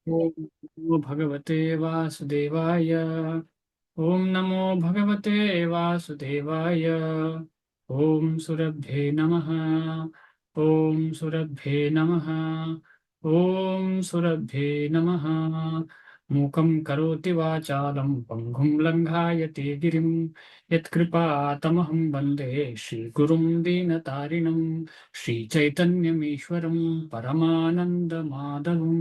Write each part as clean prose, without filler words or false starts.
ಓಂ ನಮೋ ಭಗವತೆ ವಾಸುದೇವಾಯ. ಓಂ ನಮೋ ಭಗವತೆ ವಾಸುದೇವಾಯ. ಓಂ ಸುರಭ್ಯೇ ನಮಃ. ಓಂ ಸುರಭ್ಯೇ ನಮಃ. ಓಂ ಸುರಭ್ಯೇ ನಮಃ. ಮೂಕಂ ಕರೋತಿ ವಾಚಾಲಂ ಪಂಗುಂ ಲಂಘಾಯತೆ ಗಿರಿಂ ಯತ್ಕೃಪಾತಮಹಂ ವಂದೇ ಶ್ರೀಗುರುಂ ದೀನತಾರಿಣಂ ಶ್ರೀಚೈತನ್ಯಮೀಶ್ವರಂ ಪರಮಾನಂದಮಾಧವಂ.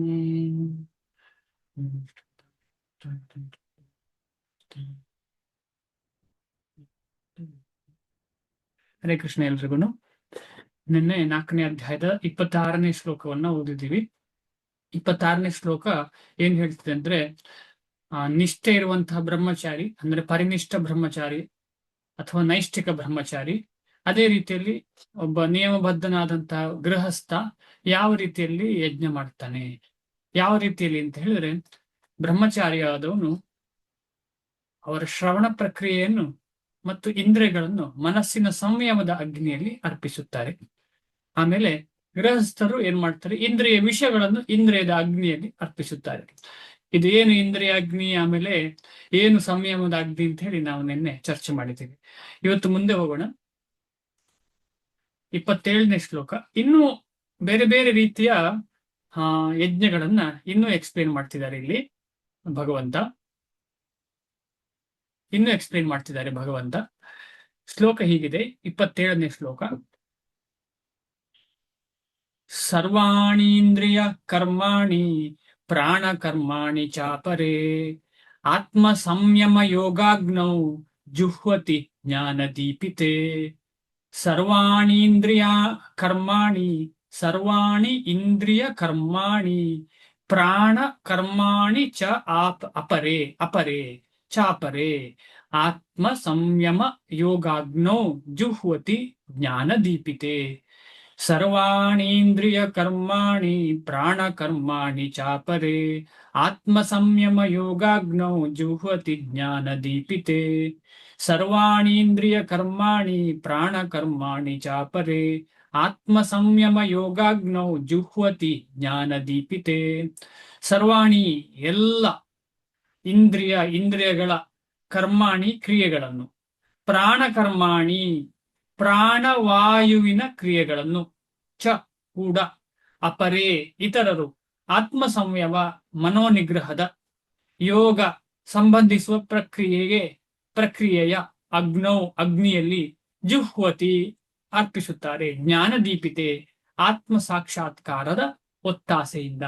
ಹರೇ ಕೃಷ್ಣ ಎಲ್ರಿಗೂ. ನಿನ್ನೆ 4ನೇ ಅಧ್ಯಾಯದ 26ನೇ ಶ್ಲೋಕವನ್ನ ಓದಿದ್ದೀವಿ. 26ನೇ ಶ್ಲೋಕ ಏನ್ ಹೇಳ್ತಿದೆ ಅಂದ್ರೆ, ನಿಷ್ಠೆ ಇರುವಂತಹ ಬ್ರಹ್ಮಚಾರಿ ಅಂದ್ರೆ ಪರಿನಿಷ್ಠ ಬ್ರಹ್ಮಚಾರಿ ಅಥವಾ ನೈಷ್ಠಿಕ ಬ್ರಹ್ಮಚಾರಿ, ಅದೇ ರೀತಿಯಲ್ಲಿ ಒಬ್ಬ ನಿಯಮಬದ್ಧನಾದಂತಹ ಗೃಹಸ್ಥ ಯಾವ ರೀತಿಯಲ್ಲಿ ಯಜ್ಞ ಮಾಡ್ತಾನೆ, ಯಾವ ರೀತಿಯಲ್ಲಿ ಅಂತ ಹೇಳಿದ್ರೆ, ಬ್ರಹ್ಮಚಾರಿಯಾದವನು ಅವರ ಶ್ರವಣ ಪ್ರಕ್ರಿಯೆಯನ್ನು ಮತ್ತು ಇಂದ್ರಿಯಗಳನ್ನು ಮನಸ್ಸಿನ ಸಂಯಮದ ಅಗ್ನಿಯಲ್ಲಿ ಅರ್ಪಿಸುತ್ತಾರೆ. ಆಮೇಲೆ ಗೃಹಸ್ಥರು ಏನ್ ಮಾಡ್ತಾರೆ, ಇಂದ್ರಿಯ ವಿಷಯಗಳನ್ನು ಇಂದ್ರಿಯದ ಅಗ್ನಿಯಲ್ಲಿ ಅರ್ಪಿಸುತ್ತಾರೆ. ಇದು ಏನು ಇಂದ್ರಿಯ ಅಗ್ನಿ, ಆಮೇಲೆ ಏನು ಸಂಯಮದ ಅಗ್ನಿ ಅಂತ ಹೇಳಿ ನಾವು ನಿನ್ನೆ ಚರ್ಚೆ ಮಾಡಿದ್ದೀವಿ. ಇವತ್ತು ಮುಂದೆ ಹೋಗೋಣ. 27ನೇ ಶ್ಲೋಕ ಇನ್ನೂ ಬೇರೆ ಬೇರೆ ರೀತಿಯ ಯಜ್ಞಗಳನ್ನ ಇನ್ನೂ ಎಕ್ಸ್ಪ್ಲೇನ್ ಮಾಡ್ತಿದ್ದಾರೆ. ಇಲ್ಲಿ ಭಗವಂತ ಇನ್ನೂ ಎಕ್ಸ್ಪ್ಲೇನ್ ಮಾಡ್ತಿದ್ದಾರೆ. ಭಗವಂತ ಶ್ಲೋಕ ಹೀಗಿದೆ, 27ನೇ ಶ್ಲೋಕ. ಸರ್ವಾಣೀಂದ್ರಿಯ ಕರ್ಮಾಣಿ ಪ್ರಾಣ ಕರ್ಮಾಣಿ ಚಾಪರೇ ಆತ್ಮ ಸಂಯಮ ಯೋಗಾಗ್ನೌ ಜುಹ್ವತಿ ಜ್ಞಾನದೀಪಿತೆ. ಸರ್ವಾಣೀಂದ್ರಿಯ ಕರ್ಮಾಣಿ, ಸರ್ವಾಣಿ ಇಂದ್ರಿಯ ಕರ್ಮಾಣಿ ಪ್ರಾಣ ಕರ್ಮಾಣಿ ಚ ಅಪರೇ ಅಪರೇ ಚಾಪರೇ ಆತ್ಮ ಸಂಯಮ ಯೋಗಾಗ್ನೌ ಜುಹ್ವತಿ ಜ್ಞಾನದೀಪಿತೆ. ಸರ್ವಾಣೀಂದ್ರಿಯ ಕರ್ಮಾಣಿ ಪ್ರಾಣ ಕರ್ಮಾಣಿ ಚಾಪರೇ ಆತ್ಮ ಸಂಯಮ ಯೋಗಾಗ್ನೌ ಜುಹ್ವತಿ ಜ್ಞಾನದೀಪಿತೆ. ಸರ್ವಾಣೀಂದ್ರಿಯ ಕರ್ಮಾಣಿ ಪ್ರಾಣ ಕರ್ಮಾಣಿ ಚಾಪರೇ ಆತ್ಮ ಸಂಯಮ ಯೋಗಾಗ್ನೌ ಜುಹ್ವತಿ ಜ್ಞಾನದೀಪಿತೆ. ಸರ್ವಾಣಿ ಎಲ್ಲ ಇಂದ್ರಿಯಗಳ ಕರ್ಮಾಣಿ ಕ್ರಿಯೆಗಳನ್ನು, ಪ್ರಾಣ ಕರ್ಮಾಣಿ ಪ್ರಾಣವಾಯುವಿನ ಕ್ರಿಯೆಗಳನ್ನು, ಚ ಕೂಡ ಅಪರೇ ಇತರರು, ಆತ್ಮ ಸಂಯಮ ಮನೋನಿಗ್ರಹದ ಯೋಗ ಸಂಬಂಧಿಸುವ ಪ್ರಕ್ರಿಯೆಯ ಅಗ್ನೌ ಅಗ್ನಿಯಲ್ಲಿ ಜುಹ್ವತಿ ಅರ್ಪಿಸುತ್ತಾರೆ, ಜ್ಞಾನದೀಪಿತೆ ಆತ್ಮ ಸಾಕ್ಷಾತ್ಕಾರದ ಒತ್ತಾಸೆಯಿಂದ.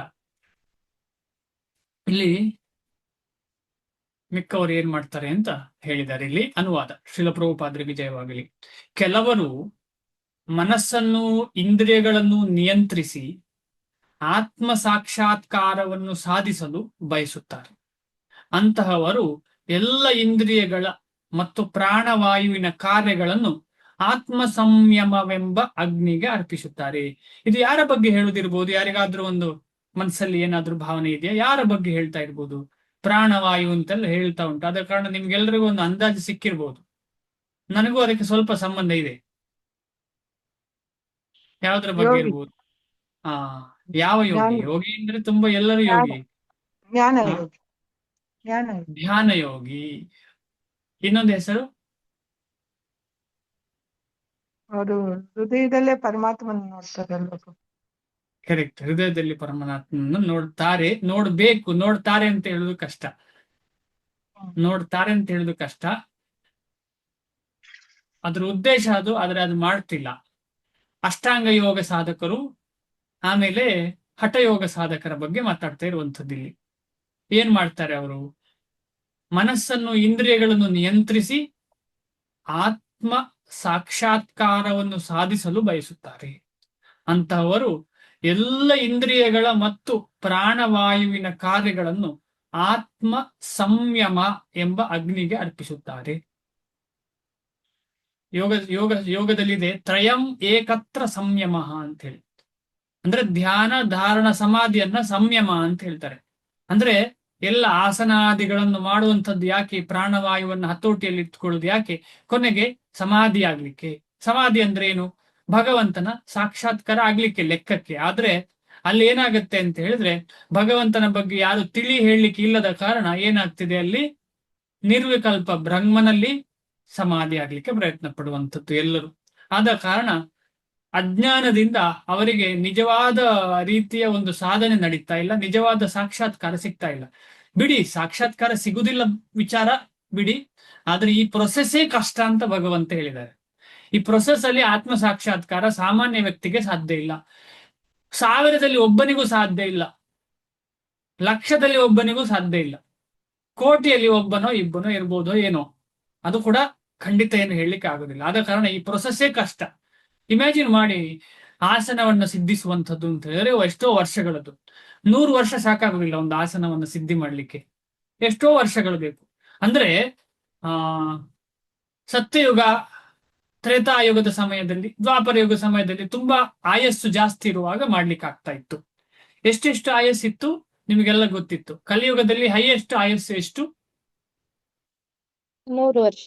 ಇಲ್ಲಿ ಮಿಕ್ಕವರು ಏನ್ ಮಾಡ್ತಾರೆ ಅಂತ ಹೇಳಿದ್ದಾರೆ. ಇಲ್ಲಿ ಅನುವಾದ ಶ್ರೀಲ ಪ್ರಭುಪಾದರಿಗೆ ಜಯವಾಗಲಿ. ಕೆಲವರು ಮನಸ್ಸನ್ನು ಇಂದ್ರಿಯಗಳನ್ನು ನಿಯಂತ್ರಿಸಿ ಆತ್ಮ ಸಾಕ್ಷಾತ್ಕಾರವನ್ನು ಸಾಧಿಸಲು ಬಯಸುತ್ತಾರೆ. ಅಂತಹವರು ಎಲ್ಲ ಇಂದ್ರಿಯಗಳ ಮತ್ತು ಪ್ರಾಣವಾಯುವಿನ ಕಾರ್ಯಗಳನ್ನು ಆತ್ಮ ಸಂಯಮವೆಂಬ ಅಗ್ನಿಗೆ ಅರ್ಪಿಸುತ್ತಾರೆ. ಇದು ಯಾರ ಬಗ್ಗೆ ಹೇಳುವುದಿರ್ಬೋದು? ಯಾರಿಗಾದ್ರೂ ಒಂದು ಮನಸ್ಸಲ್ಲಿ ಏನಾದ್ರೂ ಭಾವನೆ ಇದೆಯಾ? ಯಾರ ಬಗ್ಗೆ ಹೇಳ್ತಾ ಇರ್ಬೋದು? ಪ್ರಾಣವಾಯು ಅಂತೆಲ್ಲ ಹೇಳ್ತಾ ಉಂಟು. ಆದ ಕಾರಣ ನಿಮ್ಗೆಲ್ರಿಗೂ ಒಂದು ಅಂದಾಜು ಸಿಕ್ಕಿರ್ಬೋದು. ನನಗೂ ಅದಕ್ಕೆ ಸ್ವಲ್ಪ ಸಂಬಂಧ ಇದೆ. ಯಾವ್ದ್ರ ಬಗ್ಗೆ ಇರ್ಬೋದು? ಯಾವ ಯೋಗಿ? ಯೋಗಿ ಅಂದ್ರೆ ತುಂಬಾ ಎಲ್ಲರೂ ಯೋಗಿ. ಧ್ಯಾನ ಯೋಗಿ. ಇನ್ನೊಂದು ಹೆಸರು ಅವರು ಹೃದಯದಲ್ಲೇ ಪರಮಾತ್ಮನ ನೋಡ್ತಾರಲ್ಲ. ಕರೆಕ್ಟ್, ಹೃದಯದಲ್ಲಿ ಪರಮಾತ್ಮನ ನೋಡ್ತಾರೆ. ನೋಡ್ತಾರೆ ಅಂತ ಹೇಳುದು ಕಷ್ಟ. ನೋಡ್ತಾರೆ ಅಂತ ಹೇಳುದು ಕಷ್ಟ. ಅದ್ರ ಉದ್ದೇಶ ಅದು, ಆದ್ರೆ ಅದು ಮಾಡ್ತಿಲ್ಲ. ಅಷ್ಟಾಂಗ ಯೋಗ ಸಾಧಕರು ಆಮೇಲೆ ಹಠಯೋಗ ಸಾಧಕರ ಬಗ್ಗೆ ಮಾತಾಡ್ತಾ ಇರುವಂಥದ್ದು ಇಲ್ಲಿ. ಏನ್ ಮಾಡ್ತಾರೆ ಅವರು? ಮನಸ್ಸನ್ನು ಇಂದ್ರಿಯಗಳನ್ನು ನಿಯಂತ್ರಿಸಿ ಆತ್ಮ ಸಾಕ್ಷಾತ್ಕಾರವನ್ನು ಸಾಧಿಸಲು ಬಯಸುತ್ತಾರೆ. ಅಂತಹವರು ಎಲ್ಲ ಇಂದ್ರಿಯಗಳ ಮತ್ತು ಪ್ರಾಣವಾಯುವಿನ ಕಾರ್ಯಗಳನ್ನು ಆತ್ಮ ಸಂಯಮ ಎಂಬ ಅಗ್ನಿಗೆ ಅರ್ಪಿಸುತ್ತಾರೆ. ಯೋಗದಲ್ಲಿದೆ ತ್ರಯಂ ಏಕತ್ರ ಸಂಯಮ ಅಂತ ಹೇಳಿ. ಅಂದ್ರೆ ಧ್ಯಾನ, ಧಾರಣ, ಸಮಾಧಿಯನ್ನ ಸಂಯಮ ಅಂತ ಹೇಳ್ತಾರೆ. ಅಂದ್ರೆ ಎಲ್ಲ ಆಸನಾದಿಗಳನ್ನು ಮಾಡುವಂಥದ್ದು ಯಾಕೆ? ಪ್ರಾಣವಾಯುವನ್ನು ಹತೋಟಿಯಲ್ಲಿ ಇಟ್ಕೊಳ್ಳೋದು ಯಾಕೆ? ಕೊನೆಗೆ ಸಮಾಧಿ ಆಗ್ಲಿಕ್ಕೆ. ಸಮಾಧಿ ಅಂದ್ರೆ ಏನು? ಭಗವಂತನ ಸಾಕ್ಷಾತ್ಕಾರ ಆಗ್ಲಿಕ್ಕೆ, ಲೆಕ್ಕಕ್ಕೆ. ಆದ್ರೆ ಅಲ್ಲಿ ಏನಾಗುತ್ತೆ ಅಂತ ಹೇಳಿದ್ರೆ ಭಗವಂತನ ಬಗ್ಗೆ ಯಾರು ತಿಳಿ ಹೇಳಲಿಕ್ಕೆ ಇಲ್ಲದ ಕಾರಣ ಏನಾಗ್ತಿದೆ ಅಲ್ಲಿ ನಿರ್ವಿಕಲ್ಪ ಬ್ರಹ್ಮನಲ್ಲಿ ಸಮಾಧಿ ಆಗ್ಲಿಕ್ಕೆ ಪ್ರಯತ್ನ ಪಡುವಂಥದ್ದು ಎಲ್ಲರೂ. ಆದ ಕಾರಣ ಅಜ್ಞಾನದಿಂದ ಅವರಿಗೆ ನಿಜವಾದ ರೀತಿಯ ಒಂದು ಸಾಧನೆ ನಡೀತಾ ಇಲ್ಲ, ನಿಜವಾದ ಸಾಕ್ಷಾತ್ಕಾರ ಸಿಗ್ತಾ ಇಲ್ಲ. ಬಿಡಿ, ಸಾಕ್ಷಾತ್ಕಾರ ಸಿಗುದಿಲ್ಲ ವಿಚಾರ ಬಿಡಿ, ಆದ್ರೆ ಈ ಪ್ರೊಸೆಸ್ಸೇ ಕಷ್ಟ ಅಂತ ಭಗವಂತ ಹೇಳಿದ್ದಾರೆ. ಈ ಪ್ರೊಸೆಸ್ ಅಲ್ಲಿ ಆತ್ಮ ಸಾಕ್ಷಾತ್ಕಾರ ಸಾಮಾನ್ಯ ವ್ಯಕ್ತಿಗೆ ಸಾಧ್ಯ ಇಲ್ಲ, 1000ದಲ್ಲಿ ಒಬ್ಬನಿಗೂ ಸಾಧ್ಯ ಇಲ್ಲ, ಲಕ್ಷದಲ್ಲಿ ಒಬ್ಬನಿಗೂ ಸಾಧ್ಯ ಇಲ್ಲ, ಕೋಟಿಯಲ್ಲಿ ಒಬ್ಬನೋ ಇಬ್ಬನೋ ಇರ್ಬೋದೋ ಏನೋ, ಅದು ಕೂಡ ಖಂಡಿತ ಏನು ಹೇಳಲಿಕ್ಕೆ ಆಗುದಿಲ್ಲ. ಆದ ಕಾರಣ ಈ ಪ್ರೊಸೆಸ್ಸೇ ಕಷ್ಟ. ಇಮ್ಯಾಜಿನ್ ಮಾಡಿ, ಆಸನವನ್ನು ಸಿದ್ಧಿಸುವಂಥದ್ದು ಅಂತ ಹೇಳಿದ್ರೆ ಎಷ್ಟೋ ವರ್ಷಗಳದ್ದು. 100 ವರ್ಷ ಸಾಕಾಗುದಿಲ್ಲ ಒಂದು ಆಸನವನ್ನು ಸಿದ್ಧಿ ಮಾಡ್ಲಿಕ್ಕೆ, ಎಷ್ಟೋ ವರ್ಷಗಳು ಬೇಕು. ಅಂದ್ರೆ ಆ ಸತ್ಯಯುಗ, ತ್ರೇತಾಯುಗದ ಸಮಯದಲ್ಲಿ, ದ್ವಾಪರ ಯುಗ ಸಮಯದಲ್ಲಿ ತುಂಬಾ ಆಯಸ್ಸು ಜಾಸ್ತಿ ಇರುವಾಗ ಮಾಡ್ಲಿಕ್ಕೆ ಆಗ್ತಾ ಇತ್ತು. ಎಷ್ಟೆಷ್ಟು ಆಯಸ್ಸಿತ್ತು ನಿಮಗೆಲ್ಲ ಗೊತ್ತಿತ್ತು. ಕಲಿಯುಗದಲ್ಲಿ ಹೈಯೆಸ್ಟ್ ಆಯಸ್ಸು ಎಷ್ಟು? 100 ವರ್ಷ.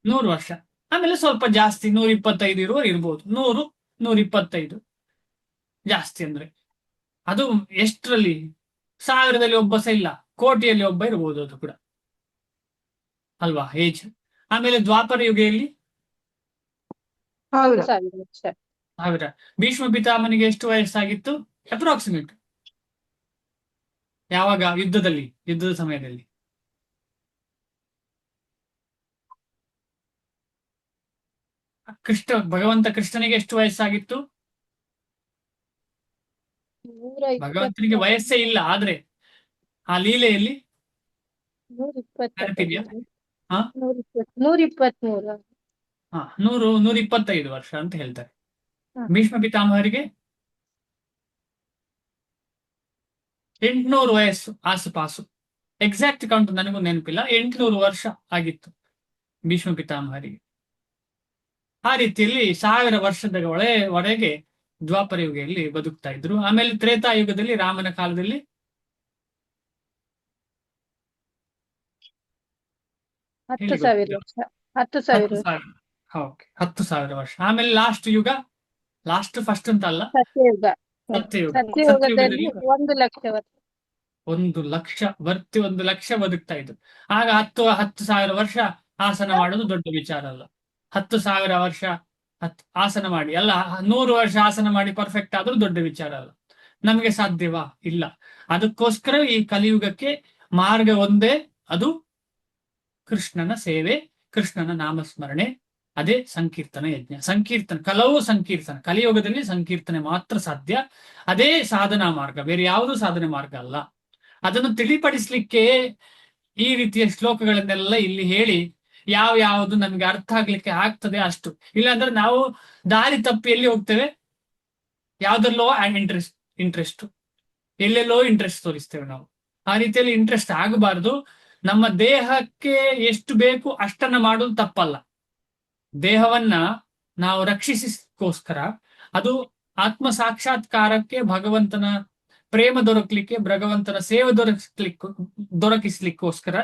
100 ವರ್ಷ. ಆಮೇಲೆ ಸ್ವಲ್ಪ ಜಾಸ್ತಿ 125 ಇರುವ ಇರ್ಬೋದು, 100, 125 ಜಾಸ್ತಿ. ಅಂದ್ರೆ ಅದು ಎಷ್ಟರಲ್ಲಿ? 1000ದಲ್ಲಿ ಒಬ್ಬ ಸಹ ಇಲ್ಲ, ಕೋಟಿಯಲ್ಲಿ ಒಬ್ಬ ಇರ್ಬೋದು, ಅದು ಕೂಡ ಅಲ್ವಾ ಏಜ್. ಆಮೇಲೆ ದ್ವಾಪರ ಯುಗೆಯಲ್ಲಿ 1000 ವರ್ಷ. 1000. ಭೀಷ್ಮ ಪಿತಾಮನಿಗೆ ಎಷ್ಟು ವಯಸ್ಸಾಗಿತ್ತು ಅಪ್ರಾಕ್ಸಿಮೇಟ್? ಯಾವಾಗ? ಯುದ್ಧದ ಸಮಯದಲ್ಲಿ. ಭಗವಂತ ಕೃಷ್ಣನಿಗೆ ಎಷ್ಟು ವಯಸ್ಸಾಗಿತ್ತು? 120. ಭಗವಂತನಿಗೆ ವಯಸ್ಸೇ ಇಲ್ಲ, ಆದ್ರೆ ಆ ಲೀಲೆಯಲ್ಲಿ 120. ನೆನಪಿದ್ಯಾ? ಹಾ 123. ಹಾ 125 ವರ್ಷ ಅಂತ ಹೇಳ್ತಾರೆ. ಹ. ಭೀಷ್ಮ ಪಿತಾಮಹರಿಗೆ 800 ವಯಸ್ಸು ಆಸುಪಾಸು. ಎಕ್ಸಾಕ್ಟ್ ಕೌಂಟ್ ನನಗೂ ನೆನಪಿಲ್ಲ, 800 ವರ್ಷ ಆಗಿತ್ತು ಭೀಷ್ಮ ಪಿತಾಮಹರಿಗೆ. ಆ ರೀತಿಯಲ್ಲಿ 1000 ವರ್ಷದ ವರೆಗೆ ದ್ವಾಪರ ಯುಗದಲ್ಲಿ ಬದುಕ್ತಾ ಇದ್ರು. ಆಮೇಲೆ ತ್ರೇತಾಯುಗದಲ್ಲಿ, ರಾಮನ ಕಾಲದಲ್ಲಿ 10,000 ವರ್ಷ. 10,000 ವರ್ಷ. 10,000 ವರ್ಷ. ಆಮೇಲೆ ಲಾಸ್ಟ್ ಯುಗ, ಫಸ್ಟ್ ಅಂತ ಅಲ್ಲ, ಸತ್ಯಯುಗ. ಸತ್ಯಯುಗ. ಸತ್ಯಯುಗದಲ್ಲಿ ಸತ್ಯಯುಗದಲ್ಲಿ 1,00,000 ವರ್ಷ. 1 ಲಕ್ಷ ಬದುಕ್ತಾ ಇದ್ರು. ಆಗ 10,000 ವರ್ಷ ಆಸನ ಮಾಡೋದು ದೊಡ್ಡ ವಿಚಾರ ಅಲ್ಲ. 10,000 ವರ್ಷ ಆಸನ ಮಾಡಿ ಅಲ್ಲ, 100 ವರ್ಷ ಆಸನ ಮಾಡಿ ಪರ್ಫೆಕ್ಟ್ ಆದ್ರೂ ದೊಡ್ಡ ವಿಚಾರ ಅಲ್ಲ. ನಮಗೆ ಸಾಧ್ಯವಾ? ಇಲ್ಲ. ಅದಕ್ಕೋಸ್ಕರ ಈ ಕಲಿಯುಗಕ್ಕೆ ಮಾರ್ಗ ಒಂದೇ, ಅದು ಕೃಷ್ಣನ ಸೇವೆ, ಕೃಷ್ಣನ ನಾಮಸ್ಮರಣೆ, ಅದೇ ಸಂಕೀರ್ತನ ಯಜ್ಞ. ಸಂಕೀರ್ತನ ಕಲಿಯುಗದಲ್ಲಿ ಸಂಕೀರ್ತನೆ ಮಾತ್ರ ಸಾಧ್ಯ. ಅದೇ ಸಾಧನಾ ಮಾರ್ಗ, ಬೇರೆ ಯಾವುದೂ ಸಾಧನೆ ಮಾರ್ಗ ಅಲ್ಲ. ಅದನ್ನು ತಿಳಿಪಡಿಸ್ಲಿಕ್ಕೆ ಈ ರೀತಿಯ ಶ್ಲೋಕಗಳನ್ನೆಲ್ಲ ಇಲ್ಲಿ ಹೇಳಿ ಯಾವುದು ನಮಗೆ ಅರ್ಥ ಆಗ್ಲಿಕ್ಕೆ ಆಗ್ತದೆ ಅಷ್ಟು. ಇಲ್ಲಾಂದ್ರೆ ನಾವು ದಾರಿ ತಪ್ಪಿ ಎಲ್ಲಿ ಹೋಗ್ತೇವೆ, ಯಾವ್ದಲ್ಲೋ ಇಂಟ್ರೆಸ್ಟ್, ಎಲ್ಲೆಲ್ಲೋ ಇಂಟ್ರೆಸ್ಟ್ ತೋರಿಸ್ತೇವೆ ನಾವು. ಆ ರೀತಿಯಲ್ಲಿ ಇಂಟ್ರೆಸ್ಟ್ ಆಗಬಾರ್ದು. ನಮ್ಮ ದೇಹಕ್ಕೆ ಎಷ್ಟು ಬೇಕು ಅಷ್ಟನ್ನ ಮಾಡೋದು ತಪ್ಪಲ್ಲ. ದೇಹವನ್ನ ನಾವು ರಕ್ಷಿಸೋಸ್ಕರ, ಅದು ಆತ್ಮ ಸಾಕ್ಷಾತ್ಕಾರಕ್ಕೆ, ಭಗವಂತನ ಪ್ರೇಮ ದೊರಕಲಿಕ್ಕೆ, ಭಗವಂತನ ಸೇವೆ ದೊರಕಿಸ್ಲಿಕ್ಕೋಸ್ಕರ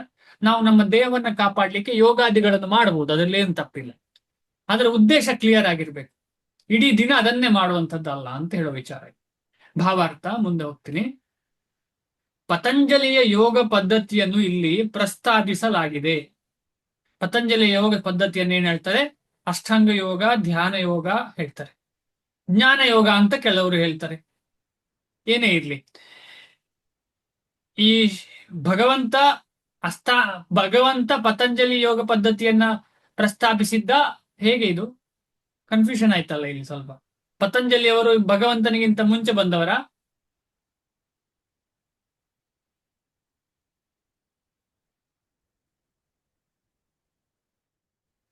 ನಾವು ನಮ್ಮ ದೇಹವನ್ನ ಕಾಪಾಡ್ಲಿಕ್ಕೆ ಯೋಗಾದಿಗಳನ್ನು ಮಾಡಬಹುದು, ಅದರಲ್ಲಿ ಏನು ತಪ್ಪಿಲ್ಲ. ಅದರ ಉದ್ದೇಶ ಕ್ಲಿಯರ್ ಆಗಿರ್ಬೇಕು. ಇಡೀ ದಿನ ಅದನ್ನೇ ಮಾಡುವಂಥದ್ದಲ್ಲ ಅಂತ ಹೇಳೋ ವಿಚಾರ. ಭಾವಾರ್ಥ ಮುಂದೆ ಹೋಗ್ತೀನಿ. ಪತಂಜಲಿಯ ಯೋಗ ಪದ್ಧತಿಯನ್ನು ಇಲ್ಲಿ ಪ್ರಸ್ತಾಪಿಸಲಾಗಿದೆ. ಪತಂಜಲಿಯ ಯೋಗ ಪದ್ಧತಿಯನ್ನು ಏನ್ ಹೇಳ್ತಾರೆ? ಅಷ್ಟಾಂಗ ಯೋಗ, ಧ್ಯಾನ ಯೋಗ ಹೇಳ್ತಾರೆ, ಜ್ಞಾನ ಯೋಗ ಅಂತ ಕೆಲವರು ಹೇಳ್ತಾರೆ. ಏನೇ ಇರ್ಲಿ, ಈ ಭಗವಂತ ಪತಂಜಲಿ ಯೋಗ ಪದ್ಧತಿಯನ್ನ ಪ್ರಸ್ತಾಪಿಸಿದ್ದ. ಹೇಗೆ ಇದು ಕನ್ಫ್ಯೂಷನ್ ಆಯ್ತಲ್ಲ ಇಲ್ಲಿ ಸ್ವಲ್ಪ. ಪತಂಜಲಿಯವರು ಭಗವಂತನಿಗಿಂತ ಮುಂಚೆ ಬಂದವರ?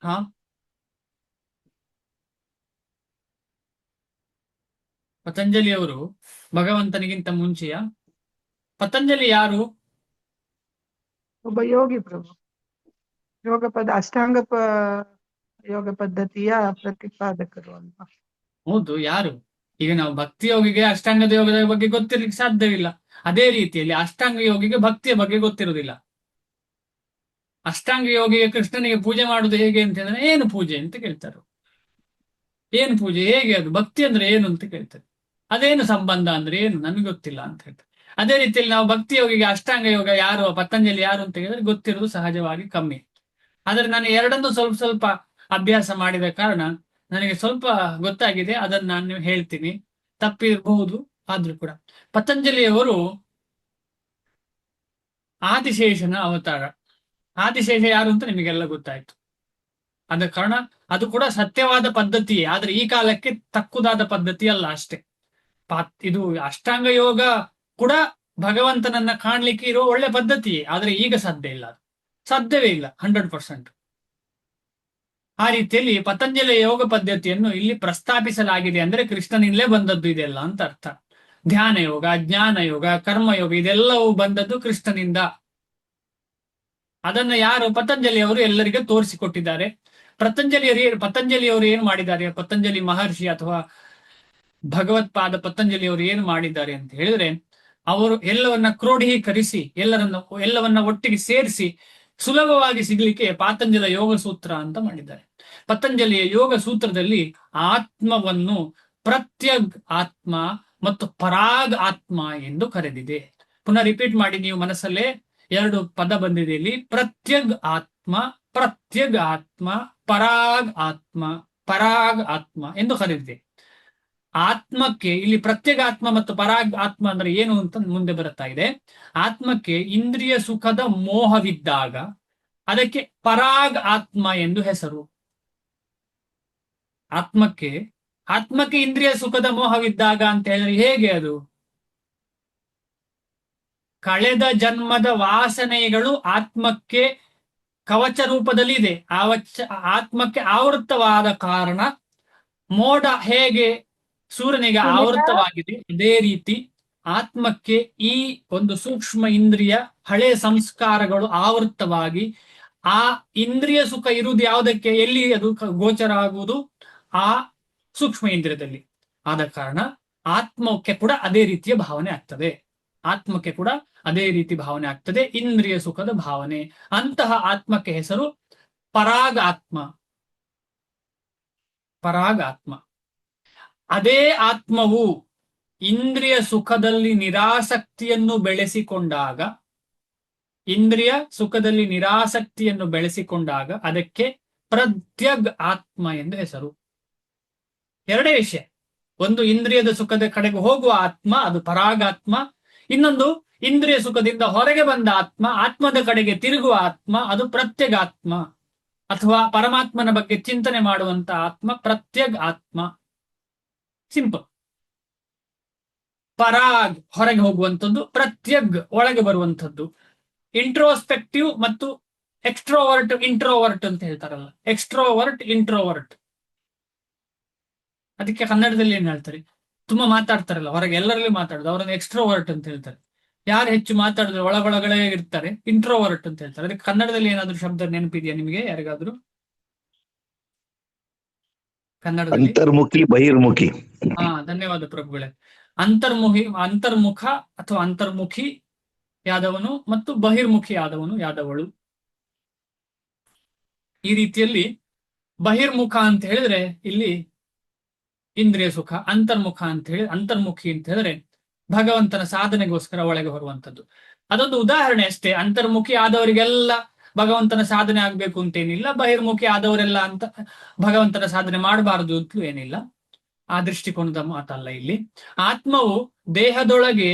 ಹಾ, ಪತಂಜಲಿಯವರು ಭಗವಂತನಿಗಿಂತ ಮುಂಚೆಯ? ಪತಂಜಲಿ ಯಾರು? ಒಬ್ಬ ಯೋಗಿ ಪ್ರಭು. ಅಷ್ಟಾಂಗ ಯೋಗ ಪದ್ಧತಿಯ ಪ್ರತಿಪಾದಕರು ಅಂತ. ಹೌದು, ಯಾರು? ಈಗ ನಾವು ಭಕ್ತಿ ಯೋಗಿಗೆ ಅಷ್ಟಾಂಗದ ಯೋಗದ ಬಗ್ಗೆ ಗೊತ್ತಿರ್ಲಿಕ್ಕೆ ಸಾಧ್ಯವಿಲ್ಲ. ಅದೇ ರೀತಿಯಲ್ಲಿ ಅಷ್ಟಾಂಗ ಯೋಗಿಗೆ ಭಕ್ತಿಯ ಬಗ್ಗೆ ಗೊತ್ತಿರುವುದಿಲ್ಲ. ಅಷ್ಟಾಂಗ ಯೋಗಿಗೆ ಕೃಷ್ಣನಿಗೆ ಪೂಜೆ ಮಾಡುದು ಹೇಗೆ ಅಂತ ಹೇಳಿದ್ರೆ, ಏನು ಪೂಜೆ ಅಂತ ಕೇಳ್ತಾರೆ. ಏನು ಪೂಜೆ, ಹೇಗೆ ಅದು ಭಕ್ತಿ ಅಂದ್ರೆ ಏನು ಅಂತ ಕೇಳ್ತಾರೆ. ಅದೇನು ಸಂಬಂಧ ಅಂದ್ರೆ ಏನು ನನಗೆ ಗೊತ್ತಿಲ್ಲ ಅಂತ ಹೇಳ್ತಾರೆ. ಅದೇ ರೀತಿಯಲ್ಲಿ ನಾವು ಭಕ್ತಿ ಯೋಗಿಗೆ ಅಷ್ಟಾಂಗ ಯೋಗ ಯಾರು, ಪತಂಜಲಿ ಯಾರು ಅಂತ ಹೇಳಿದ್ರೆ ಗೊತ್ತಿರೋದು ಸಹಜವಾಗಿ ಕಮ್ಮಿ. ಆದ್ರೆ ನಾನು ಎರಡನ್ನೂ ಸ್ವಲ್ಪ ಸ್ವಲ್ಪ ಅಭ್ಯಾಸ ಮಾಡಿದ ಕಾರಣ ನನಗೆ ಸ್ವಲ್ಪ ಗೊತ್ತಾಗಿದೆ. ಅದನ್ನ ನಾನು ಹೇಳ್ತೀನಿ, ತಪ್ಪಿರಬಹುದು. ಆದ್ರೂ ಕೂಡ ಪತಂಜಲಿಯವರು ಆದಿಶೇಷನ ಅವತಾರ. ಆದಿಶೇಷ ಯಾರು ಅಂತ ನಿಮಗೆಲ್ಲ ಗೊತ್ತಾಯ್ತು. ಆದ ಕಾರಣ ಅದು ಕೂಡ ಸತ್ಯವಾದ ಪದ್ಧತಿಯೇ, ಆದ್ರೆ ಈ ಕಾಲಕ್ಕೆ ತಕ್ಕುದಾದ ಪದ್ಧತಿ ಅಲ್ಲ ಅಷ್ಟೇ. ಇದು ಅಷ್ಟಾಂಗ ಯೋಗ ಕೂಡ ಭಗವಂತನನ್ನ ಕಾಣ್ಲಿಕ್ಕೆ ಇರೋ ಒಳ್ಳೆ ಪದ್ಧತಿಯೇ, ಆದ್ರೆ ಈಗ ಸಾಧ್ಯ ಇಲ್ಲ, ಅದು ಸಾಧ್ಯವೇ ಇಲ್ಲ 100%. ಆ ರೀತಿಯಲ್ಲಿ ಪತಂಜಲಿಯ ಯೋಗ ಪದ್ಧತಿಯನ್ನು ಇಲ್ಲಿ ಪ್ರಸ್ತಾಪಿಸಲಾಗಿದೆ ಅಂದ್ರೆ ಕೃಷ್ಣನಿಂದಲೇ ಬಂದದ್ದು ಇದೆಲ್ಲ ಅಂತ ಅರ್ಥ. ಧ್ಯಾನ ಯೋಗ, ಜ್ಞಾನ ಯೋಗ, ಕರ್ಮಯೋಗ ಇದೆಲ್ಲವೂ ಬಂದದ್ದು ಕೃಷ್ಣನಿಂದ. ಅದನ್ನ ಯಾರು ಪತಂಜಲಿಯವರು ಎಲ್ಲರಿಗೆ ತೋರಿಸಿಕೊಟ್ಟಿದ್ದಾರೆ. ಪತಂಜಲಿಯವರು ಏನು ಮಾಡಿದ್ದಾರೆ, ಪತಂಜಲಿ ಮಹರ್ಷಿ ಅಥವಾ ಭಗವತ್ಪಾದ ಪತಂಜಲಿಯವರು ಏನು ಮಾಡಿದ್ದಾರೆ ಅಂತ ಹೇಳಿದ್ರೆ, ಅವರು ಎಲ್ಲವನ್ನ ಕ್ರೋಢೀಕರಿಸಿ ಎಲ್ಲವನ್ನ ಒಟ್ಟಿಗೆ ಸೇರಿಸಿ ಸುಲಭವಾಗಿ ಸಿಗ್ಲಿಕ್ಕೆ ಪಾತಂಜಲ ಯೋಗ ಸೂತ್ರ ಅಂತ ಮಾಡಿದ್ದಾರೆ. ಪತಂಜಲಿಯ ಯೋಗ ಸೂತ್ರದಲ್ಲಿ ಆತ್ಮವನ್ನು ಪ್ರತ್ಯಗ್ ಆತ್ಮ ಮತ್ತು ಪರಾಗ್ ಆತ್ಮ ಎಂದು ಕರೆದಿದೆ. ಪುನಃ ರಿಪೀಟ್ ಮಾಡಿ ನೀವು ಮನಸ್ಸಲ್ಲೇ, 2 ಪದ ಬಂದಿದೆ ಇಲ್ಲಿ. ಪ್ರತ್ಯಗ್ ಆತ್ಮ, ಪ್ರತ್ಯಗ್ ಆತ್ಮ, ಪರಾಗ್ ಆತ್ಮ, ಪರಾಗ್ ಆತ್ಮ ಎಂದು ಕರೆದಿದೆ. ಆತ್ಮಕ್ಕೆ ಇಲ್ಲಿ ಪ್ರತ್ಯೇಗಾತ್ಮ ಮತ್ತು ಪರಾಗ್ ಆತ್ಮ ಅಂದ್ರೆ ಏನು ಅಂತ ಮುಂದೆ ಬರುತ್ತಾ ಇದೆ. ಆತ್ಮಕ್ಕೆ ಇಂದ್ರಿಯ ಸುಖದ ಮೋಹವಿದ್ದಾಗ ಅದಕ್ಕೆ ಪರಾಗ್ ಆತ್ಮ ಎಂದು ಹೆಸರು. ಆತ್ಮಕ್ಕೆ ಇಂದ್ರಿಯ ಸುಖದ ಮೋಹವಿದ್ದಾಗ ಅಂತ ಹೇಳಿದ್ರೆ ಹೇಗೆ ಅದು? ಕಳೆದ ಜನ್ಮದ ವಾಸನೆಗಳು ಆತ್ಮಕ್ಕೆ ಕವಚ ರೂಪದಲ್ಲಿ ಇದೆ. ಆತ್ಮಕ್ಕೆ ಆವೃತವಾದ ಕಾರಣ ಮೋಡ ಹೇಗೆ ಸೂರ್ಯನಿಗೆ ಆವೃತವಾಗಿದೆ, ಅದೇ ರೀತಿ ಆತ್ಮಕ್ಕೆ ಈ ಒಂದು ಸೂಕ್ಷ್ಮ ಇಂದ್ರಿಯ ಹಳೆ ಸಂಸ್ಕಾರಗಳು ಆವೃತವಾಗಿ ಆ ಇಂದ್ರಿಯ ಸುಖ ಇರುವುದು ಯಾವುದಕ್ಕೆ, ಎಲ್ಲಿ ಅದು ಗೋಚರ ಆಗುವುದು? ಆ ಸೂಕ್ಷ್ಮ ಇಂದ್ರಿಯದಲ್ಲಿ. ಆದ ಕಾರಣ ಆತ್ಮಕ್ಕೆ ಕೂಡ ಅದೇ ರೀತಿಯ ಭಾವನೆ ಆಗ್ತದೆ. ಆತ್ಮಕ್ಕೆ ಕೂಡ ಅದೇ ರೀತಿ ಭಾವನೆ ಆಗ್ತದೆ, ಇಂದ್ರಿಯ ಸುಖದ ಭಾವನೆ. ಅಂತಹ ಆತ್ಮಕ್ಕೆ ಹೆಸರು ಪರಾಗ ಆತ್ಮ. ಪರಾಗ ಆತ್ಮ. ಅದೇ ಆತ್ಮವು ಇಂದ್ರಿಯ ಸುಖದಲ್ಲಿ ನಿರಾಸಕ್ತಿಯನ್ನು ಬೆಳೆಸಿಕೊಂಡಾಗ, ಅದಕ್ಕೆ ಪ್ರತ್ಯಗ್ ಆತ್ಮ ಎಂದು ಹೆಸರು. ಎರಡೇ ವಿಷಯ. ಒಂದು ಇಂದ್ರಿಯದ ಸುಖದ ಕಡೆಗೆ ಹೋಗುವ ಆತ್ಮ, ಅದು ಪರಾಗಾತ್ಮ. ಇನ್ನೊಂದು ಇಂದ್ರಿಯ ಸುಖದಿಂದ ಹೊರಗೆ ಬಂದ ಆತ್ಮ, ಆತ್ಮದ ಕಡೆಗೆ ತಿರುಗುವ ಆತ್ಮ, ಅದು ಪ್ರತ್ಯಗಾತ್ಮ. ಅಥವಾ ಪರಮಾತ್ಮನ ಬಗ್ಗೆ ಚಿಂತನೆ ಮಾಡುವಂತ ಆತ್ಮ ಪ್ರತ್ಯಗ್ ಆತ್ಮ. ಸಿಂಪಲ್. ಪರಾಗ್ ಹೊರಗೆ ಹೋಗುವಂಥದ್ದು, ಪ್ರತ್ಯಗ್ ಒಳಗೆ ಬರುವಂಥದ್ದು. ಇಂಟ್ರೋಸ್ಪೆಕ್ಟಿವ್ ಮತ್ತು ಎಕ್ಸ್ಟ್ರೋವರ್ಟ್ ಇಂಟ್ರೋವರ್ಟ್ ಅಂತ ಹೇಳ್ತಾರಲ್ಲ, ಎಕ್ಸ್ಟ್ರೋವರ್ಟ್ ಇಂಟ್ರೋವರ್ಟ್. ಅದಕ್ಕೆ ಕನ್ನಡದಲ್ಲಿ ಏನ್ ಹೇಳ್ತಾರೆ, ತುಂಬಾ ಮಾತಾಡ್ತಾರಲ್ಲ ಹೊರಗೆ, ಎಲ್ಲರಲ್ಲಿ ಮಾತಾಡೋದು, ಅವರನ್ನು ಎಕ್ಸ್ಟ್ರೋವರ್ಟ್ ಅಂತ ಹೇಳ್ತಾರೆ. ಯಾರು ಹೆಚ್ಚು ಮಾತಾಡಿದ್ರೆ ಒಳಗೊಳಗಡೆ ಇರ್ತಾರೆ, ಇಂಟ್ರೋವರ್ಟ್ ಅಂತ ಹೇಳ್ತಾರೆ. ಅದಕ್ಕೆ ಕನ್ನಡದಲ್ಲಿ ಏನಾದ್ರು ಶಬ್ದ ನೆನಪಿದೆಯಾ ನಿಮಗೆ ಯಾರಿಗಾದ್ರೂ? ಕನ್ನಡದಲ್ಲಿ ಅಂತರ್ಮುಖಿ, ಬಹಿರ್ಮುಖಿ. ಧನ್ಯವಾದ ಪ್ರಭುಗಳೇ. ಅಂತರ್ಮುಖ ಅಥವಾ ಅಂತರ್ಮುಖಿ ಯಾದವನು ಮತ್ತು ಬಹಿರ್ಮುಖಿ ಯಾದವನು ಯಾದವಳು. ಈ ರೀತಿಯಲ್ಲಿ ಬಹಿರ್ಮುಖ ಅಂತ ಹೇಳಿದ್ರೆ ಇಲ್ಲಿ ಇಂದ್ರಿಯ ಸುಖ, ಅಂತರ್ಮುಖಿ ಅಂತ ಹೇಳಿದ್ರೆ ಭಗವಂತನ ಸಾಧನೆಗೋಸ್ಕರ ಒಳಗೆ ಬರುವಂತದ್ದು. ಅದೊಂದು ಉದಾಹರಣೆ ಅಷ್ಟೇ. ಅಂತರ್ಮುಖಿ ಆದವರಿಗೆಲ್ಲ ಭಗವಂತನ ಸಾಧನೆ ಆಗ್ಬೇಕು ಅಂತೇನಿಲ್ಲ, ಬಹಿರ್ಮುಖಿ ಆದವರೆಲ್ಲ ಅಂತ ಭಗವಂತನ ಸಾಧನೆ ಮಾಡಬಾರದು ಅಂತಲೂ ಏನಿಲ್ಲ. ಆ ದೃಷ್ಟಿಕೋನದ ಮಾತಲ್ಲ ಇಲ್ಲಿ. ಆತ್ಮವು ದೇಹದೊಳಗೆ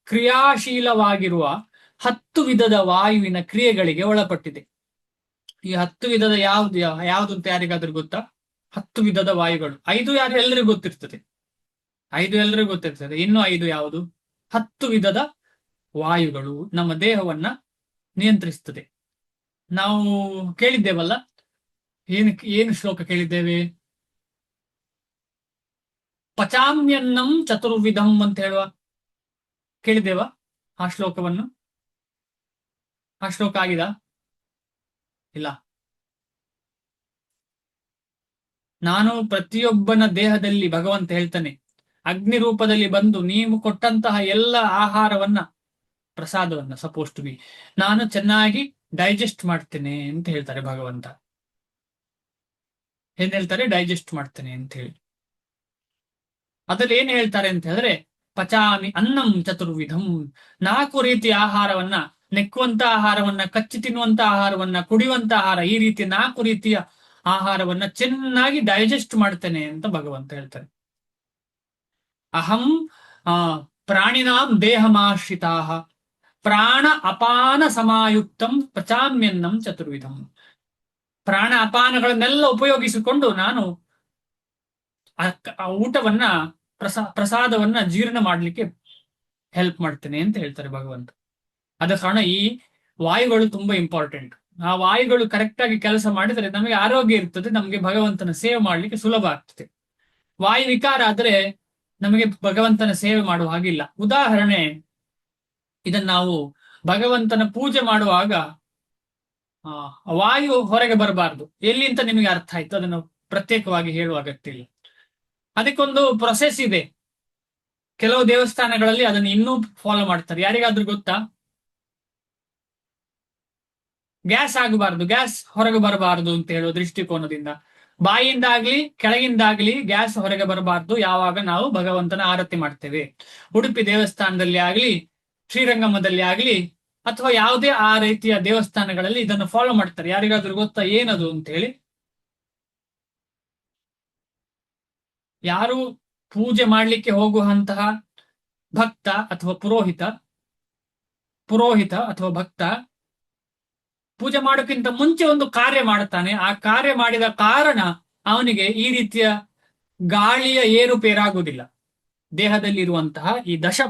ಕ್ರಿಯಾಶೀಲವಾಗಿರುವ 10 ವಿಧದ ವಾಯುವಿನ ಕ್ರಿಯೆಗಳಿಗೆ ಒಳಪಟ್ಟಿದೆ. ಈ 10 ವಿಧದ ಯಾವುದು ಅಂತ ಯಾರಿಗಾದ್ರೂ ಗೊತ್ತಾ? 10 ವಿಧದ ವಾಯುಗಳು. 5 ಎಲ್ಲರಿಗೂ ಗೊತ್ತಿರ್ತದೆ. 5 ಎಲ್ಲರಿಗೂ ಗೊತ್ತಿರ್ತದೆ. ಇನ್ನು 5 ಯಾವುದು? 10 ವಿಧದ ವಾಯುಗಳು ನಮ್ಮ ದೇಹವನ್ನ ನಿಯಂತ್ರಿಸ್ತದೆ. ನಾವು ಕೇಳಿದ್ದೇವಲ್ಲ, ಏನು ಶ್ಲೋಕ ಕೇಳಿದ್ದೇವೆ? ಪಚಾಮ್ಯನ್ನಂ ಚತುರ್ವಿಧಂ ಅಂತ ಹೇಳುವ ಕೇಳಿದ್ದೇವ ಆ ಶ್ಲೋಕವನ್ನು? ಆ ಶ್ಲೋಕ ಆಗಿದ ಇಲ್ಲ? ನಾನು ಪ್ರತಿಯೊಬ್ಬನ ದೇಹದಲ್ಲಿ, ಭಗವಂತ ಹೇಳ್ತಾನೆ, ಅಗ್ನಿ ರೂಪದಲ್ಲಿ ಬಂದು ನೀವು ಕೊಟ್ಟಂತಹ ಎಲ್ಲ ಆಹಾರವನ್ನ, ಪ್ರಸಾದವನ್ನ ಸಪೋಸ್ ಟು ಬಿ ನಾನು ಚೆನ್ನಾಗಿ ಡೈಜೆಸ್ಟ್ ಮಾಡ್ತೇನೆ ಅಂತ ಹೇಳ್ತಾರೆ ಭಗವಂತ. ಏನ್ ಹೇಳ್ತಾರೆ? ಡೈಜೆಸ್ಟ್ ಮಾಡ್ತೇನೆ ಅಂತ ಹೇಳಿ. ಅದ್ರಲ್ಲಿ ಏನ್ ಹೇಳ್ತಾರೆ ಅಂತ ಹೇಳಿದ್ರೆ, ಪಚಾಮಿ ಅನ್ನಂ ಚತುರ್ವಿಧಂ, 4 ರೀತಿಯ ಆಹಾರವನ್ನ, ನೆಕ್ಕುವಂತ ಆಹಾರವನ್ನ, ಕಚ್ಚಿ ತಿನ್ನುವಂತ ಆಹಾರವನ್ನ, ಕುಡಿಯುವಂತ ಆಹಾರ, ಈ ರೀತಿ 4 ರೀತಿಯ ಆಹಾರವನ್ನ ಚೆನ್ನಾಗಿ ಡೈಜೆಸ್ಟ್ ಮಾಡ್ತೇನೆ ಅಂತ ಭಗವಂತ ಹೇಳ್ತಾರೆ. ಅಹಂ ಪ್ರಾಣಿನಾಂ ದೇಹಮಾಶ್ರಿತಾ ಪ್ರಾಣ ಅಪಾನ ಸಮಾಯುಕ್ತಂ ಪಚಾಮ್ಯನ್ನಂ ಚತುರ್ವಿಧಂ. ಪ್ರಾಣ ಅಪಾನಗಳನ್ನೆಲ್ಲ ಉಪಯೋಗಿಸಿಕೊಂಡು ನಾನು ಆ ಊಟವನ್ನ ಪ್ರಸಾದವನ್ನ ಜೀರ್ಣ ಮಾಡ್ಲಿಕ್ಕೆ ಹೆಲ್ಪ್ ಮಾಡ್ತೇನೆ ಅಂತ ಹೇಳ್ತಾರೆ ಭಗವಂತ. ಅದ ಕಾರಣ ಈ ವಾಯುಗಳು ತುಂಬಾ ಇಂಪಾರ್ಟೆಂಟ್. ಆ ವಾಯುಗಳು ಕರೆಕ್ಟ್ ಆಗಿ ಕೆಲಸ ಮಾಡಿದರೆ ನಮಗೆ ಆರೋಗ್ಯ ಇರ್ತದೆ, ನಮಗೆ ಭಗವಂತನ ಸೇವೆ ಮಾಡ್ಲಿಕ್ಕೆ ಸುಲಭ ಆಗ್ತದೆ. ವಾಯು ವಿಕಾರ ಆದ್ರೆ ನಮಗೆ ಭಗವಂತನ ಸೇವೆ ಮಾಡುವ ಹಾಗಿಲ್ಲ. ಉದಾಹರಣೆ, ಇದನ್ನ ನಾವು ಭಗವಂತನ ಪೂಜೆ ಮಾಡುವಾಗ ವಾಯು ಹೊರಗೆ ಬರಬಾರ್ದು ಎಲ್ಲಿ ಅಂತ ನಿಮಗೆ ಅರ್ಥ ಆಯ್ತು, ಅದನ್ನು ಪ್ರತ್ಯೇಕವಾಗಿ ಹೇಳುವ ಅಗತ್ಯ ಇಲ್ಲ. ಅದಕ್ಕೊಂದು ಪ್ರೊಸೆಸ್ ಇದೆ. ಕೆಲವು ದೇವಸ್ಥಾನಗಳಲ್ಲಿ ಅದನ್ನು ಇನ್ನೂ ಫಾಲೋ ಮಾಡ್ತಾರೆ. ಯಾರಿಗಾದ್ರೂ ಗೊತ್ತಾ? ಗ್ಯಾಸ್ ಆಗಬಾರ್ದು, ಗ್ಯಾಸ್ ಹೊರಗೆ ಬರಬಾರದು ಅಂತ ಹೇಳುವ ದೃಷ್ಟಿಕೋನದಿಂದ ಬಾಯಿಯಿಂದಾಗ್ಲಿ ಕೆಳಗಿಂದಾಗ್ಲಿ ಗ್ಯಾಸ್ ಹೊರಗೆ ಬರಬಾರ್ದು ಯಾವಾಗ ನಾವು ಭಗವಂತನ ಆರತಿ ಮಾಡ್ತೇವೆ. ಉಡುಪಿ ದೇವಸ್ಥಾನದಲ್ಲಿ ಆಗ್ಲಿ, ಶ್ರೀರಂಗಮದಲ್ಲಿ ಆಗ್ಲಿ, ಅಥವಾ ಯಾವುದೇ ಆ ರೀತಿಯ ದೇವಸ್ಥಾನಗಳಲ್ಲಿ ಇದನ್ನು ಫಾಲೋ ಮಾಡ್ತಾರೆ. ಯಾರಿಗಾದ್ರೂ ಗೊತ್ತಾ ಏನದು ಅಂತ ಹೇಳಿ? ಯಾರು ಪೂಜೆ ಮಾಡ್ಲಿಕ್ಕೆ ಹೋಗುವಂತಹ ಭಕ್ತ ಅಥವಾ ಪುರೋಹಿತ ಅಥವಾ ಭಕ್ತ ಪೂಜೆ ಮಾಡೋಕ್ಕಿಂತ ಮುಂಚೆ ಒಂದು ಕಾರ್ಯ ಮಾಡ್ತಾನೆ. ಆ ಕಾರ್ಯ ಮಾಡಿದ ಕಾರಣ ಅವನಿಗೆ ಈ ರೀತಿಯ ಗಾಳಿಯ ಏರುಪೇರಾಗುವುದಿಲ್ಲ, ದೇಹದಲ್ಲಿ ಇರುವಂತಹ ಈ ದಶ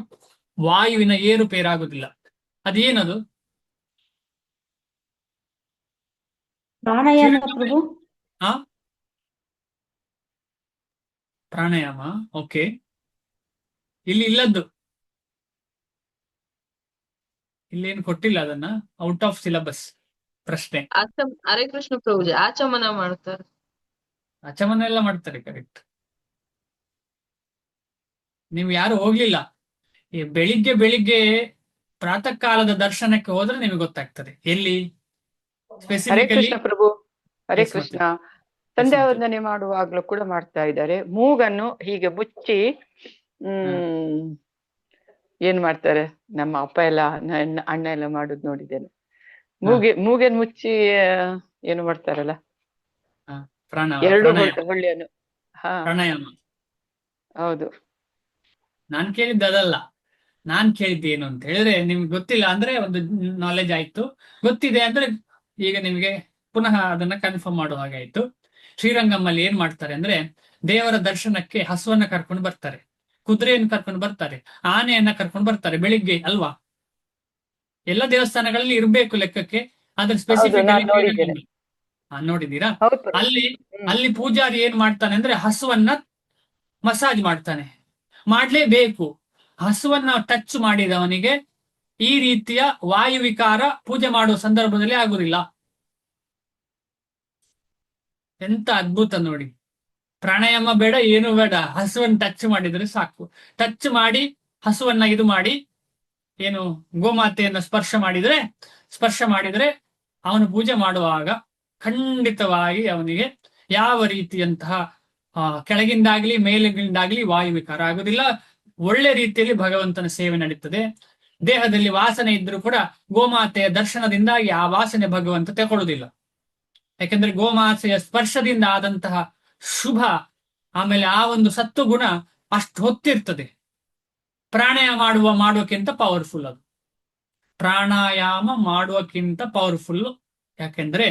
ವಾಯುವಿನ ಏರುಪೇರಾಗುವುದಿಲ್ಲ. ಅದೇನದು? ಪ್ರಾಣಾಯಾಮ ಪ್ರಭು. ಪ್ರಾಣಾಯಾಮ. ಓಕೆ, ಇಲ್ಲಿ ಇಲ್ಲದ್ದು, ಇಲ್ಲೇನು ಕೊಟ್ಟಿಲ್ಲ, ಅದನ್ನ ಔಟ್ ಆಫ್ ಸಿಲೆಬಸ್ ಪ್ರಶ್ನೆ. ಹರೇ ಕೃಷ್ಣ ಪ್ರಭುಜಿ, ಆಚಮನ ಮಾಡ್ತಾರೆ. ಆಚಮನ ಎಲ್ಲ ಮಾಡ್ತಾರೆ, ಕರೆಕ್ಟ್. ನೀವು ಯಾರು ಹೋಗ್ಲಿಲ್ಲ, ಈ ಬೆಳಿಗ್ಗೆ ಪ್ರಾತಃ ಕಾಲದ ದರ್ಶನಕ್ಕೆ ಹೋದ್ರೆ ನಿಮಗೆ ಗೊತ್ತಾಗ್ತದೆ ಎಲ್ಲಿ ಹರೇ ಸ್ಪೆಸಿಫಿಕಲಿ. ಕೃಷ್ಣ ಪ್ರಭು. ಹರೇ Yes, ಕೃಷ್ಣ. ಮತ್ತೆ. ಸಂಧ್ಯಾ ಮತ್ತೆ. ವಂದನೆ ಮಾಡುವಾಗ್ಲೂ ಕೂಡ ಮಾಡ್ತಾ ಇದ್ದಾರೆ. ಮೂಗನ್ನು ಹೀಗೆ ಮುಚ್ಚಿ ಏನ್ ಮಾಡ್ತಾರೆ, ನಮ್ಮ ಅಪ್ಪ ಎಲ್ಲ ನನ್ನ ಅಣ್ಣ ಎಲ್ಲ ಮಾಡುದು ನೋಡಿದ್ದೇನೆ. ಮೂಗನ್ ಮುಚ್ಚಿ ಏನು ಮಾಡ್ತಾರಲ್ಲ, ಎರಡು ಹೊಳ್ಳೆಯನ್ನು. ಹಾ, ಪ್ರಾಣಾಯಾಮ. ಹೌದು. ನಾನ್ ಕೇಳಿದ್ದು ಅದಲ್ಲ. ನಾನ್ ಕೇಳಿದ್ದು ಏನು ಅಂತ ಹೇಳಿದ್ರೆ, ನಿಮ್ಗೆ ಗೊತ್ತಿಲ್ಲ ಅಂದ್ರೆ ಒಂದು ನಾಲೆಜ್ ಆಯ್ತು, ಗೊತ್ತಿದೆ ಅಂದ್ರೆ ಈಗ ನಿಮಗೆ ಪುನಃ ಅದನ್ನ ಕನ್ಫರ್ಮ್ ಮಾಡುವ ಹಾಗೆ ಆಯ್ತು. ಶ್ರೀರಂಗಮ್ಮಲ್ಲಿ ಏನ್ ಮಾಡ್ತಾರೆ ಅಂದ್ರೆ, ದೇವರ ದರ್ಶನಕ್ಕೆ ಹಸುವನ್ನ ಕರ್ಕೊಂಡು ಬರ್ತಾರೆ, ಕುದುರೆಯನ್ನು ಕರ್ಕೊಂಡು ಬರ್ತಾರೆ, ಆನೆಯನ್ನ ಕರ್ಕೊಂಡು ಬರ್ತಾರೆ ಬೆಳಿಗ್ಗೆ ಅಲ್ವಾ. ಎಲ್ಲ ದೇವಸ್ಥಾನಗಳಲ್ಲಿ ಇರ್ಬೇಕು ಲೆಕ್ಕಕ್ಕೆ, ಅದ್ರ ಸ್ಪೆಸಿಫಿಕ್ ನೋಡಿದೀರಾ? ಅಲ್ಲಿ ಪೂಜಾರಿ ಏನ್ ಮಾಡ್ತಾನೆ ಅಂದ್ರೆ ಹಸುವನ್ನ ಮಸಾಜ್ ಮಾಡ್ತಾನೆ, ಮಾಡ್ಲೇಬೇಕು. ಹಸುವನ್ನ ಟಚ್ ಮಾಡಿದವನಿಗೆ ಈ ರೀತಿಯ ವಾಯು ವಿಕಾರ ಪೂಜೆ ಮಾಡುವ ಸಂದರ್ಭದಲ್ಲಿ ಆಗುದಿಲ್ಲ. ಎಂತ ಅದ್ಭುತ ನೋಡಿ. ಪ್ರಾಣಾಯಾಮ ಬೇಡ, ಏನು ಬೇಡ, ಹಸುವನ್ನ ಟಚ್ ಮಾಡಿದ್ರೆ ಸಾಕು. ಟಚ್ ಮಾಡಿ ಹಸುವನ್ನ ಇದು ಮಾಡಿ, ಏನು ಗೋಮಾತೆಯನ್ನ ಸ್ಪರ್ಶ ಮಾಡಿದ್ರೆ ಅವನು ಪೂಜೆ ಮಾಡುವಾಗ ಖಂಡಿತವಾಗಿ ಅವನಿಗೆ ಯಾವ ರೀತಿಯಂತಹ ಕೆಳಗಿಂದಾಗ್ಲಿ ಮೇಲಿಂದಾಗ್ಲಿ ವಾಯು ವಿಕಾರ ಆಗುದಿಲ್ಲ. ಒಳ್ಳೆ ರೀತಿಯಲ್ಲಿ ಭಗವಂತನ ಸೇವೆ ನಡೀತದೆ. ದೇಹದಲ್ಲಿ ವಾಸನೆ ಇದ್ರೂ ಕೂಡ ಗೋಮಾತೆಯ ದರ್ಶನದಿಂದಾಗಿ ಆ ವಾಸನೆ ಭಗವಂತ ತಗೊಳ್ಳುವುದಿಲ್ಲ. ಯಾಕೆಂದ್ರೆ ಗೋಮಾತೆಯ ಸ್ಪರ್ಶದಿಂದ ಆದಂತಹ ಶುಭ, ಆಮೇಲೆ ಆ ಒಂದು ಸತ್ತು ಗುಣ ಅಷ್ಟು ಹೊತ್ತಿರ್ತದೆ. ಪ್ರಾಣಾಯಾಮ ಮಾಡುವಕ್ಕಿಂತ ಪವರ್ಫುಲ್ ಅದು. ಪ್ರಾಣಾಯಾಮ ಮಾಡುವಕ್ಕಿಂತ ಪವರ್ಫುಲ್. ಯಾಕೆಂದ್ರೆ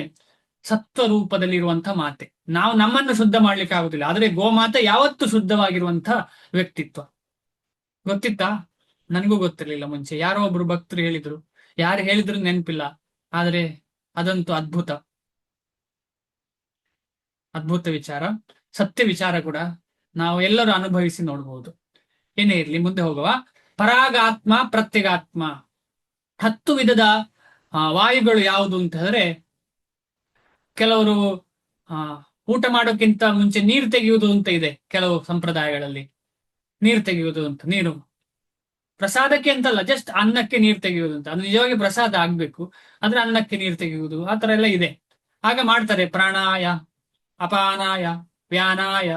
ಸತ್ವ ರೂಪದಲ್ಲಿರುವಂತಹ ಮಾತೆ. ನಾವು ನಮ್ಮನ್ನು ಶುದ್ಧ ಮಾಡ್ಲಿಕ್ಕೆ ಆಗುದಿಲ್ಲ, ಆದ್ರೆ ಗೋಮಾತೆ ಯಾವತ್ತೂ ಶುದ್ಧವಾಗಿರುವಂತಹ ವ್ಯಕ್ತಿತ್ವ. ಗೊತ್ತಿತ್ತಾ? ನನಗೂ ಗೊತ್ತಿರ್ಲಿಲ್ಲ ಮುಂಚೆ. ಯಾರೋ ಒಬ್ರು ಭಕ್ತರು ಹೇಳಿದ್ರು, ಯಾರು ಹೇಳಿದ್ರು ನೆನಪಿಲ್ಲ, ಆದ್ರೆ ಅದಂತೂ ಅದ್ಭುತ ವಿಚಾರ, ಸತ್ಯ ವಿಚಾರ ಕೂಡ ನಾವು ಎಲ್ಲರೂ ಅನುಭವಿಸಿ ನೋಡ್ಬೋದು. ಏನೇ ಇರ್ಲಿ, ಮುಂದೆ ಹೋಗುವ. ಪರಾಗಾತ್ಮ, ಪ್ರತ್ಯಗಾತ್ಮ. 10 ವಿಧದ ವಾಯುಗಳು ಯಾವುದು ಅಂತ ಹೇಳಿದ್ರೆ, ಕೆಲವರು ಊಟ ಮಾಡೋಕ್ಕಿಂತ ಮುಂಚೆ ನೀರು ತೆಗೆಯುವುದು ಅಂತ ಇದೆ ಕೆಲವು ಸಂಪ್ರದಾಯಗಳಲ್ಲಿ. ನೀರು ತೆಗೆಯುವುದು ಅಂತ, ನೀರು ಪ್ರಸಾದಕ್ಕೆ ಅಂತಲ್ಲ, ಜಸ್ಟ್ ಅನ್ನಕ್ಕೆ ನೀರು ತೆಗೆಯುವುದು ಅಂತ. ಅದು ನಿಜವಾಗಿ ಪ್ರಸಾದ ಆಗ್ಬೇಕು, ಆದ್ರೆ ಅನ್ನಕ್ಕೆ ನೀರು ತೆಗೆಯುವುದು ಆ ತರ ಎಲ್ಲ ಇದೆ. ಆಗ ಮಾಡ್ತಾರೆ. ಪ್ರಾಣಾಯ, ಅಪಾನಾಯ, ವ್ಯಾನಾಯ,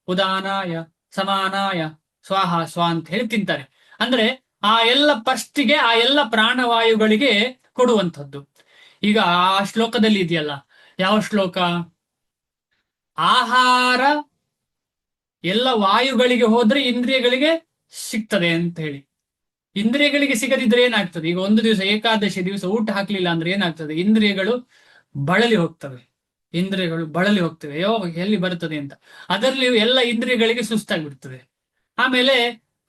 ಉದಾನಾಯ, ಸಮಾನಾಯ, ಸ್ವಾಹ ಸ್ವ ಅಂತ ಹೇಳಿ ತಿಂತಾರೆ. ಅಂದ್ರೆ ಆ ಎಲ್ಲ ಫಸ್ಟಿಗೆ ಆ ಎಲ್ಲ ಪ್ರಾಣವಾಯುಗಳಿಗೆ ಕೊಡುವಂಥದ್ದು. ಈಗ ಆ ಶ್ಲೋಕದಲ್ಲಿ ಇದೆಯಲ್ಲ, ಯಾವ ಶ್ಲೋಕ? ಆಹಾರ ಎಲ್ಲ ವಾಯುಗಳಿಗೆ ಹೋದ್ರೆ ಇಂದ್ರಿಯಗಳಿಗೆ ಸಿಗ್ತದೆ ಅಂತ ಹೇಳಿ. ಇಂದ್ರಿಯಗಳಿಗೆ ಸಿಗದಿದ್ರೆ ಏನಾಗ್ತದೆ? ಈಗ ಒಂದು ದಿವಸ ಏಕಾದಶಿ ದಿವಸ ಊಟ ಹಾಕ್ಲಿಲ್ಲ ಅಂದ್ರೆ ಏನಾಗ್ತದೆ? ಇಂದ್ರಿಯಗಳು ಬಳಲಿ ಹೋಗ್ತವೆ. ಇಂದ್ರಿಯಗಳು ಬಳಲಿ ಹೋಗ್ತವೆ, ಅಯ್ಯೋ ಎಲ್ಲಿ ಬರ್ತದೆ ಅಂತ. ಅದರಲ್ಲಿ ಎಲ್ಲ ಇಂದ್ರಿಯಗಳಿಗೆ ಸುಸ್ತಾಗ್ಬಿಡ್ತದೆ. ಆಮೇಲೆ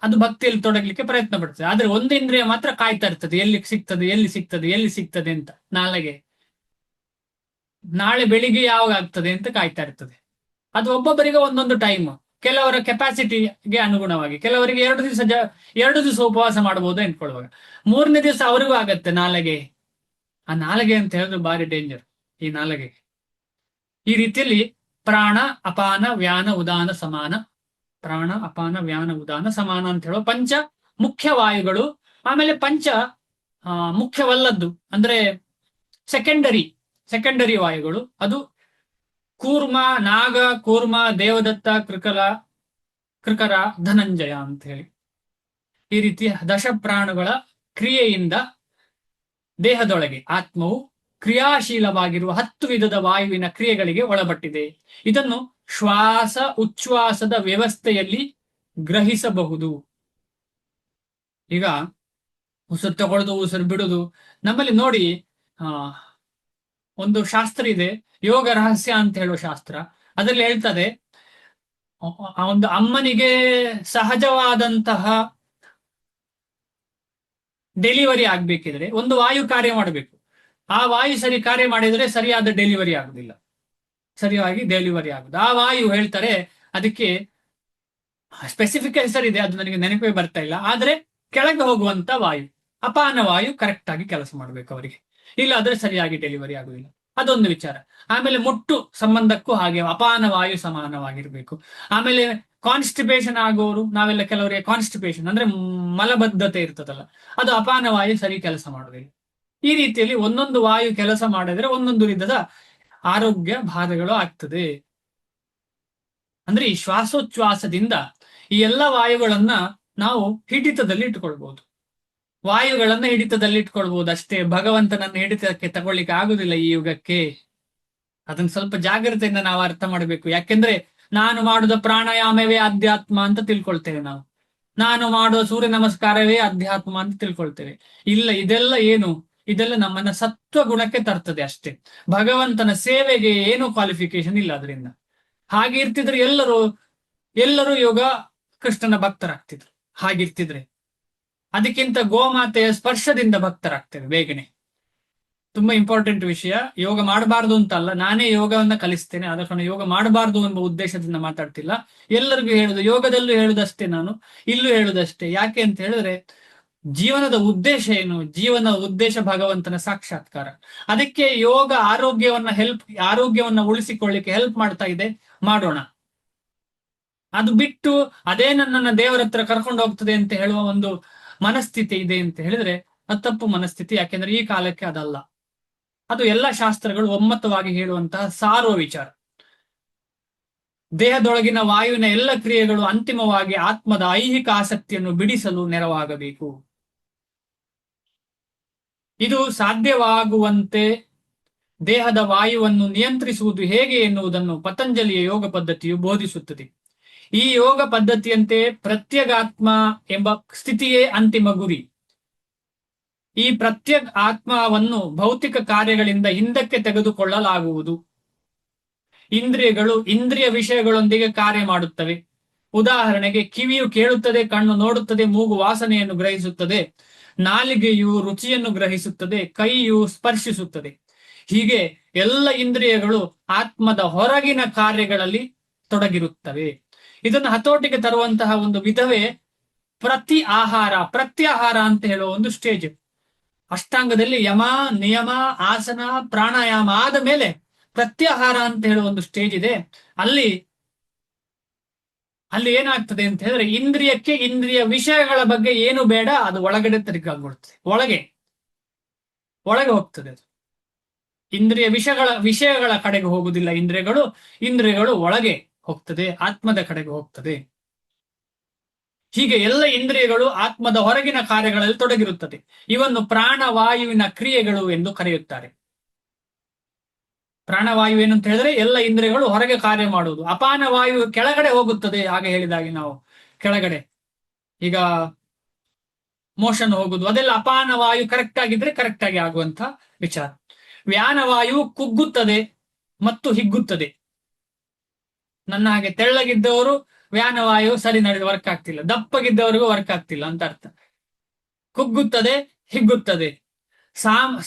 ಅದು ಭಕ್ತಿಯಲ್ಲಿ ತೊಡಗ್ಲಿಕ್ಕೆ ಪ್ರಯತ್ನ ಪಡ್ತದೆ. ಆದ್ರೆ ಒಂದು ಇಂದ್ರಿಯ ಮಾತ್ರ ಕಾಯ್ತಾ ಇರ್ತದೆ, ಎಲ್ಲಿ ಸಿಗ್ತದೆ, ಎಲ್ಲಿ ಸಿಗ್ತದೆ, ಎಲ್ಲಿ ಸಿಗ್ತದೆ ಅಂತ. ನಾಳೆ ಬೆಳಿಗ್ಗೆ ಯಾವಾಗ ಆಗ್ತದೆ ಅಂತ ಕಾಯ್ತಾ ಇರ್ತದೆ. ಅದು ಒಬ್ಬೊಬ್ಬರಿಗೆ ಒಂದೊಂದು ಟೈಮ್, ಕೆಲವರ ಕೆಪಾಸಿಟಿಗೆ ಅನುಗುಣವಾಗಿ. ಕೆಲವರಿಗೆ 2 ದಿವಸ ಉಪವಾಸ ಮಾಡಬಹುದು ಎನ್ಕೊಳ್ಳುವಾಗ, 3ನೇ ದಿವಸ ಅವರಿಗೂ ಆಗತ್ತೆ ನಾಳೆಗೆ. ಆ ನಾಳೆಗೆ ಅಂತ ಹೇಳಿದ್ರೆ ಬಾರಿ ಡೇಂಜರ್ ಈ ನಾಳೆಗೆ. ಈ ರೀತಿಯಲ್ಲಿ ಪ್ರಾಣ ಅಪಾನ ವ್ಯಾನ ಉದಾನ ಸಮಾನ, ಪ್ರಾಣ ಅಪಾನ ವ್ಯಾನ ಉದಾನ ಸಮಾನ ಅಂತ ಹೇಳುವ ಪಂಚ ಮುಖ್ಯ ವಾಯುಗಳು. ಆಮೇಲೆ ಪಂಚ ಮುಖ್ಯವಲ್ಲದ್ದು ಅಂದ್ರೆ ಸೆಕೆಂಡರಿ ವಾಯುಗಳು. ಅದು ಕೂರ್ಮ, ನಾಗ, ಕೂರ್ಮ, ದೇವದತ್ತ, ಕೃಕರ, ಧನಂಜಯ ಅಂತ ಹೇಳಿ. ಈ ರೀತಿಯ ದಶಪ್ರಾಣುಗಳ ಕ್ರಿಯೆಯಿಂದ ದೇಹದೊಳಗೆ ಆತ್ಮವು ಕ್ರಿಯಾಶೀಲವಾಗಿರುವ 10 ವಿಧದ ವಾಯುವಿನ ಕ್ರಿಯೆಗಳಿಗೆ ಒಳಪಟ್ಟಿದೆ. ಇದನ್ನು ಶ್ವಾಸ ಉಚ್ಛ್ವಾಸದ ವ್ಯವಸ್ಥೆಯಲ್ಲಿ ಗ್ರಹಿಸಬಹುದು. ಈಗ ಉಸಿರು ತಗೊಳ್ಳೋದು, ಉಸಿರು ಬಿಡುದು. ನಮ್ಮಲ್ಲಿ ನೋಡಿ, ಒಂದು ಶಾಸ್ತ್ರ ಇದೆ, ಯೋಗ ರಹಸ್ಯ ಅಂತ ಹೇಳುವ ಶಾಸ್ತ್ರ. ಅದರಲ್ಲಿ ಹೇಳ್ತದೆ, ಒಂದು ಅಮ್ಮನಿಗೆ ಸಹಜವಾದಂತಹ ಡೆಲಿವರಿ ಆಗ್ಬೇಕಿದ್ರೆ ಒಂದು ವಾಯು ಕಾರ್ಯ ಮಾಡಬೇಕು. ಆ ವಾಯು ಸರಿ ಕಾರ್ಯ ಮಾಡಿದ್ರೆ ಸರಿಯಾದ ಡೆಲಿವರಿ ಆಗುದಿಲ್ಲ, ಸರಿಯಾಗಿ ಡೆಲಿವರಿ ಆಗುದು. ಆ ವಾಯು ಹೇಳ್ತಾರೆ, ಅದಕ್ಕೆ ಸ್ಪೆಸಿಫಿಕ್ ಹೆಸರಿದೆ, ಅದು ನನಗೆ ನೆನಪೇ ಬರ್ತಾ ಇಲ್ಲ. ಆದ್ರೆ ಕೆಳಗೆ ಹೋಗುವಂತ ವಾಯು, ಅಪಾನ ವಾಯು ಕರೆಕ್ಟ್ ಆಗಿ ಕೆಲಸ ಮಾಡ್ಬೇಕು ಅವರಿಗೆ, ಇಲ್ಲ ಆದ್ರೆ ಸರಿಯಾಗಿ ಡೆಲಿವರಿ ಆಗುದಿಲ್ಲ. ಅದೊಂದು ವಿಚಾರ. ಆಮೇಲೆ ಮುಟ್ಟು ಸಂಬಂಧಕ್ಕೂ ಹಾಗೆ ಅಪಾನ ವಾಯು ಸಮಾನವಾಗಿರ್ಬೇಕು. ಆಮೇಲೆ ಕಾನ್ಸ್ಟಿಪೇಷನ್ ಆಗೋರು, ನಾವೆಲ್ಲ ಕೆಲವರಿಗೆ ಕಾನ್ಸ್ಟಿಪೇಷನ್ ಅಂದ್ರೆ ಮಲಬದ್ಧತೆ ಇರ್ತದಲ್ಲ, ಅದು ಅಪಾನ ವಾಯು ಸರಿ ಕೆಲಸ ಮಾಡುದಿಲ್ಲ. ಈ ರೀತಿಯಲ್ಲಿ ಒಂದೊಂದು ವಾಯು ಕೆಲಸ ಮಾಡಿದ್ರೆ ಒಂದೊಂದು ವಿಧದ ಆರೋಗ್ಯ ಬಾಧೆಗಳು ಆಗ್ತದೆ. ಅಂದ್ರೆ ಈ ಶ್ವಾಸೋಚ್ಛ್ವಾಸದಿಂದ ಈ ಎಲ್ಲ ವಾಯುಗಳನ್ನ ನಾವು ಹಿಡಿತದಲ್ಲಿ ಇಟ್ಕೊಳ್ಬಹುದು. ವಾಯುಗಳನ್ನ ಹಿಡಿತದಲ್ಲಿ ಇಟ್ಕೊಳ್ಬಹುದು ಅಷ್ಟೇ. ಭಗವಂತನನ್ನ ಹಿಡಿತಕ್ಕೆ ತಗೊಳ್ಳಿಕ್ಕೆ ಆಗುದಿಲ್ಲ ಈ ಯುಗಕ್ಕೆ. ಅದನ್ನ ಸ್ವಲ್ಪ ಜಾಗ್ರತೆಯಿಂದ ನಾವು ಅರ್ಥ ಮಾಡಬೇಕು. ಯಾಕೆಂದ್ರೆ ನಾನು ಮಾಡುವ ಪ್ರಾಣಾಯಾಮವೇ ಅಧ್ಯಾತ್ಮ ಅಂತ ತಿಳ್ಕೊಳ್ತೇವೆ ನಾವು. ನಾನು ಮಾಡುವ ಸೂರ್ಯ ನಮಸ್ಕಾರವೇ ಅಧ್ಯಾತ್ಮ ಅಂತ ತಿಳ್ಕೊಳ್ತೇವೆ. ಇಲ್ಲ, ಇದೆಲ್ಲ ಏನು? ಇದೆಲ್ಲ ನಮ್ಮನ್ನ ಸತ್ವ ಗುಣಕ್ಕೆ ತರ್ತದೆ ಅಷ್ಟೇ. ಭಗವಂತನ ಸೇವೆಗೆ ಏನು ಕ್ವಾಲಿಫಿಕೇಶನ್ ಇಲ್ಲ ಅದರಿಂದ. ಹಾಗೆ ಇರ್ತಿದ್ರೆ ಎಲ್ಲರೂ ಯೋಗ ಕೃಷ್ಣನ ಭಕ್ತರಾಗ್ತಿದ್ರು. ಹಾಗಿರ್ತಿದ್ರೆ ಅದಕ್ಕಿಂತ ಗೋಮಾತೆಯ ಸ್ಪರ್ಶದಿಂದ ಭಕ್ತರಾಗ್ತೇವೆ ಬೇಗನೆ. ತುಂಬಾ ಇಂಪಾರ್ಟೆಂಟ್ ವಿಷಯ. ಯೋಗ ಮಾಡಬಾರ್ದು ಅಂತ ಅಲ್ಲ, ನಾನೇ ಯೋಗವನ್ನ ಕಲಿಸ್ತೇನೆ, ಆದ ಕಾರಣ ಯೋಗ ಮಾಡಬಾರ್ದು ಎಂಬ ಉದ್ದೇಶದಿಂದ ಮಾತಾಡ್ತಿಲ್ಲ. ಎಲ್ಲರಿಗೂ ಹೇಳುದು, ಯೋಗದಲ್ಲೂ ಹೇಳುದಷ್ಟೇ, ನಾನು ಇಲ್ಲೂ ಹೇಳುದಷ್ಟೇ. ಯಾಕೆ ಅಂತ ಹೇಳಿದ್ರೆ, ಜೀವನದ ಉದ್ದೇಶ ಏನು? ಜೀವನದ ಉದ್ದೇಶ ಭಗವಂತನ ಸಾಕ್ಷಾತ್ಕಾರ. ಅದಕ್ಕೆ ಯೋಗ ಆರೋಗ್ಯವನ್ನ ಉಳಿಸಿಕೊಳ್ಳಿಕ್ಕೆ ಹೆಲ್ಪ್ ಮಾಡ್ತಾ ಇದೆ, ಮಾಡೋಣ. ಅದು ಬಿಟ್ಟು ಅದೇ ನನ್ನನ್ನ ದೇವರ ಹತ್ರ ಕರ್ಕೊಂಡು ಹೋಗ್ತದೆ ಅಂತ ಹೇಳುವ ಒಂದು ಮನಸ್ಥಿತಿ ಇದೆ ಅಂತ ಹೇಳಿದ್ರೆ ಅದು ತಪ್ಪು ಮನಸ್ಥಿತಿ. ಯಾಕೆಂದ್ರೆ ಈ ಕಾಲಕ್ಕೆ ಅದಲ್ಲ. ಅದು ಎಲ್ಲ ಶಾಸ್ತ್ರಗಳು ಒಮ್ಮತವಾಗಿ ಹೇಳುವಂತಹ ಸಾರುವ ವಿಚಾರ. ದೇಹದೊಳಗಿನ ವಾಯುವಿನ ಎಲ್ಲ ಕ್ರಿಯೆಗಳು ಅಂತಿಮವಾಗಿ ಆತ್ಮದ ಐಹಿಕ ಆಸಕ್ತಿಯನ್ನು ಬಿಡಿಸಲು ನೆರವಾಗಬೇಕು. ಇದು ಸಾಧ್ಯವಾಗುವಂತೆ ದೇಹದ ವಾಯುವನ್ನು ನಿಯಂತ್ರಿಸುವುದು ಹೇಗೆ ಎನ್ನುವುದನ್ನು ಪತಂಜಲಿಯ ಯೋಗ ಪದ್ಧತಿಯು ಬೋಧಿಸುತ್ತದೆ. ಈ ಯೋಗ ಪದ್ಧತಿಯಂತೆ ಪ್ರತ್ಯಗಾತ್ಮ ಎಂಬ ಸ್ಥಿತಿಯೇ ಅಂತಿಮ ಗುರಿ. ಈ ಪ್ರತ್ಯಗ್ ಆತ್ಮವನ್ನು ಭೌತಿಕ ಕಾರ್ಯಗಳಿಂದ ಹಿಂದಕ್ಕೆ ತೆಗೆದುಕೊಳ್ಳಲಾಗುವುದು. ಇಂದ್ರಿಯಗಳು ಇಂದ್ರಿಯ ವಿಷಯಗಳೊಂದಿಗೆ ಕಾರ್ಯ ಮಾಡುತ್ತವೆ. ಉದಾಹರಣೆಗೆ, ಕಿವಿಯು ಕೇಳುತ್ತದೆ, ಕಣ್ಣು ನೋಡುತ್ತದೆ, ಮೂಗು ವಾಸನೆಯನ್ನು ಗ್ರಹಿಸುತ್ತದೆ, ನಾಲಿಗೆಯು ರುಚಿಯನ್ನು ಗ್ರಹಿಸುತ್ತದೆ, ಕೈಯು ಸ್ಪರ್ಶಿಸುತ್ತದೆ. ಹೀಗೆ ಎಲ್ಲ ಇಂದ್ರಿಯಗಳು ಆತ್ಮದ ಹೊರಗಿನ ಕಾರ್ಯಗಳಲ್ಲಿ ತೊಡಗಿರುತ್ತವೆ. ಇದನ್ನು ಹತೋಟಿಗೆ ತರುವಂತಹ ಒಂದು ವಿಧವೇ ಪ್ರತ್ಯಾಹಾರ ಅಂತ ಹೇಳುವ ಒಂದು ಸ್ಟೇಜ್. ಅಷ್ಟಾಂಗದಲ್ಲಿ ಯಮ, ನಿಯಮ, ಆಸನ, ಪ್ರಾಣಾಯಾಮ ಆದ ಮೇಲೆ ಪ್ರತ್ಯಾಹಾರ ಅಂತ ಹೇಳುವ ಒಂದು ಸ್ಟೇಜ್ ಇದೆ. ಅಲ್ಲಿ ಏನಾಗ್ತದೆ ಅಂತ ಹೇಳಿದ್ರೆ, ಇಂದ್ರಿಯಕ್ಕೆ ಇಂದ್ರಿಯ ವಿಷಯಗಳ ಬಗ್ಗೆ ಏನು ಬೇಡ, ಅದು ಒಳಗಡೆ ತಿರುಗಾಗ್ಬಿಡುತ್ತದೆ, ಒಳಗೆ ಹೋಗ್ತದೆ. ಅದು ಇಂದ್ರಿಯ ವಿಷಯಗಳ ಕಡೆಗೆ ಹೋಗುದಿಲ್ಲ. ಇಂದ್ರಿಯಗಳು ಒಳಗೆ ಹೋಗ್ತದೆ, ಆತ್ಮದ ಕಡೆಗೆ ಹೋಗ್ತದೆ. ಹೀಗೆ ಎಲ್ಲ ಇಂದ್ರಿಯಗಳು ಆತ್ಮದ ಹೊರಗಿನ ಕಾರ್ಯಗಳಲ್ಲಿ ತೊಡಗಿರುತ್ತದೆ. ಇವನ್ನು ಪ್ರಾಣವಾಯುವಿನ ಕ್ರಿಯೆಗಳು ಎಂದು ಕರೆಯುತ್ತಾರೆ. ಪ್ರಾಣವಾಯು ಏನು ಅಂತ ಹೇಳಿದ್ರೆ ಎಲ್ಲ ಇಂದ್ರಿಯಗಳು ಹೊರಗೆ ಕಾರ್ಯ ಮಾಡುವುದು. ಅಪಾನ ವಾಯು ಕೆಳಗಡೆ ಹೋಗುತ್ತದೆ. ಆಗ ಹೇಳಿದಾಗೆ ನಾವು ಕೆಳಗಡೆ ಈಗ ಮೋಷನ್ ಹೋಗುದು, ಅದೆಲ್ಲ ಅಪಾನ ವಾಯು ಕರೆಕ್ಟ್ ಆಗಿದ್ರೆ ಕರೆಕ್ಟ್ ಆಗಿ ಆಗುವಂತ ವಿಚಾರ. ವ್ಯಾನವಾಯು ಕುಗ್ಗುತ್ತದೆ ಮತ್ತು ಹಿಗ್ಗುತ್ತದೆ. ನನ್ನ ಹಾಗೆ ತೆಳ್ಳಗಿದ್ದವರು ವ್ಯಾನವಾಯು ಸರಿ ನಡೆದು ವರ್ಕ್ ಆಗ್ತಿಲ್ಲ, ದಪ್ಪಗಿದ್ದವರಿಗೂ ವರ್ಕ್ ಆಗ್ತಿಲ್ಲ ಅಂತ ಅರ್ಥ. ಕುಗ್ಗುತ್ತದೆ, ಹಿಗ್ಗುತ್ತದೆ.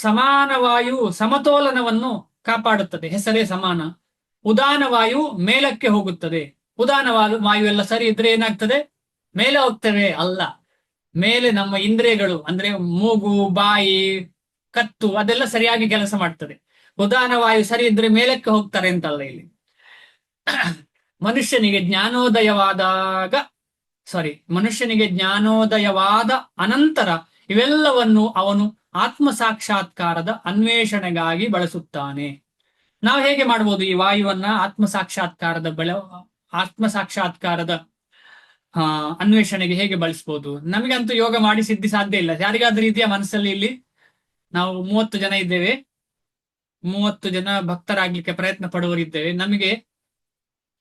ಸಮಾನ ವಾಯು ಸಮತೋಲನವನ್ನು ಕಾಪಾಡುತ್ತದೆ, ಹೆಸರೇ ಸಮಾನ. ಉದಾನ ವಾಯು ಮೇಲಕ್ಕೆ ಹೋಗುತ್ತದೆ. ಉದಾನ ವಾಯು ಎಲ್ಲ ಸರಿ ಇದ್ರೆ ಏನಾಗ್ತದೆ? ಮೇಲೆ ಹೋಗ್ತೇವೆ ಅಲ್ಲ, ಮೇಲೆ ನಮ್ಮ ಇಂದ್ರಿಯಗಳು ಅಂದ್ರೆ ಮೂಗು, ಬಾಯಿ, ಕತ್ತು ಅದೆಲ್ಲ ಸರಿಯಾಗಿ ಕೆಲಸ ಮಾಡ್ತದೆ. ಉದಾನ ವಾಯು ಸರಿ ಇದ್ರೆ ಮೇಲಕ್ಕೆ ಹೋಗ್ತಾರೆ ಅಂತಲ್ಲ ಇಲ್ಲಿ. ಮನುಷ್ಯನಿಗೆ ಜ್ಞಾನೋದಯವಾದ ಅನಂತರ ಇವೆಲ್ಲವನ್ನು ಅವನು ಆತ್ಮ ಸಾಕ್ಷಾತ್ಕಾರದ ಅನ್ವೇಷಣೆಗಾಗಿ ಬಳಸುತ್ತಾನೆ. ನಾವು ಹೇಗೆ ಮಾಡ್ಬೋದು ಈ ವಾಯುವನ್ನ ಆತ್ಮ ಸಾಕ್ಷಾತ್ಕಾರದ ಅನ್ವೇಷಣೆಗೆ ಹೇಗೆ ಬಳಸ್ಬೋದು? ನಮಗಂತೂ ಯೋಗ ಮಾಡಿ ಸಿದ್ಧಿ ಸಾಧ್ಯ ಇಲ್ಲ. ಯಾರಿಗಾದ್ರೂ ಇದೆಯಾ ಮನಸ್ಸಲ್ಲಿ? ಇಲ್ಲಿ ನಾವು 30 ಜನ ಇದ್ದೇವೆ, 30 ಜನ ಭಕ್ತರಾಗ್ಲಿಕ್ಕೆ ಪ್ರಯತ್ನ ಪಡುವರಿದ್ದೇವೆ. ನಮಗೆ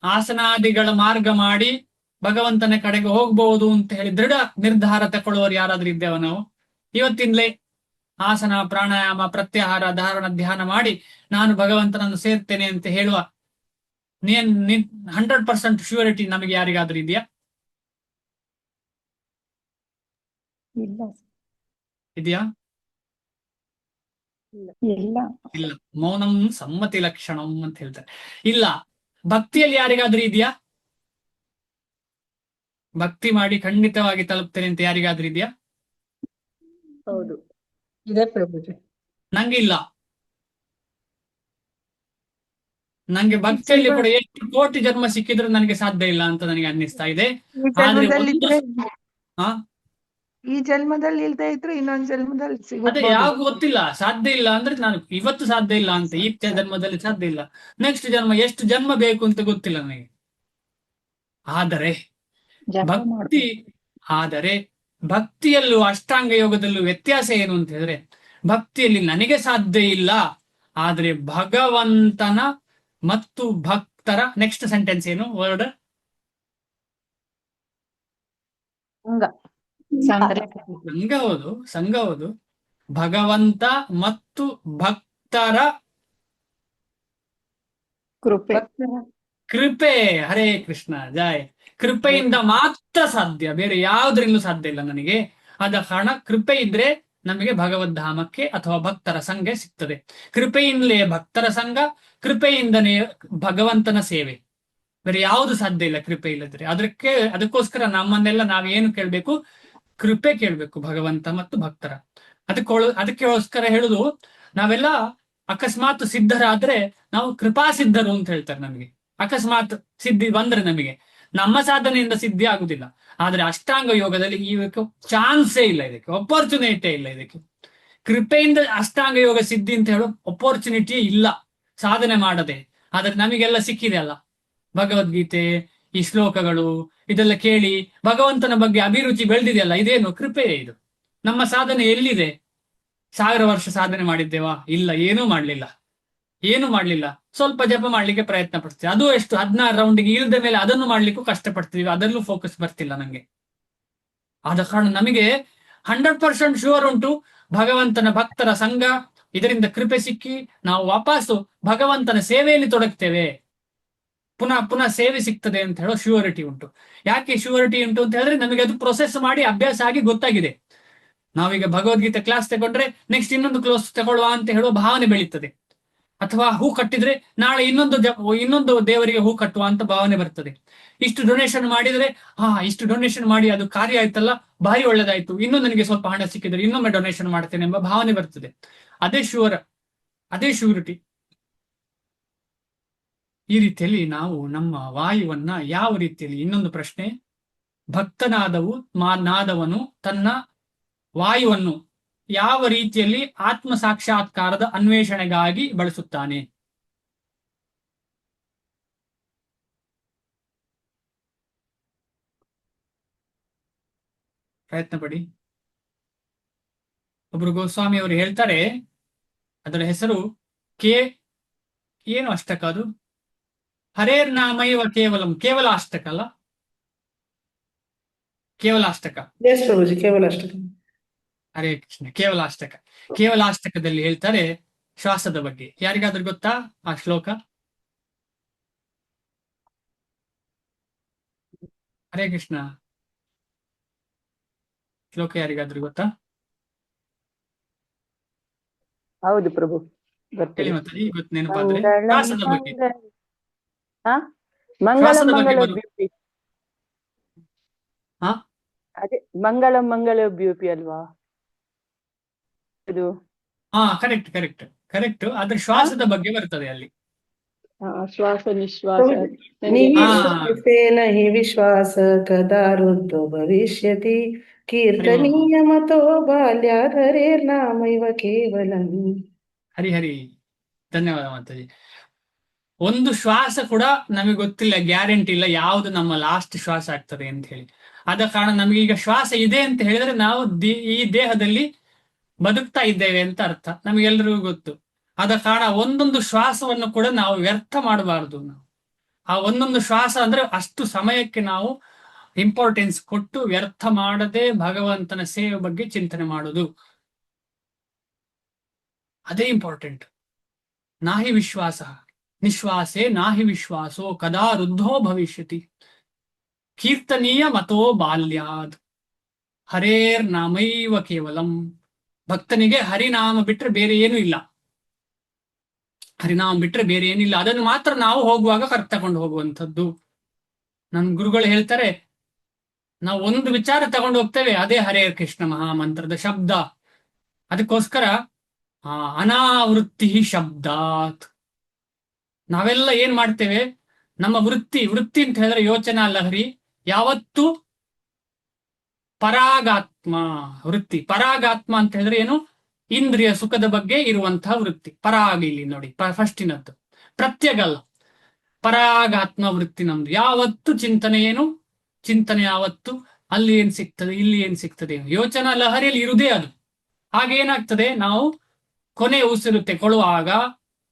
ಆಸನಾದಿಗಳ ಮಾರ್ಗ ಮಾಡಿ ಭಗವಂತನ ಕಡೆಗೆ ಹೋಗ್ಬಹುದು ಅಂತ ಹೇಳಿ ದೃಢ ನಿರ್ಧಾರ ತಗೊಳ್ಳುವವರು ಯಾರಾದ್ರೂ ಇದ್ದೇವ? ನಾವು ಇವತ್ತಿಂದಲೇ ಆಸನ, ಪ್ರಾಣಾಯಾಮ, ಪ್ರತ್ಯಾಹಾರ, ಧಾರಣ, ಧ್ಯಾನ ಮಾಡಿ ನಾನು ಭಗವಂತನನ್ನು ಸೇರ್ತೇನೆ ಅಂತ ಹೇಳುವ 100% ಶ್ಯೂರಿಟಿ ನಮಗೆ ಯಾರಿಗಾದ್ರೂ ಇದೆಯಾ? ಇದೆಯಾ? ಇಲ್ಲ. ಇಲ್ಲ. ಮೌನಂ ಸಮ್ಮತಿ ಲಕ್ಷಣಂ ಅಂತ ಹೇಳ್ತಾರೆ. ಇಲ್ಲ. ಭಕ್ತಿಯಲ್ಲಿ ಯಾರಿಗಾದ್ರೂ ಇದೆಯಾ? ಭಕ್ತಿ ಮಾಡಿ ಖಂಡಿತವಾಗಿ ತಲುಪ್ತೇನೆ ಅಂತ ಯಾರಿಗಾದ್ರೂ ಇದೆಯಾ? ಹೌದು, ಇದೆ ಪ್ರಭುಜಿ. ನಂಗೆ ಇಲ್ಲ. ನಂಗೆ ಭಕ್ತಿಯಲ್ಲಿ ಕೂಡ ಎಷ್ಟು ಕೋಟಿ ಜನ್ಮ ಸಿಕ್ಕಿದ್ರು ನನಗೆ ಸಾಧ್ಯ ಇಲ್ಲ ಅಂತ ನನಗೆ ಅನ್ನಿಸ್ತಾ ಇದೆ. ಈ ಜನ್ಮದಲ್ಲಿದ್ರೆ ಹಾ, ಈ ಜನ್ಮದಲ್ಲಿ ಇಲ್ದೇ ಇದ್ರು ಇನ್ನೊಂದ್ ಜನ್ಮದಲ್ಲಿ ಅದೇ ಸಿಗುತ್ತೆ. ಯಾವಾಗ ಗೊತ್ತಿಲ್ಲ. ಸಾಧ್ಯ ಇಲ್ಲ ಅಂದ್ರೆ ನಾನು ಇವತ್ತು ಸಾಧ್ಯ ಇಲ್ಲ ಅಂತ, ಈ ಜನ್ಮದಲ್ಲಿ ಸಾಧ್ಯ ಇಲ್ಲ, ನೆಕ್ಸ್ಟ್ ಜನ್ಮ ಎಷ್ಟು ಜನ್ಮ ಬೇಕು ಅಂತ ಗೊತ್ತಿಲ್ಲ ನನಗೆ. ಆದರೆ ಭಕ್ತಿಯಲ್ಲೂ ಅಷ್ಟಾಂಗ ಯೋಗದಲ್ಲೂ ವ್ಯತ್ಯಾಸ ಏನು ಅಂತ ಹೇಳಿದ್ರೆ, ಭಕ್ತಿಯಲ್ಲಿ ನನಗೆ ಸಾಧ್ಯ ಇಲ್ಲ, ಆದ್ರೆ ಭಗವಂತನ ಮತ್ತು ಭಕ್ತರ ನೆಕ್ಸ್ಟ್ ಸೆಂಟೆನ್ಸ್ ಏನು ವರ್ಡ್? ಸಂಘ ಹೌದು. ಭಗವಂತ ಮತ್ತು ಭಕ್ತರ ಕೃಪೆ. ಹರೇ ಕೃಷ್ಣ ಜಯ. ಕೃಪೆಯಿಂದ ಮಾತ್ರ ಸಾಧ್ಯ, ಬೇರೆ ಯಾವುದರಿಂದಲೂ ಸಾಧ್ಯ ಇಲ್ಲ ನನಗೆ. ಆದ ಕಾರಣ ಕೃಪೆ ಇದ್ರೆ ನಮಗೆ ಭಗವದ್ಧಾಮಕ್ಕೆ ಅಥವಾ ಭಕ್ತರ ಸಂಘ ಸಿಗ್ತದೆ. ಕೃಪೆಯಿಂದಲೇ ಭಕ್ತರ ಸಂಘ, ಕೃಪೆಯಿಂದನೇ ಭಗವಂತನ ಸೇವೆ. ಬೇರೆ ಯಾವುದು ಸಾಧ್ಯ ಇಲ್ಲ ಕೃಪೆ ಇಲ್ಲದ್ರೆ. ಅದಕ್ಕೋಸ್ಕರ ನಮ್ಮನ್ನೆಲ್ಲ ನಾವೇನು ಕೇಳ್ಬೇಕು? ಕೃಪೆ ಕೇಳ್ಬೇಕು, ಭಗವಂತ ಮತ್ತು ಭಕ್ತರ. ಅದಕ್ಕೋಸ್ಕರ ಹೇಳುದು, ನಾವೆಲ್ಲ ಅಕಸ್ಮಾತ್ ಸಿದ್ಧರಾದ್ರೆ ನಾವು ಕೃಪಾ ಸಿದ್ಧರು ಅಂತ ಹೇಳ್ತಾರೆ. ನಮಗೆ ಅಕಸ್ಮಾತ್ ಸಿದ್ಧಿ ಬಂದ್ರೆ ನಮಗೆ ನಮ್ಮ ಸಾಧನೆಯಿಂದ ಸಿದ್ಧಿ ಆಗುದಿಲ್ಲ. ಆದ್ರೆ ಅಷ್ಟಾಂಗ ಯೋಗದಲ್ಲಿ ಇದಕ್ಕೆ ಚಾನ್ಸೇ ಇಲ್ಲ, ಇದಕ್ಕೆ ಅಪರ್ಚುನಿಟಿ ಇಲ್ಲ. ಇದಕ್ಕೆ ಕೃಪೆಯಿಂದ ಅಷ್ಟಾಂಗ ಯೋಗ ಸಿದ್ಧಿ ಅಂತ ಹೇಳೋ ಅಪರ್ಚುನಿಟಿ ಇಲ್ಲ ಸಾಧನೆ ಮಾಡದೆ. ಆದ್ರೆ ನಮಗೆಲ್ಲ ಸಿಕ್ಕಿದೆ ಅಲ್ಲ, ಭಗವದ್ಗೀತೆ, ಈ ಶ್ಲೋಕಗಳು ಇದೆಲ್ಲ ಕೇಳಿ ಭಗವಂತನ ಬಗ್ಗೆ ಅಭಿರುಚಿ ಬೆಳೆದಿದೆಯಲ್ಲ, ಇದೇನು ಕೃಪೆ? ಇದು ನಮ್ಮ ಸಾಧನೆ ಎಲ್ಲಿದೆ? 1000 ವರ್ಷ ಸಾಧನೆ ಮಾಡಿದ್ದೇವಾ? ಇಲ್ಲ, ಏನೂ ಮಾಡ್ಲಿಲ್ಲ. ಸ್ವಲ್ಪ ಜಪ ಮಾಡ್ಲಿಕ್ಕೆ ಪ್ರಯತ್ನ ಪಡ್ತೀವಿ, ಅದು ಎಷ್ಟು 16 ರೌಂಡಿಗೆ ಇಳಿದ ಮೇಲೆ ಅದನ್ನು ಮಾಡ್ಲಿಕ್ಕೂ ಕಷ್ಟಪಡ್ತೀವಿ, ಅದರಲ್ಲೂ ಫೋಕಸ್ ಬರ್ತಿಲ್ಲ ನಂಗೆ. ಆದ ಕಾರಣ ನಮಗೆ 100% ಶೂರ್ ಉಂಟು, ಭಗವಂತನ ಭಕ್ತರ ಸಂಘ, ಇದರಿಂದ ಕೃಪೆ ಸಿಕ್ಕಿ ನಾವು ವಾಪಸ್ಸು ಭಗವಂತನ ಸೇವೆಯಲ್ಲಿ ತೊಡಗ್ತೇವೆ, ಪುನಃ ಸೇವೆ ಸಿಗ್ತದೆ ಅಂತ ಹೇಳೋ ಶ್ಯೂರಿಟಿ ಉಂಟು. ಯಾಕೆ ಶ್ಯೂರಿಟಿ ಉಂಟು ಅಂತ ಹೇಳಿದ್ರೆ, ನಮಗೆ ಅದು ಪ್ರೊಸೆಸ್ ಮಾಡಿ ಅಭ್ಯಾಸ ಆಗಿ ಗೊತ್ತಾಗಿದೆ. ನಾವೀಗ ಭಗವದ್ಗೀತೆ ಕ್ಲಾಸ್ ತಗೊಂಡ್ರೆ ನೆಕ್ಸ್ಟ್ ಇನ್ನೊಂದು ಕ್ಲಾಸ್ ತಗೊಳ್ಳುವ ಅಂತ ಹೇಳುವ ಭಾವನೆ ಬೆಳೀತದೆ. ಅಥವಾ ಹೂ ಕಟ್ಟಿದ್ರೆ ನಾಳೆ ಇನ್ನೊಂದು ದೇವರಿಗೆ ಹೂ ಕಟ್ಟುವ ಅಂತ ಭಾವನೆ ಬರ್ತದೆ. ಇಷ್ಟು ಡೊನೇಷನ್ ಮಾಡಿದ್ರೆ ಇಷ್ಟು ಡೊನೇಷನ್ ಮಾಡಿ ಅದು ಕಾರ್ಯ ಆಯ್ತಲ್ಲ, ಭಾರಿ ಒಳ್ಳೇದಾಯ್ತು, ಇನ್ನೂ ನನಗೆ ಸ್ವಲ್ಪ ಹಣ ಸಿಕ್ಕಿದ್ರೆ ಇನ್ನೊಮ್ಮೆ ಡೊನೇಷನ್ ಮಾಡ್ತೇನೆ ಎಂಬ ಭಾವನೆ ಬರ್ತದೆ. ಅದೇ ಶ್ಯೂರಿಟಿ. ಈ ರೀತಿಯಲ್ಲಿ ನಾವು ನಮ್ಮ ವಾಯುವನ್ನ ಯಾವ ರೀತಿಯಲ್ಲಿ, ಇನ್ನೊಂದು ಪ್ರಶ್ನೆ, ನಾದವನು ತನ್ನ ವಾಯುವನ್ನು ಯಾವ ರೀತಿಯಲ್ಲಿ ಆತ್ಮ ಸಾಕ್ಷಾತ್ಕಾರದ ಅನ್ವೇಷಣೆಗಾಗಿ ಬಳಸುತ್ತಾನೆ? ಪ್ರಯತ್ನ ಪಡಿ. ಒಬ್ರು ಗೋಸ್ವಾಮಿ ಅವರು ಹೇಳ್ತಾರೆ, ಅದರ ಹೆಸರು ಏನು ಅಷ್ಟಕ ಅದು? ಹರೇರ್ ನಾಮೈವ ಕೇವಲಂ, ಕೇವಲ ಅಷ್ಟಕ ಅಲ್ಲ, ಕೇವಲ ಅಷ್ಟಕ. ಎಸ್ ಪ್ರಭುಜಿ, ಕೇವಲ ಅಷ್ಟೇ. ಹರೇ ಕೃಷ್ಣ. ಕೇವಲ ಅಷ್ಟಕ, ಕೇವಲ ಅಷ್ಟಕದಲ್ಲಿ ಹೇಳ್ತಾರೆ ಶ್ವಾಸದ ಬಗ್ಗೆ. ಯಾರಿಗಾದ್ರೂ ಗೊತ್ತಾ ಆ ಶ್ಲೋಕ? ಹರೇ ಕೃಷ್ಣ, ಶ್ಲೋಕ ಯಾರಿಗಾದ್ರೂ ಗೊತ್ತಾ? ಹೌದು ಪ್ರಭು, ಹೇಳಿ ಗೊತ್ತಿದೆ. ಮತ್ತೆ, ಈಗ ಗೊತ್ತು ನೆನಪಾದ್ರೆ. ಮಂಗಳಂ ಶ್ವಾಸದ ಬಗ್ಗೆ, ಹಾ, ಮಂಗಳಂ ಶ್ವಾಸದ ಬಗ್ಗೆ ಮಂಗಳ ಬರು. ಬ್ಯೂಟಿ. ಹಾ, ಅದೇ ಮಂಗಳಂ ಮಂಗಳ ಬ್ಯೂಟಿ ಅಲ್ವಾ ಇದು? ಹಾ, ಕರೆಕ್ಟ್ ಕರೆಕ್ಟ್ ಕರೆಕ್ಟ್. ಆದ್ರೆ ಶ್ವಾಸದ ಬಗ್ಗೆ ಬರ್ತದೆ ಅಲ್ಲಿ. ಶ್ವಾಸ ನಿಶ್ವಾಸ. ಹಾ, ನಿಶ್ವಾಸೇನ ಹಿ ವಿಶ್ವಾಸ ಕದಾ ರುದ್ಧೋ ಭವಿಷ್ಯತಿ ಕೀರ್ತನೀಯ ಮತೋ ಬಾಲ್ಯಾದ್ ಹರೇರ್ನಾಮೈವ ಕೇವಲಂ. ಹರಿ ಹರಿ, ಧನ್ಯವಾದ ಮಾತಾಜಿ. ಒಂದು ಶ್ವಾಸ ಕೂಡ ನಮಗೆ ಗೊತ್ತಿಲ್ಲ, ಗ್ಯಾರಂಟಿ ಇಲ್ಲ ಯಾವುದು ನಮ್ಮ ಲಾಸ್ಟ್ ಶ್ವಾಸ ಆಗ್ತದೆ ಅಂತ ಹೇಳಿ. ಆದ ಕಾರಣ ನಮಗೆ ಈಗ ಶ್ವಾಸ ಇದೆ ಅಂತ ಹೇಳಿದ್ರೆ ನಾವು ಈ ದೇಹದಲ್ಲಿ ಬದುಕ್ತಾ ಇದ್ದೇವೆ ಅಂತ ಅರ್ಥ, ನಮಗೆಲ್ಲರಿಗೂ ಗೊತ್ತು. ಆದ ಕಾರಣ ಒಂದೊಂದು ಶ್ವಾಸವನ್ನು ಕೂಡ ನಾವು ವ್ಯರ್ಥ ಮಾಡಬಾರದು. ನಾವು ಆ ಒಂದೊಂದು ಶ್ವಾಸ ಅಂದ್ರೆ ಅಷ್ಟು ಸಮಯಕ್ಕೆ ನಾವು ಇಂಪಾರ್ಟೆನ್ಸ್ ಕೊಟ್ಟು ವ್ಯರ್ಥ ಮಾಡದೆ ಭಗವಂತನ ಸೇವೆ ಬಗ್ಗೆ ಚಿಂತನೆ ಮಾಡುದು, ಅದೇ ಇಂಪಾರ್ಟೆಂಟ್. ನಾಹಿ ವಿಶ್ವಾಸ ನಿಶ್ವಾಸೆ ನಾಹಿ ವಿಶ್ವಾಸೋ ಕದಾ ರುದ್ಧೋ ಭವಿಷ್ಯತಿ ಕೀರ್ತನೀಯ ಮತೋ ಬಾಲ್ಯಾದ್ ಹರೇರ್ ನಾಮೈವ ಕೇವಲಂ. ಭಕ್ತನಿಗೆ ಹರಿನಾಮ ಬಿಟ್ರೆ ಬೇರೆ ಏನೂ ಇಲ್ಲ, ಹರಿನಾಮ ಬಿಟ್ರೆ ಬೇರೆ ಏನಿಲ್ಲ. ಅದನ್ನು ಮಾತ್ರ ನಾವು ಹೋಗುವಾಗ ಕರ್ತಕೊಂಡು ಹೋಗುವಂಥದ್ದು. ನನ್ನ ಗುರುಗಳು ಹೇಳ್ತಾರೆ, ನಾವು ಒಂದು ವಿಚಾರ ತಗೊಂಡು ಹೋಗ್ತೇವೆ, ಅದೇ ಹರೇ ಕೃಷ್ಣ ಮಹಾಮಂತ್ರದ ಶಬ್ದ. ಅದಕ್ಕೋಸ್ಕರ ಅನಾವೃತ್ತಿ ಶಬ್ದಾತ್. ನಾವೆಲ್ಲ ಏನ್ ಮಾಡ್ತೇವೆ, ನಮ್ಮ ವೃತ್ತಿ ಅಂತ ಹೇಳಿದ್ರೆ ಯೋಚನಾ ಲಹರಿ, ಯಾವತ್ತು ಪರಾಗಾತ್ಮ ವೃತ್ತಿ. ಪರಾಗಾತ್ಮ ಅಂತ ಹೇಳಿದ್ರೆ ಏನು? ಇಂದ್ರಿಯ ಸುಖದ ಬಗ್ಗೆ ಇರುವಂತಹ ವೃತ್ತಿ. ಪರಾಗ ಇಲ್ಲಿ ನೋಡಿ, ಫಸ್ಟಿನದ್ದು. ಪ್ರತ್ಯಗಲ್ಲ, ಪರಾಗಾತ್ಮ ವೃತ್ತಿ ನಮ್ದು. ಯಾವತ್ತು ಚಿಂತನೆ ಏನು? ಚಿಂತನೆ ಯಾವತ್ತು ಅಲ್ಲಿ ಏನ್ ಸಿಗ್ತದೆ, ಇಲ್ಲಿ ಏನ್ ಸಿಗ್ತದೆ, ಯೋಚನಾ ಲಹರಿಯಲ್ಲಿ ಇರುವುದೇ ಅದು. ಹಾಗೇನಾಗ್ತದೆ, ನಾವು ಕೊನೆ ಉಸಿರು ತೆಗೊಳ್ಳುವಾಗ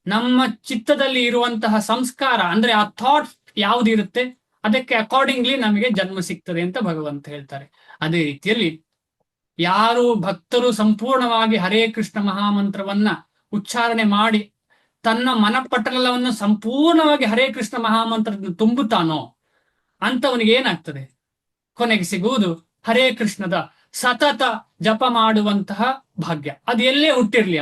ನಮ್ಮ ಚಿತ್ತದಲ್ಲಿ ಇರುವಂತಹ ಸಂಸ್ಕಾರ ಅಂದ್ರೆ ಆ ಥಾಟ್ಸ್ ಯಾವುದಿರುತ್ತೆ ಅದಕ್ಕೆ ಅಕಾರ್ಡಿಂಗ್ಲಿ ನಮಗೆ ಜನ್ಮ ಸಿಗ್ತದೆ ಅಂತ ಭಗವಂತ ಹೇಳ್ತಾರೆ. ಅದೇ ರೀತಿಯಲ್ಲಿ ಯಾರು ಭಕ್ತರು ಸಂಪೂರ್ಣವಾಗಿ ಹರೇ ಕೃಷ್ಣ ಮಹಾಮಂತ್ರವನ್ನ ಉಚ್ಚಾರಣೆ ಮಾಡಿ ತನ್ನ ಮನಪಟಲವನ್ನು ಸಂಪೂರ್ಣವಾಗಿ ಹರೇ ಕೃಷ್ಣ ಮಹಾಮಂತ್ರದಿಂದ ತುಂಬುತ್ತಾನೋ ಅಂತವನಿಗೆ ಏನಾಗ್ತದೆ, ಕೊನೆಗೆ ಸಿಗುವುದು ಹರೇ ಕೃಷ್ಣದ ಸತತ ಜಪ ಮಾಡುವಂತಹ ಭಾಗ್ಯ. ಅದು ಎಲ್ಲೇ ಹುಟ್ಟಿರ್ಲಿ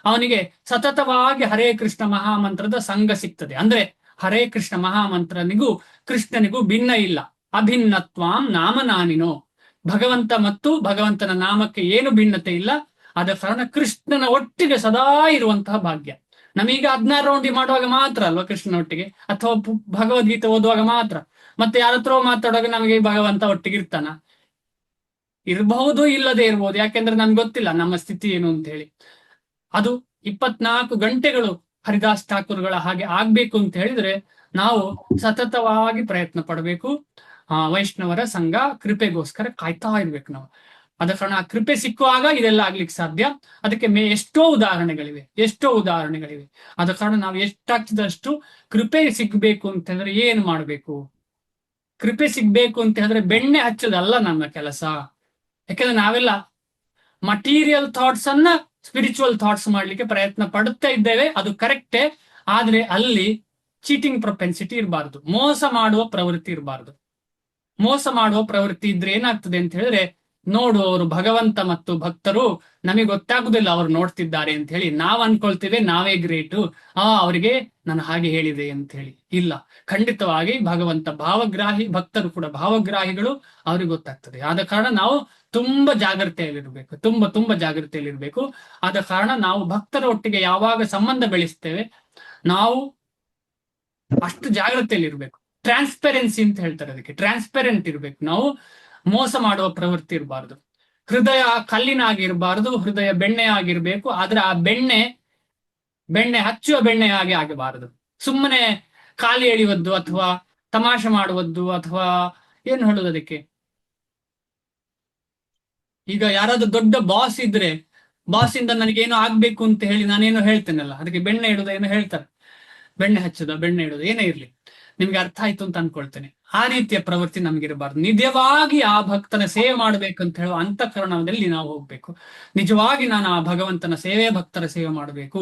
ಅವನಿಗೆ ಸತತವಾಗಿ ಹರೇ ಕೃಷ್ಣ ಮಹಾಮಂತ್ರದ ಸಂಘ ಸಿಗ್ತದೆ. ಅಂದ್ರೆ ಹರೇ ಕೃಷ್ಣ ಮಹಾಮಂತ್ರನಿಗೂ ಕೃಷ್ಣನಿಗೂ ಭಿನ್ನ ಇಲ್ಲ. ಅಭಿನ್ನತ್ವಾಂ ನಾಮನಾನಿನೋ. ಭಗವಂತ ಮತ್ತು ಭಗವಂತನ ನಾಮಕ್ಕೆ ಏನು ಭಿನ್ನತೆ ಇಲ್ಲ. ಆದ ಕಾರಣ ಕೃಷ್ಣನ ಒಟ್ಟಿಗೆ ಸದಾ ಇರುವಂತಹ ಭಾಗ್ಯ. ನಮೀಗ 16 ರೌಂಡಿ ಮಾಡುವಾಗ ಮಾತ್ರ ಅಲ್ವಾ ಕೃಷ್ಣನ ಒಟ್ಟಿಗೆ, ಅಥವಾ ಭಗವದ್ಗೀತೆ ಓದುವಾಗ ಮಾತ್ರ, ಮತ್ತೆ ಯಾರ ಹತ್ರ ಮಾತಾಡುವಾಗ ನಮಗೆ ಭಗವಂತ ಒಟ್ಟಿಗೆ ಇರ್ತಾನ? ಇರಬಹುದು, ಇಲ್ಲದೆ ಇರ್ಬೋದು. ಯಾಕೆಂದ್ರೆ ನಮ್ಗೆ ಗೊತ್ತಿಲ್ಲ ನಮ್ಮ ಸ್ಥಿತಿ ಏನು ಅಂತ ಹೇಳಿ. ಅದು 24 ಗಂಟೆಗಳು ಹರಿದಾಸ್ ಠಾಕೂರ್ಗಳ ಹಾಗೆ ಆಗ್ಬೇಕು ಅಂತ ಹೇಳಿದ್ರೆ ನಾವು ಸತತವಾಗಿ ಪ್ರಯತ್ನ ಪಡಬೇಕು. ವೈಷ್ಣವರ ಸಂಘ ಕೃಪೆಗೋಸ್ಕರ ಕಾಯ್ತಾ ಇರ್ಬೇಕು ನಾವು. ಆದ ಕಾರಣ ಆ ಕೃಪೆ ಸಿಕ್ಕುವಾಗ ಇದೆಲ್ಲ ಆಗ್ಲಿಕ್ಕೆ ಸಾಧ್ಯ. ಅದಕ್ಕೆ ಎಷ್ಟೋ ಉದಾಹರಣೆಗಳಿವೆ. ಆದ ಕಾರಣ ನಾವು ಎಷ್ಟಾಗ್ತದಷ್ಟು ಕೃಪೆ ಸಿಗ್ಬೇಕು ಅಂತ ಹೇಳಿದ್ರೆ ಏನ್ ಮಾಡ್ಬೇಕು? ಕೃಪೆ ಸಿಗ್ಬೇಕು ಅಂತ ಹೇಳಿದ್ರೆ ಬೆಣ್ಣೆ ಹಚ್ಚೋದಲ್ಲ ನಮ್ಮ ಕೆಲಸ. ಯಾಕಂದ್ರೆ ನಾವೆಲ್ಲ ಮಟೀರಿಯಲ್ ಥಾಟ್ಸ್ ಅನ್ನ ಸ್ಪಿರಿಚುವಲ್ ಥಾಟ್ಸ್ ಮಾಡ್ಲಿಕ್ಕೆ ಪ್ರಯತ್ನ ಪಡುತ್ತಾ ಇದ್ದೇವೆ, ಅದು ಕರೆಕ್ಟೇ. ಆದ್ರೆ ಅಲ್ಲಿ ಚೀಟಿಂಗ್ ಪ್ರೊಪೆನ್ಸಿಟಿ ಇರಬಾರ್ದು, ಮೋಸ ಮಾಡುವ ಪ್ರವೃತ್ತಿ ಇರಬಾರ್ದು. ಮೋಸ ಮಾಡುವ ಪ್ರವೃತ್ತಿ ಇದ್ರೆ ಏನಾಗ್ತದೆ ಅಂತ ಹೇಳಿದ್ರೆ, ನೋಡುವವರು ಭಗವಂತ ಮತ್ತು ಭಕ್ತರು ನಮಗೆ ಗೊತ್ತಾಗುದಿಲ್ಲ ಅವ್ರು ನೋಡ್ತಿದ್ದಾರೆ ಅಂತ ಹೇಳಿ ನಾವ್ ಅನ್ಕೊಳ್ತೇವೆ ನಾವೇ ಗ್ರೇಟು, ಅವರಿಗೆ ನಾನು ಹಾಗೆ ಹೇಳಿದೆ ಅಂತ ಹೇಳಿ. ಇಲ್ಲ, ಖಂಡಿತವಾಗಿ ಭಗವಂತ ಭಾವಗ್ರಾಹಿ, ಭಕ್ತರು ಕೂಡ ಭಾವಗ್ರಾಹಿಗಳು, ಅವ್ರಿಗೆ ಗೊತ್ತಾಗ್ತದೆ. ಆದ ಕಾರಣ ನಾವು ತುಂಬಾ ಜಾಗ್ರತೆಯಲ್ಲಿರ್ಬೇಕು, ತುಂಬಾ ಜಾಗ್ರತೆಯಲ್ಲಿರ್ಬೇಕು. ಆದ ಕಾರಣ ನಾವು ಭಕ್ತರ ಒಟ್ಟಿಗೆ ಯಾವಾಗ ಸಂಬಂಧ ಬೆಳೆಸ್ತೇವೆ ನಾವು ಅಷ್ಟು ಜಾಗ್ರತೆಯಲ್ಲಿರ್ಬೇಕು. ಟ್ರಾನ್ಸ್ಪೆರೆನ್ಸಿ ಅಂತ ಹೇಳ್ತಾರೆ ಅದಕ್ಕೆ, ಟ್ರಾನ್ಸ್ಪೆರೆಂಟ್ ಇರ್ಬೇಕು ನಾವು. ಮೋಸ ಮಾಡುವ ಪ್ರವೃತ್ತಿ ಇರಬಾರ್ದು. ಹೃದಯ ಕಲ್ಲಿನಾಗಿರ್ಬಾರ್ದು, ಹೃದಯ ಬೆಣ್ಣೆ ಆಗಿರ್ಬೇಕು. ಆದ್ರೆ ಆ ಬೆಣ್ಣೆ ಹಚ್ಚುವ ಬೆಣ್ಣೆಯಾಗಿ ಆಗಬಾರದು. ಸುಮ್ಮನೆ ಖಾಲಿ ಎಳೆಯುವುದು ಅಥವಾ ತಮಾಷೆ ಮಾಡುವುದು ಅಥವಾ ಏನು ಹೇಳುದು ಅದಕ್ಕೆ, ಈಗ ಯಾರಾದ್ರೂ ದೊಡ್ಡ ಬಾಸ್ ಇದ್ರೆ ಬಾಸ್ ಇಂದ ನನಗೇನೋ ಆಗ್ಬೇಕು ಅಂತ ಹೇಳಿ ನಾನೇನೋ ಹೇಳ್ತೇನಲ್ಲ, ಅದಕ್ಕೆ ಬೆಣ್ಣೆ ಇಡುದ ಏನೋ ಹೇಳ್ತಾರೆ, ಬೆಣ್ಣೆ ಹಚ್ಚುದ ಬೆಣ್ಣೆ ಇಡುದು ಏನೇ ಇರ್ಲಿ, ನಿಮ್ಗೆ ಅರ್ಥ ಆಯ್ತು ಅಂತ ಅನ್ಕೊಳ್ತೇನೆ. ಆ ರೀತಿಯ ಪ್ರವೃತ್ತಿ ನಮಗಿರಬಾರ್ದು. ನಿಜವಾಗಿ ಆ ಭಕ್ತನ ಸೇವೆ ಮಾಡ್ಬೇಕಂತ ಹೇಳುವ ಅಂತಃಕರಣದಲ್ಲಿ ನಾವು ಹೋಗ್ಬೇಕು. ನಿಜವಾಗಿ ನಾನು ಆ ಭಗವಂತನ ಸೇವೆ, ಭಕ್ತರ ಸೇವೆ ಮಾಡಬೇಕು,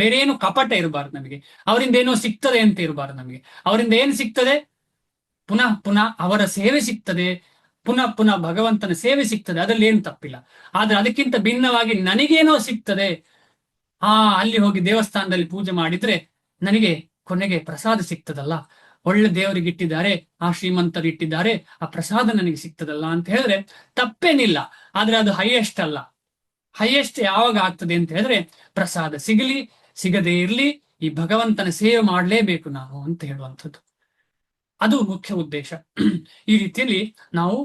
ಬೇರೆ ಏನು ಕಪಟ ಇರಬಾರ್ದು ನಮಗೆ. ಅವರಿಂದ ಏನೋ ಸಿಗ್ತದೆ ಅಂತ ಇರಬಾರ್ದು ನಮಗೆ. ಅವರಿಂದ ಏನು ಸಿಗ್ತದೆ? ಪುನಃ ಪುನಃ ಅವರ ಸೇವೆ ಸಿಗ್ತದೆ, ಪುನಃ ಪುನಃ ಭಗವಂತನ ಸೇವೆ ಸಿಗ್ತದೆ, ಅದ್ರಲ್ಲಿ ಏನು ತಪ್ಪಿಲ್ಲ. ಆದ್ರೆ ಅದಕ್ಕಿಂತ ಭಿನ್ನವಾಗಿ ನನಗೇನೋ ಸಿಗ್ತದೆ, ಅಲ್ಲಿ ಹೋಗಿ ದೇವಸ್ಥಾನದಲ್ಲಿ ಪೂಜೆ ಮಾಡಿದ್ರೆ ನನಗೆ ಕೊನೆಗೆ ಪ್ರಸಾದ ಸಿಗ್ತದಲ್ಲ, ಒಳ್ಳೆ ದೇವರಿಗೆ ಇಟ್ಟಿದ್ದಾರೆ, ಆ ಶ್ರೀಮಂತರು ಇಟ್ಟಿದ್ದಾರೆ, ಆ ಪ್ರಸಾದ ನನಗೆ ಸಿಗ್ತದಲ್ಲ ಅಂತ ಹೇಳಿದ್ರೆ ತಪ್ಪೇನಿಲ್ಲ. ಆದ್ರೆ ಅದು ಹೈಯೆಸ್ಟ್ ಅಲ್ಲ. ಹೈಯೆಸ್ಟ್ ಯಾವಾಗ ಆಗ್ತದೆ ಅಂತ ಹೇಳಿದ್ರೆ ಪ್ರಸಾದ ಸಿಗಲಿ ಸಿಗದೇ ಇರ್ಲಿ, ಈ ಭಗವಂತನ ಸೇವೆ ಮಾಡಲೇಬೇಕು ನಾವು ಅಂತ ಹೇಳುವಂಥದ್ದು. ಅದು ಮುಖ್ಯ ಉದ್ದೇಶ. ಈ ರೀತಿಯಲ್ಲಿ ನಾವು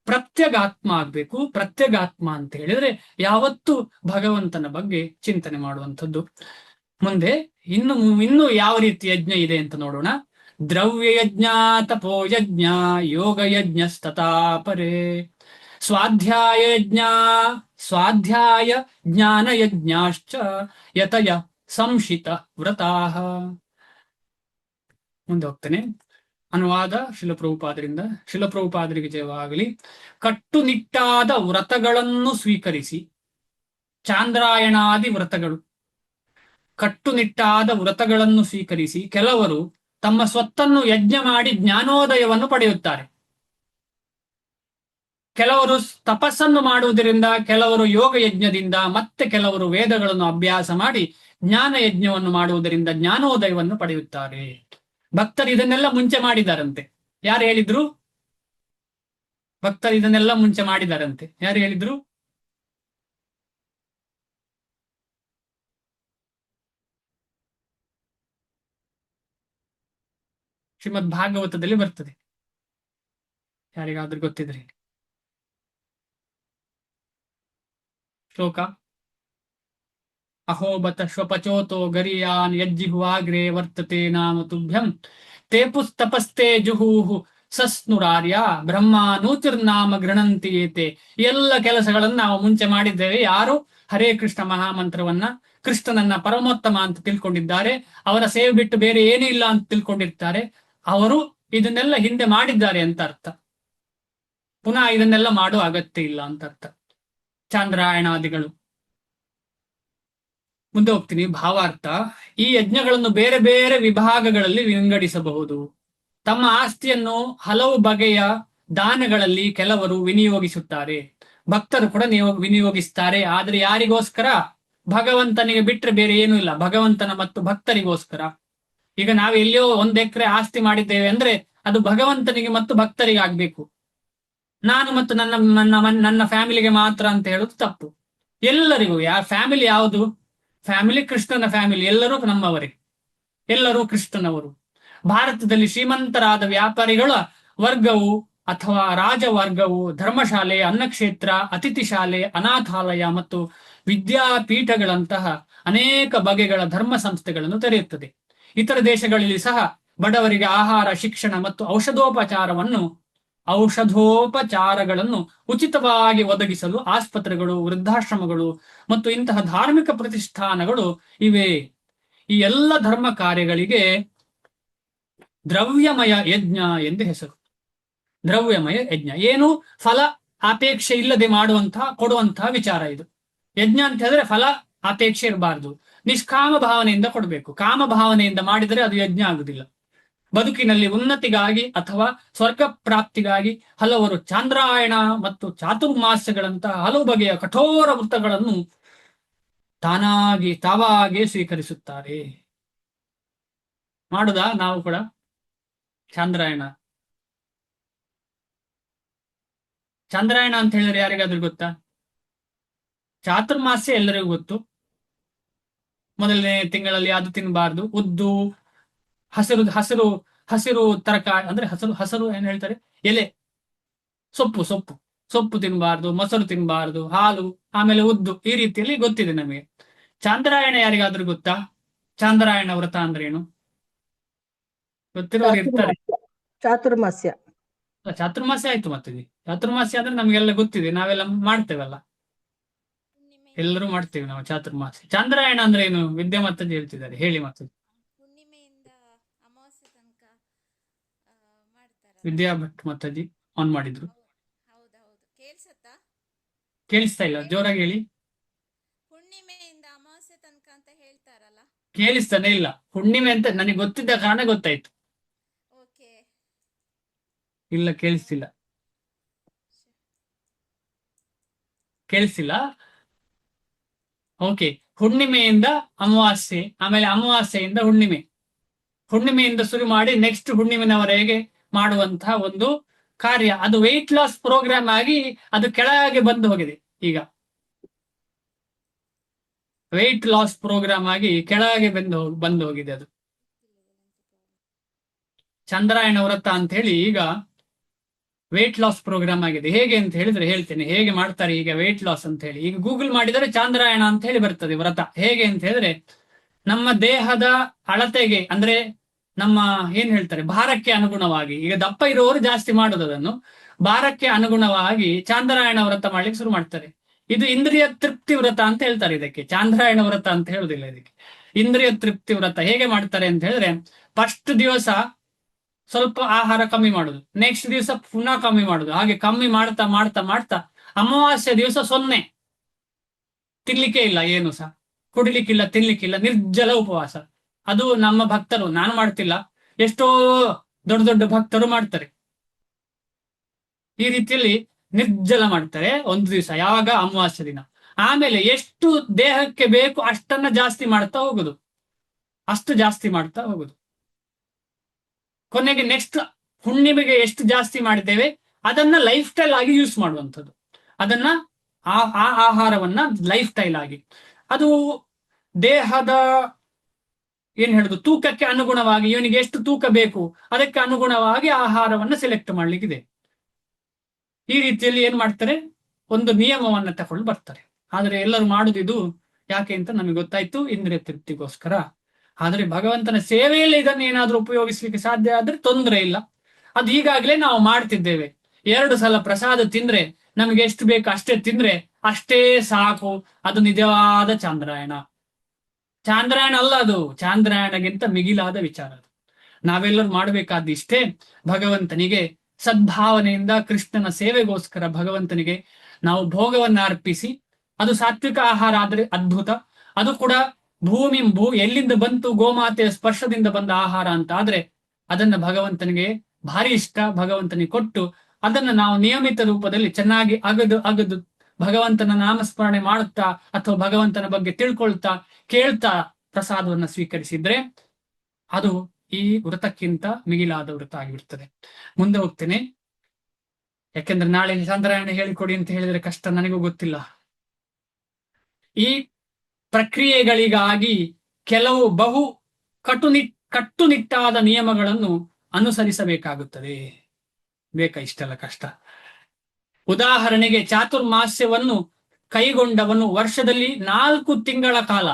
ಪ್ರತ್ಯಗಾತ್ಮ ಆಗ್ಬೇಕು. ಪ್ರತ್ಯಗಾತ್ಮ ಅಂತ ಹೇಳಿದ್ರೆ ಯಾವತ್ತು ಭಗವಂತನ ಬಗ್ಗೆ ಚಿಂತನೆ ಮಾಡುವಂಥದ್ದು. ಮುಂದೆ ಇನ್ನು ಯಾವ ರೀತಿ ಯಜ್ಞ ಇದೆ ಅಂತ ನೋಡೋಣ. ದ್ರವ್ಯ ಯಜ್ಞ, ತಪೋ ಯಜ್ಞ, ಯೋಗ ಯಜ್ಞಸ್ತಥಾ ಪರೇ, ಸ್ವಾಧ್ಯಾಯ ಯಜ್ಞ, ಸ್ವಾಧ್ಯಾಯ ಜ್ಞಾನ ಯಜ್ಞಾಶ್ಚ ಯತಯ ಸಂಶಿತ ವ್ರತಾಃ. ಮುಂದೆ ಹೋಗ್ತೇನೆ. ಅನುವಾದ ಶಿಲಪ್ರಭುಪಾದರಿಂದ. ಶಿಲಪ್ರಭುಪಾದರಿಗೆ ಜಯವಾಗಲಿ. ಕಟ್ಟುನಿಟ್ಟಾದ ವ್ರತಗಳನ್ನು ಸ್ವೀಕರಿಸಿ, ಚಾಂದ್ರಾಯಣಾದಿ ವ್ರತಗಳು, ಕಟ್ಟುನಿಟ್ಟಾದ ವ್ರತಗಳನ್ನು ಸ್ವೀಕರಿಸಿ ಕೆಲವರು ತಮ್ಮ ಸ್ವತ್ತನ್ನು ಯಜ್ಞ ಮಾಡಿ ಜ್ಞಾನೋದಯವನ್ನು ಪಡೆಯುತ್ತಾರೆ. ಕೆಲವರು ತಪಸ್ಸನ್ನು ಮಾಡುವುದರಿಂದ, ಕೆಲವರು ಯೋಗ ಯಜ್ಞದಿಂದ, ಮತ್ತೆ ಕೆಲವರು ವೇದಗಳನ್ನು ಅಭ್ಯಾಸ ಮಾಡಿ ಜ್ಞಾನ ಯಜ್ಞವನ್ನು ಮಾಡುವುದರಿಂದ ಜ್ಞಾನೋದಯವನ್ನು ಪಡೆಯುತ್ತಾರೆ. ಭಕ್ತರು ಇದನ್ನೆಲ್ಲ ಮುಂಚೆ ಮಾಡಿದಾರಂತೆ. ಯಾರು ಹೇಳಿದ್ರು? ಭಕ್ತರು ಇದನ್ನೆಲ್ಲ ಮುಂಚೆ ಮಾಡಿದಾರಂತೆ. ಯಾರು ಹೇಳಿದ್ರು? ಶ್ರೀಮದ್ ಭಾಗವತದಲ್ಲಿ ಬರ್ತದೆ, ಯಾರಿಗಾದ್ರೂ ಗೊತ್ತಿದ್ರೆ ಶ್ಲೋಕ. ಅಹೋಬತ ಶ್ವಪಚೋತೋ ಗರಿಯಾನ್ ಯಜ್ಜಿಹುವಾಗ್ರೇ ವರ್ತತೆ ನಾಮ ತುಭ್ಯಂ ತೇ ಪುಸ್ತಪಸ್ತೆ ಜುಹೂಹು ಸಸ್ನುರಾರ್ಯ ಬ್ರಹ್ಮಾನೂತಿರ್ನಾಮ ಗೃಣಂತಿ ಏತೆ. ಎಲ್ಲ ಕೆಲಸಗಳನ್ನು ನಾವು ಮುಂಚೆ ಮಾಡಿದ್ದೇವೆ. ಯಾರು ಹರೇ ಕೃಷ್ಣ ಮಹಾಮಂತ್ರವನ್ನ, ಕೃಷ್ಣನನ್ನ ಪರಮೋತ್ತಮ ಅಂತ ತಿಳ್ಕೊಂಡಿದ್ದಾರೆ, ಅವರ ಸೇವೆ ಬಿಟ್ಟು ಬೇರೆ ಏನೂ ಇಲ್ಲ ಅಂತ ತಿಳ್ಕೊಂಡಿರ್ತಾರೆ, ಅವರು ಇದನ್ನೆಲ್ಲ ಹಿಂದೆ ಮಾಡಿದ್ದಾರೆ ಅಂತ ಅರ್ಥ. ಪುನಃ ಇದನ್ನೆಲ್ಲ ಮಾಡುವ ಅಗತ್ಯ ಇಲ್ಲ ಅಂತ ಅರ್ಥ. ಚಾಂದ್ರಾಯಣಾದಿಗಳು. ಮುಂದೆ ಹೋಗ್ತೀನಿ. ಭಾವಾರ್ಥ. ಈ ಯಜ್ಞಗಳನ್ನು ಬೇರೆ ಬೇರೆ ವಿಭಾಗಗಳಲ್ಲಿ ವಿಂಗಡಿಸಬಹುದು. ತಮ್ಮ ಆಸ್ತಿಯನ್ನು ಹಲವು ಬಗೆಯ ದಾನಗಳಲ್ಲಿ ಕೆಲವರು ವಿನಿಯೋಗಿಸುತ್ತಾರೆ. ಭಕ್ತರು ಕೂಡ ವಿನಿಯೋಗಿಸ್ತಾರೆ. ಆದ್ರೆ ಯಾರಿಗೋಸ್ಕರ? ಭಗವಂತನಿಗೆ ಬಿಟ್ರೆ ಬೇರೆ ಏನೂ ಇಲ್ಲ, ಭಗವಂತನ ಮತ್ತು ಭಕ್ತರಿಗೋಸ್ಕರ. ಈಗ ನಾವು ಎಲ್ಲಿಯೋ 1 ಎಕರೆ ಆಸ್ತಿ ಮಾಡಿದ್ದೇವೆ ಅಂದ್ರೆ ಅದು ಭಗವಂತನಿಗೆ ಮತ್ತು ಭಕ್ತರಿಗೆ ಆಗ್ಬೇಕು. ನಾನು ಮತ್ತು ನನ್ನ ಫ್ಯಾಮಿಲಿಗೆ ಮಾತ್ರ ಅಂತ ಹೇಳುದು ತಪ್ಪು. ಎಲ್ಲರಿಗೂ. ಫ್ಯಾಮಿಲಿ ಯಾವುದು? ಫ್ಯಾಮಿಲಿ ಕೃಷ್ಣನ ಫ್ಯಾಮಿಲಿ. ಎಲ್ಲರೂ ನಮ್ಮವರೇ, ಎಲ್ಲರೂ ಕೃಷ್ಣನವರು. ಭಾರತದಲ್ಲಿ ಶ್ರೀಮಂತರಾದ ವ್ಯಾಪಾರಿಗಳ ವರ್ಗವು ಅಥವಾ ರಾಜವರ್ಗವು ಧರ್ಮಶಾಲೆ, ಅನ್ನಕ್ಷೇತ್ರ, ಅತಿಥಿ ಶಾಲೆ, ಅನಾಥಾಲಯ ಮತ್ತು ವಿದ್ಯಾಪೀಠಗಳಂತಹ ಅನೇಕ ಬಗೆಗಳ ಧರ್ಮ ಸಂಸ್ಥೆಗಳನ್ನು ತೆರೆಯುತ್ತದೆ. ಇತರ ದೇಶಗಳಲ್ಲಿ ಸಹ ಬಡವರಿಗೆ ಆಹಾರ, ಶಿಕ್ಷಣ ಮತ್ತು ಔಷಧೋಪಚಾರಗಳನ್ನು ಉಚಿತವಾಗಿ ಒದಗಿಸಲು ಆಸ್ಪತ್ರೆಗಳು, ವೃದ್ಧಾಶ್ರಮಗಳು ಮತ್ತು ಇಂತಹ ಧಾರ್ಮಿಕ ಪ್ರತಿಷ್ಠಾನಗಳು ಇವೆ. ಈ ಎಲ್ಲ ಧರ್ಮ ಕಾರ್ಯಗಳಿಗೆ ದ್ರವ್ಯಮಯ ಯಜ್ಞ ಎಂದು ಹೆಸರು. ದ್ರವ್ಯಮಯ ಯಜ್ಞ ಏನು? ಫಲ ಅಪೇಕ್ಷೆ ಇಲ್ಲದೆ ಕೊಡುವಂತಹ ವಿಚಾರ ಇದು. ಯಜ್ಞ ಅಂತ ಹೇಳಿದ್ರೆ ಫಲ ಅಪೇಕ್ಷೆ ಇರಬಾರ್ದು, ನಿಷ್ಕಾಮ ಭಾವನೆಯಿಂದ ಕೊಡಬೇಕು. ಕಾಮ ಭಾವನೆಯಿಂದ ಮಾಡಿದರೆ ಅದು ಯಜ್ಞ ಆಗುದಿಲ್ಲ. ಬದುಕಿನಲ್ಲಿ ಉನ್ನತಿಗಾಗಿ ಅಥವಾ ಸ್ವರ್ಗ ಪ್ರಾಪ್ತಿಗಾಗಿ ಹಲವರು ಚಾಂದ್ರಾಯಣ ಮತ್ತು ಚಾತುರ್ಮಾಸ್ಯಗಳಂತಹ ಹಲವು ಬಗೆಯ ಕಠೋರ ವೃತ್ತಗಳನ್ನು ತಾವಾಗೇ ಸ್ವೀಕರಿಸುತ್ತಾರೆ. ಮಾಡುದಾ ನಾವು ಕೂಡ ಚಾಂದ್ರಾಯಣ? ಚಾಂದ್ರಾಯಣ ಅಂತ ಹೇಳಿದ್ರೆ ಯಾರಿಗಾದ್ರೂ ಗೊತ್ತಾ? ಚಾತುರ್ಮಾಸ್ಯ ಎಲ್ಲರಿಗೂ ಗೊತ್ತು. ಮೊದಲನೇ ತಿಂಗಳಲ್ಲಿ ಅದು ತಿನ್ನಬಾರ್ದು. ಉದ್ದು, ಹಸಿರು ತರಕಾರಿ ಅಂದ್ರೆ ಹಸಿರು ಏನ್ ಹೇಳ್ತಾರೆ, ಎಲೆ, ಸೊಪ್ಪು ತಿನ್ನಬಾರ್ದು, ಮೊಸರು ತಿನ್ನಬಾರ್ದು, ಹಾಲು, ಆಮೇಲೆ ಉದ್ದು, ಈ ರೀತಿಯಲ್ಲಿ ಗೊತ್ತಿದೆ ನಮಗೆ. ಚಾಂದ್ರಾಯಣ ಯಾರಿಗಾದ್ರೂ ಗೊತ್ತಾ? ಚಾಂದ್ರಾಯಣ ವ್ರತ ಅಂದ್ರೆ ಏನು? ಗೊತ್ತಿರೋರು ಇರ್ತಾರೆ. ಚಾತುರ್ಮಾಸ್ಯ. ಚಾತುರ್ಮಾಸ್ಯ ಆಯ್ತು ಮತ್ತೆ ಇದು. ಚಾತುರ್ಮಾಸ್ಯ ಅಂದ್ರೆ ನಮ್ಗೆಲ್ಲ ಗೊತ್ತಿದೆ, ನಾವೆಲ್ಲ ಮಾಡ್ತೇವಲ್ಲ, ಎಲ್ಲರೂ ಮಾಡ್ತೇವೆ ನಾವು ಚಾತುರ್ಮಾಸ್ಯ. ಚಾಂದ್ರಾಯಣ ಅಂದ್ರೆ ಏನು? ವಿದ್ಯಾ ಮಾತಾಜಿ ಹೇಳ್ತಿದ್ದಾರೆ, ಹೇಳಿ ಮಾತಾಜಿ. ಹುಣ್ಣಿಮೆಯಿಂದ ಅಮಾವಾಸ್ಯೆ ತನಕ ಮಾಡ್ತಾರಲ್ಲ. ವಿದ್ಯಾ ಭಟ್ ಮಾತಾಜಿ ಆನ್ ಮಾಡಿದ್ರು. ಹೌದೌದು, ಕೇಳ್ಸತ್ತಾ? ಕೇಳಿಸ್ತಾ ಇಲ್ಲ, ಜೋರಾಗಿ ಹೇಳಿ. ಹುಣ್ಣಿಮೆಯಿಂದ ಅಮಾವಾಸ್ಯೆ ತನಕ ಅಂತ ಹೇಳ್ತಾರಲ್ಲ. ಕೇಳಿಸ್ತಾನೆ ಇಲ್ಲ. ಹುಣ್ಣಿಮೆ ಅಂತ ನನಗೆ ಗೊತ್ತಿದ್ದ ಕಾರಣ ಗೊತ್ತಾಯ್ತು. ಓಕೆ. ಇಲ್ಲ ಕೇಳಿಸ್ತಿಲ್ಲ, ಕೇಳಿಸ್ತಿಲ್ಲ. ಓಕೆ, ಹುಣ್ಣಿಮೆಯಿಂದ ಅಮಾವಾಸ್ಯೆ, ಆಮೇಲೆ ಅಮಾವಾಸ್ಯೆಯಿಂದ ಹುಣ್ಣಿಮೆ, ಹುಣ್ಣಿಮೆಯಿಂದ ಶುರು ಮಾಡಿ ನೆಕ್ಸ್ಟ್ ಹುಣ್ಣಿಮೆನವರೆಗೆ ಮಾಡುವಂತಹ ಒಂದು ಕಾರ್ಯ. ಅದು ವೆಯ್ಟ್ ಲಾಸ್ ಪ್ರೋಗ್ರಾಮ್ ಆಗಿ ಅದು ಕೆಳಗೆ ಬಂದು ಹೋಗಿದೆ. ಈಗ ವೆಯ್ಟ್ ಲಾಸ್ ಪ್ರೋಗ್ರಾಮ್ ಆಗಿ ಕೆಳಗೆ ಬಂದು ಹೋಗಿದೆ. ಅದು ಚಂದ್ರಾಯಣ ವ್ರತ ಅಂತ ಹೇಳಿ ಈಗ ವೆಯ್ಟ್ ಲಾಸ್ ಪ್ರೋಗ್ರಾಮ್ ಆಗಿದೆ. ಹೇಗೆ ಅಂತ ಹೇಳಿದ್ರೆ ಹೇಳ್ತೇನೆ, ಹೇಗೆ ಮಾಡ್ತಾರೆ ಈಗ ವೆಯ್ಟ್ ಲಾಸ್ ಅಂತ ಹೇಳಿ. ಈಗ ಗೂಗಲ್ ಮಾಡಿದರೆ ಚಾಂದ್ರಾಯಣ ಅಂತ ಹೇಳಿ ಬರ್ತದೆ ವ್ರತ. ಹೇಗೆ ಅಂತ ಹೇಳಿದ್ರೆ, ನಮ್ಮ ದೇಹದ ಅಳತೆಗೆ ಅಂದ್ರೆ ನಮ್ಮ ಏನ್ ಹೇಳ್ತಾರೆ ಭಾರಕ್ಕೆ ಅನುಗುಣವಾಗಿ, ಈಗ ದಪ್ಪ ಇರುವವರು ಜಾಸ್ತಿ ಮಾಡೋದು, ಅದನ್ನು ಭಾರಕ್ಕೆ ಅನುಗುಣವಾಗಿ ಚಾಂದ್ರಾಯಣ ವ್ರತ ಮಾಡ್ಲಿಕ್ಕೆ ಶುರು ಮಾಡ್ತಾರೆ. ಇದು ಇಂದ್ರಿಯ ತೃಪ್ತಿ ವ್ರತ ಅಂತ ಹೇಳ್ತಾರೆ ಇದಕ್ಕೆ. ಚಾಂದ್ರಾಯಣ ವ್ರತ ಅಂತ ಹೇಳುದಿಲ್ಲ ಇದಕ್ಕೆ, ಇಂದ್ರಿಯ ತೃಪ್ತಿ ವ್ರತ. ಹೇಗೆ ಮಾಡ್ತಾರೆ ಅಂತ ಹೇಳಿದ್ರೆ, ಫಸ್ಟ್ ದಿವಸ ಸ್ವಲ್ಪ ಆಹಾರ ಕಮ್ಮಿ ಮಾಡುದು, ನೆಕ್ಸ್ಟ್ ದಿವಸ ಪುನಃ ಕಮ್ಮಿ ಮಾಡುದು, ಹಾಗೆ ಕಮ್ಮಿ ಮಾಡ್ತಾ ಮಾಡ್ತಾ ಮಾಡ್ತಾ ಅಮಾವಾಸ್ಯ ದಿವಸ 0, ತಿನ್ಲಿಕ್ಕೆ ಇಲ್ಲ, ಏನು ಸಹ ಕುಡಿಲಿಕ್ಕಿಲ್ಲ, ತಿನ್ಲಿಕ್ಕಿಲ್ಲ, ನಿರ್ಜಲ ಉಪವಾಸ. ಅದು ನಮ್ಮ ಭಕ್ತರು, ನಾನು ಮಾಡ್ತಿಲ್ಲ, ಎಷ್ಟೋ ದೊಡ್ಡ ದೊಡ್ಡ ಭಕ್ತರು ಮಾಡ್ತಾರೆ. ಈ ರೀತಿಯಲ್ಲಿ ನಿರ್ಜಲ ಮಾಡ್ತಾರೆ ಒಂದು ದಿವಸ, ಯಾವಾಗ ಅಮಾವಾಸ್ಯ ದಿನ. ಆಮೇಲೆ ಎಷ್ಟು ದೇಹಕ್ಕೆ ಬೇಕು ಅಷ್ಟನ್ನ ಜಾಸ್ತಿ ಮಾಡ್ತಾ ಹೋಗುದು, ಅಷ್ಟು ಜಾಸ್ತಿ ಮಾಡ್ತಾ ಹೋಗುದು. ಕೊನೆಗೆ ನೆಕ್ಸ್ಟ್ ಹುಣ್ಣಿಮೆಗೆ ಎಷ್ಟು ಜಾಸ್ತಿ ಮಾಡಿದ್ದೇವೆ ಅದನ್ನ ಲೈಫ್ ಸ್ಟೈಲ್ ಆಗಿ ಯೂಸ್ ಮಾಡುವಂಥದ್ದು. ಅದನ್ನ ಆ ಆಹಾರವನ್ನ ಲೈಫ್ ಸ್ಟೈಲ್ ಆಗಿ, ಅದು ದೇಹದ ಏನ್ ಹೇಳುದು ತೂಕಕ್ಕೆ ಅನುಗುಣವಾಗಿ, ಇವನಿಗೆ ಎಷ್ಟು ತೂಕ ಬೇಕು ಅದಕ್ಕೆ ಅನುಗುಣವಾಗಿ ಆಹಾರವನ್ನ ಸೆಲೆಕ್ಟ್ ಮಾಡ್ಲಿಕ್ಕಿದೆ. ಈ ರೀತಿಯಲ್ಲಿ ಏನ್ ಮಾಡ್ತಾರೆ, ಒಂದು ನಿಯಮವನ್ನ ತಕೊಂಡು ಬರ್ತಾರೆ. ಆದ್ರೆ ಎಲ್ಲರೂ ಮಾಡುದಿದು ಯಾಕೆ ಅಂತ ನಮಗೆ ಗೊತ್ತಾಯ್ತು, ಇಂದ್ರಿಯ ತೃಪ್ತಿಗೋಸ್ಕರ. ಆದ್ರೆ ಭಗವಂತನ ಸೇವೆಯಲ್ಲಿ ಇದನ್ನು ಏನಾದ್ರೂ ಉಪಯೋಗಿಸ್ಲಿಕ್ಕೆ ಸಾಧ್ಯ ಆದ್ರೆ ತೊಂದರೆ ಇಲ್ಲ. ಅದು ಈಗಾಗಲೇ ನಾವು ಮಾಡ್ತಿದ್ದೇವೆ. 2 ಸಲ ಪ್ರಸಾದ ತಿಂದ್ರೆ, ನಮಗೆ ಎಷ್ಟು ಬೇಕು ಅಷ್ಟೇ ತಿಂದ್ರೆ ಅಷ್ಟೇ ಸಾಕು. ಅದು ನಿಜವಾದ ಚಾಂದ್ರಾಯಣ. ಚಾಂದ್ರಾಯಣ ಅಲ್ಲ, ಅದು ಚಾಂದ್ರಾಯಣಗಿಂತ ಮಿಗಿಲಾದ ವಿಚಾರ. ಅದು ನಾವೆಲ್ಲರೂ ಮಾಡಬೇಕಾದ ಇಷ್ಟೇ, ಭಗವಂತನಿಗೆ ಸದ್ಭಾವನೆಯಿಂದ ಕೃಷ್ಣನ ಸೇವೆಗೋಸ್ಕರ ಭಗವಂತನಿಗೆ ನಾವು ಭೋಗವನ್ನ ಅರ್ಪಿಸಿ, ಅದು ಸಾತ್ವಿಕ ಆಹಾರ ಆದ್ರೆ ಅದ್ಭುತ. ಅದು ಕೂಡ ಎಲ್ಲಿಂದ ಬಂತು, ಗೋಮಾತೆಯ ಸ್ಪರ್ಶದಿಂದ ಬಂದ ಆಹಾರ ಅಂತ ಆದ್ರೆ ಅದನ್ನ ಭಗವಂತನಿಗೆ ಭಾರಿ ಇಷ್ಟ. ಭಗವಂತನಿಗೆ ಕೊಟ್ಟು ಅದನ್ನ ನಾವು ನಿಯಮಿತ ರೂಪದಲ್ಲಿ ಚೆನ್ನಾಗಿ ಅಗದು ಭಗವಂತನ ನಾಮಸ್ಮರಣೆ ಮಾಡುತ್ತಾ ಅಥವಾ ಭಗವಂತನ ಬಗ್ಗೆ ತಿಳ್ಕೊಳ್ತಾ ಕೇಳ್ತಾ ಪ್ರಸಾದವನ್ನ ಸ್ವೀಕರಿಸಿದ್ರೆ ಅದು ಈ ವ್ರತಕ್ಕಿಂತ ಮಿಗಿಲಾದ ವ್ರತ ಆಗಿಬಿಡ್ತದೆ. ಮುಂದೆ ಹೋಗ್ತೇನೆ, ಯಾಕೆಂದ್ರೆ ನಾಳೆ ಚಂದ್ರಾಯಣ ಹೇಳಿಕೊಡಿ ಅಂತ ಹೇಳಿದ್ರೆ ಕಷ್ಟ, ನನಗೂ ಗೊತ್ತಿಲ್ಲ. ಈ ಪ್ರಕ್ರಿಯೆಗಳಿಗಾಗಿ ಕೆಲವು ಬಹು ಕಟ್ಟುನಿಟ್ಟಾದ ನಿಯಮಗಳನ್ನು ಅನುಸರಿಸಬೇಕಾಗುತ್ತದೆ. ಬೇಕಾ ಇಷ್ಟೆಲ್ಲ ಕಷ್ಟ? ಉದಾಹರಣೆಗೆ, ಚಾತುರ್ಮಾಸ್ಯವನ್ನು ಕೈಗೊಂಡವನು ವರ್ಷದಲ್ಲಿ 4 ತಿಂಗಳ ಕಾಲ,